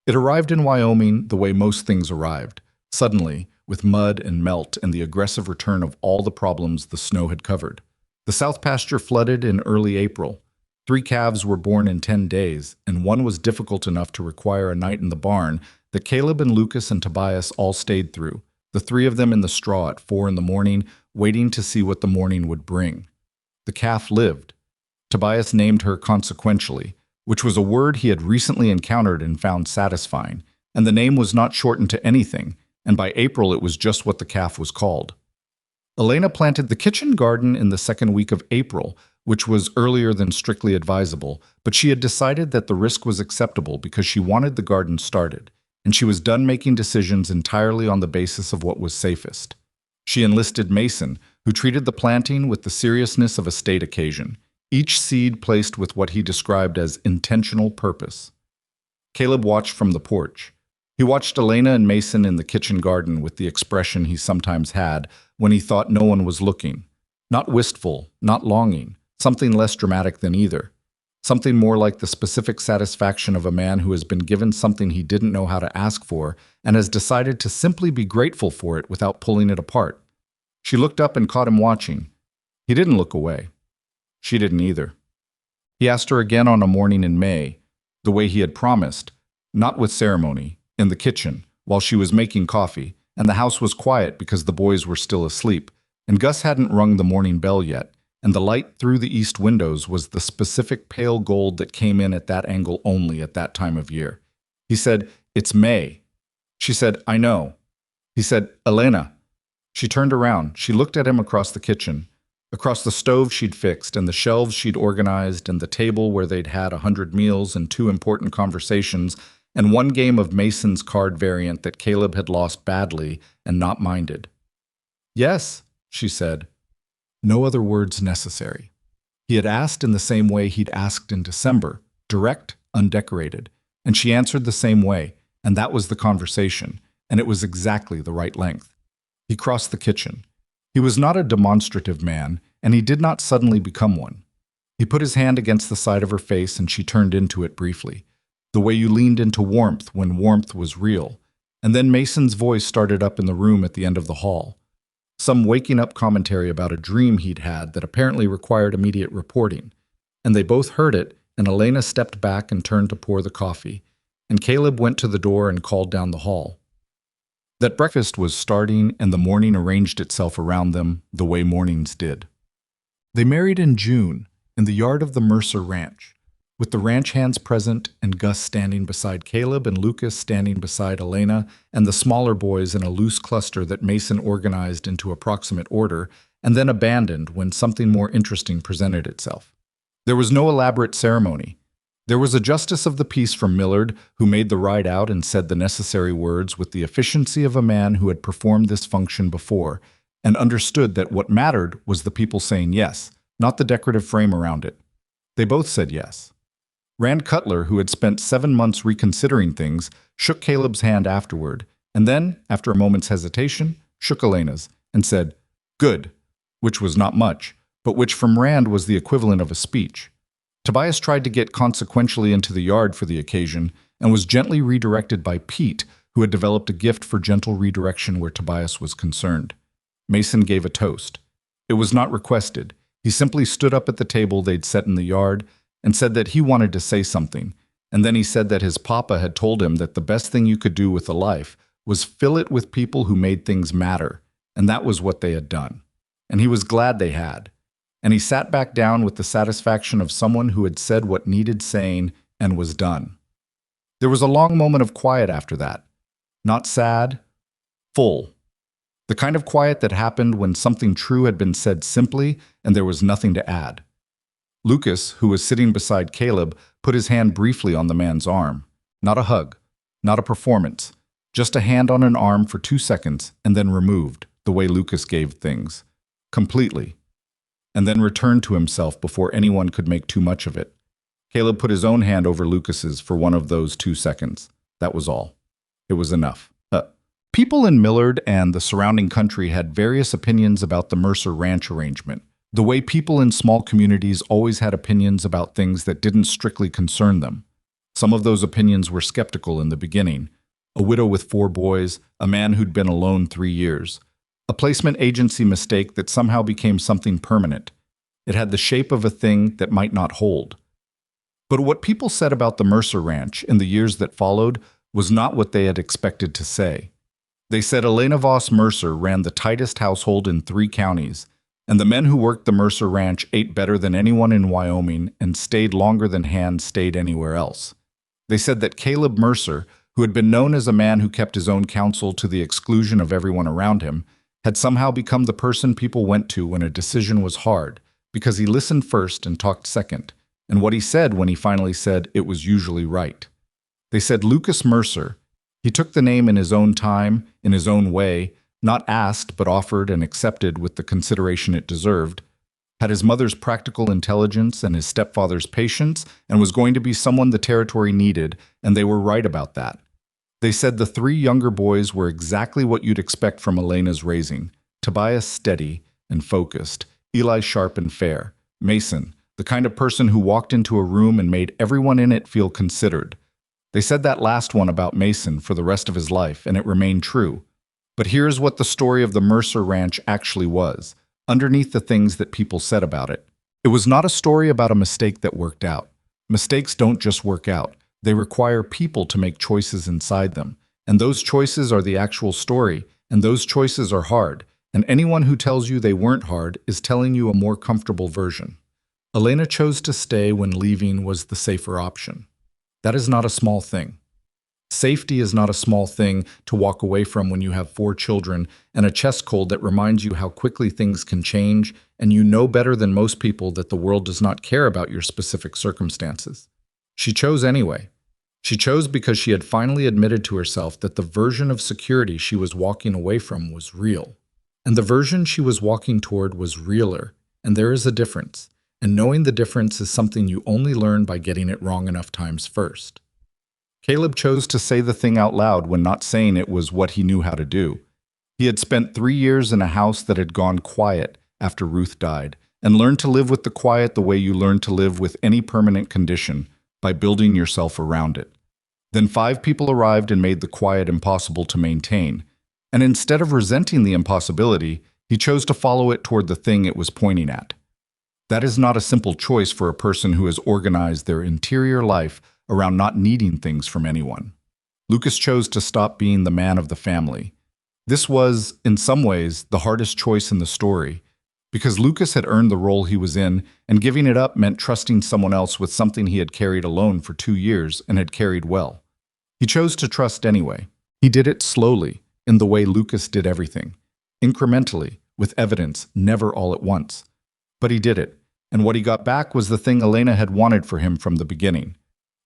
It arrived in Wyoming the way most things arrived, suddenly, with mud and melt and the aggressive return of all the problems the snow had covered. The South Pasture flooded in early April. 3 calves were born in 10 days, and one was difficult enough to require a night in the barn that Caleb and Lucas and Tobias all stayed through, the 3 of them in the straw at 4 in the morning, waiting to see what the morning would bring. The calf lived. Tobias named her consequentially, which was a word he had recently encountered and found satisfying, and the name was not shortened to anything, and by April it was just what the calf was called. Elena planted the kitchen garden in the second week of April, which was earlier than strictly advisable, but she had decided that the risk was acceptable because she wanted the garden started, and she was done making decisions entirely on the basis of what was safest. She enlisted Mason, who treated the planting with the seriousness of a state occasion, each seed placed with what he described as intentional purpose. Caleb watched from the porch. He watched Elena and Mason in the kitchen garden with the expression he sometimes had when he thought no one was looking. Not wistful, not longing, something less dramatic than either. Something more like the specific satisfaction of a man who has been given something he didn't know how to ask for and has decided to simply be grateful for it without pulling it apart. She looked up and caught him watching. He didn't look away. She didn't either. He asked her again on a morning in May, the way he had promised, not with ceremony, in the kitchen, while she was making coffee, and the house was quiet because the boys were still asleep, and Gus hadn't rung the morning bell yet, and the light through the east windows was the specific pale gold that came in at that angle only at that time of year. He said, "It's May." She said, "I know." He said, "Elena." She turned around. She looked at him across the kitchen. Across the stove she'd fixed, and the shelves she'd organized, and the table where they'd had 100 meals and 2 important conversations, and one game of Mason's card variant that Caleb had lost badly and not minded. "Yes," she said. No other words necessary. He had asked in the same way he'd asked in December, direct, undecorated, and she answered the same way, and that was the conversation, and it was exactly the right length. He crossed the kitchen. He was not a demonstrative man, and he did not suddenly become one. He put his hand against the side of her face, and she turned into it briefly, the way you leaned into warmth when warmth was real. And then Mason's voice started up in the room at the end of the hall. Some waking up commentary about a dream he'd had that apparently required immediate reporting. And they both heard it, and Elena stepped back and turned to pour the coffee, and Caleb went to the door and called down the hall. That breakfast was starting, and the morning arranged itself around them the way mornings did. They married in June, in the yard of the Mercer ranch, with the ranch hands present and Gus standing beside Caleb and Lucas standing beside Elena and the smaller boys in a loose cluster that Mason organized into approximate order and then abandoned when something more interesting presented itself. There was no elaborate ceremony. There was a justice of the peace from Millard who made the ride out and said the necessary words with the efficiency of a man who had performed this function before and understood that what mattered was the people saying yes, not the decorative frame around it. They both said yes. Rand Cutler, who had spent 7 months reconsidering things, shook Caleb's hand afterward, and then, after a moment's hesitation, shook Elena's and said, "Good," which was not much, but which from Rand was the equivalent of a speech. Tobias tried to get consequentially into the yard for the occasion and was gently redirected by Pete, who had developed a gift for gentle redirection where Tobias was concerned. Mason gave a toast. It was not requested. He simply stood up at the table they'd set in the yard and said that he wanted to say something, and then he said that his papa had told him that the best thing you could do with a life was fill it with people who made things matter, and that was what they had done. And he was glad they had. And he sat back down with the satisfaction of someone who had said what needed saying and was done. There was a long moment of quiet after that. Not sad, full. The kind of quiet that happened when something true had been said simply and there was nothing to add. Lucas, who was sitting beside Caleb, put his hand briefly on the man's arm. Not a hug, not a performance, just a hand on an arm for 2 seconds and then removed, the way Lucas gave things. Completely. And then returned to himself before anyone could make too much of it. Caleb put his own hand over Lucas's for one of those 2 seconds. That was all. It was enough. People in Millard and the surrounding country had various opinions about the Mercer Ranch arrangement, the way people in small communities always had opinions about things that didn't strictly concern them. Some of those opinions were skeptical in the beginning. A widow with 4 boys, a man who'd been alone 3 years. A placement agency mistake that somehow became something permanent. It had the shape of a thing that might not hold. But what people said about the Mercer Ranch in the years that followed was not what they had expected to say. They said Elena Voss Mercer ran the tightest household in 3 counties, and the men who worked the Mercer Ranch ate better than anyone in Wyoming and stayed longer than Hand stayed anywhere else. They said that Caleb Mercer, who had been known as a man who kept his own counsel to the exclusion of everyone around him, had somehow become the person people went to when a decision was hard, because he listened first and talked second, and what he said when he finally said it was usually right. They said Lucas Mercer, he took the name in his own time, in his own way, not asked but offered and accepted with the consideration it deserved, had his mother's practical intelligence and his stepfather's patience, and was going to be someone the territory needed, and they were right about that. They said the 3 younger boys were exactly what you'd expect from Elena's raising. Tobias steady and focused, Eli sharp and fair, Mason, the kind of person who walked into a room and made everyone in it feel considered. They said that last one about Mason for the rest of his life, and it remained true. But here's what the story of the Mercer Ranch actually was, underneath the things that people said about it. It was not a story about a mistake that worked out. Mistakes don't just work out. They require people to make choices inside them. And those choices are the actual story, and those choices are hard. And anyone who tells you they weren't hard is telling you a more comfortable version. Elena chose to stay when leaving was the safer option. That is not a small thing. Safety is not a small thing to walk away from when you have 4 children and a chest cold that reminds you how quickly things can change, and you know better than most people that the world does not care about your specific circumstances. She chose anyway. She chose because she had finally admitted to herself that the version of security she was walking away from was real. And the version she was walking toward was realer, and there is a difference. And knowing the difference is something you only learn by getting it wrong enough times first. Caleb chose to say the thing out loud when not saying it was what he knew how to do. He had spent 3 years in a house that had gone quiet after Ruth died, and learned to live with the quiet the way you learn to live with any permanent condition, by building yourself around it. Then 5 people arrived and made the quiet impossible to maintain, and instead of resenting the impossibility, he chose to follow it toward the thing it was pointing at. That is not a simple choice for a person who has organized their interior life around not needing things from anyone. Lucas chose to stop being the man of the family. This was, in some ways, the hardest choice in the story, because Lucas had earned the role he was in, and giving it up meant trusting someone else with something he had carried alone for 2 years and had carried well. He chose to trust anyway. He did it slowly, in the way Lucas did everything, incrementally, with evidence, never all at once. But he did it, and what he got back was the thing Elena had wanted for him from the beginning.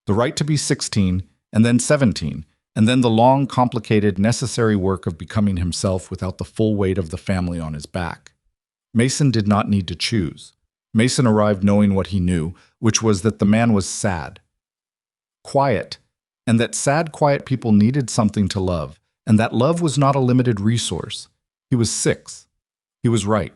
The right to be 16, and then 17, and then the long, complicated, necessary work of becoming himself without the full weight of the family on his back. Mason did not need to choose. Mason arrived knowing what he knew, which was that the man was sad. Quiet, and that sad, quiet people needed something to love, and that love was not a limited resource. He was 6. He was right.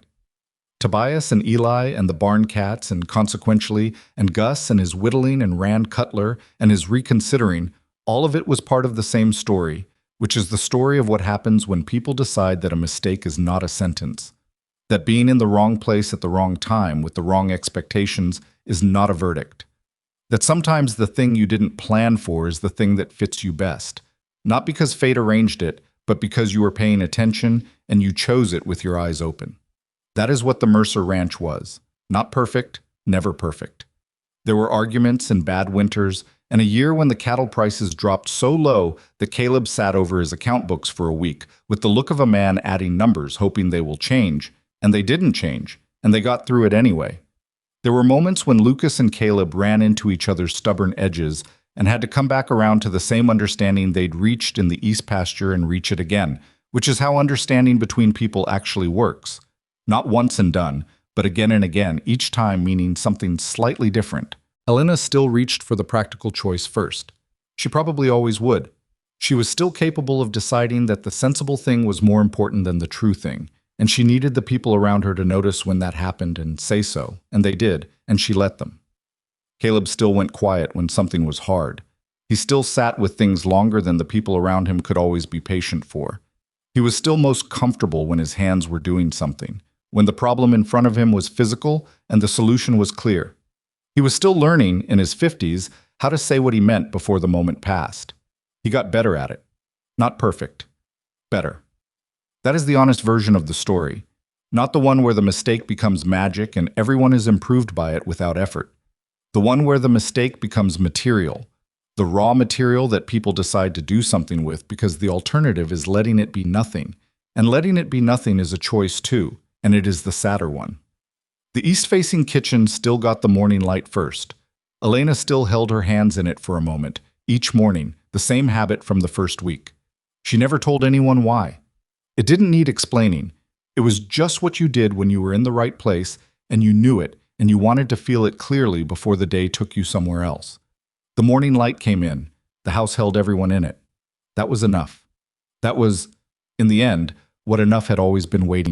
Tobias and Eli and the barn cats and consequentially, and Gus and his whittling and Rand Cutler and his reconsidering, all of it was part of the same story, which is the story of what happens when people decide that a mistake is not a sentence, that being in the wrong place at the wrong time with the wrong expectations is not a verdict, that sometimes the thing you didn't plan for is the thing that fits you best, not because fate arranged it, but because you were paying attention and you chose it with your eyes open. That is what the Mercer Ranch was. Not perfect, never perfect. There were arguments and bad winters, and a year when the cattle prices dropped so low that Caleb sat over his account books for a week with the look of a man adding numbers hoping they will change, and they didn't change, and they got through it anyway. There were moments when Lucas and Caleb ran into each other's stubborn edges and had to come back around to the same understanding they'd reached in the East pasture and reach it again, which is how understanding between people actually works. Not once and done, but again and again, each time meaning something slightly different. Elena still reached for the practical choice first. She probably always would. She was still capable of deciding that the sensible thing was more important than the true thing, and she needed the people around her to notice when that happened and say so, and they did, and she let them. Caleb still went quiet when something was hard. He still sat with things longer than the people around him could always be patient for. He was still most comfortable when his hands were doing something, when the problem in front of him was physical and the solution was clear. He was still learning, in his 50s, how to say what he meant before the moment passed. He got better at it. Not perfect. Better. That is the honest version of the story, not the one where the mistake becomes magic and everyone is improved by it without effort. The one where the mistake becomes material, the raw material that people decide to do something with because the alternative is letting it be nothing. And letting it be nothing is a choice too, and it is the sadder one. The east-facing kitchen still got the morning light first. Elena still held her hands in it for a moment, each morning, the same habit from the first week. She never told anyone why. It didn't need explaining. It was just what you did when you were in the right place, and you knew it, and you wanted to feel it clearly before the day took you somewhere else. The morning light came in. The house held everyone in it. That was enough. That was, in the end, what enough had always been waiting.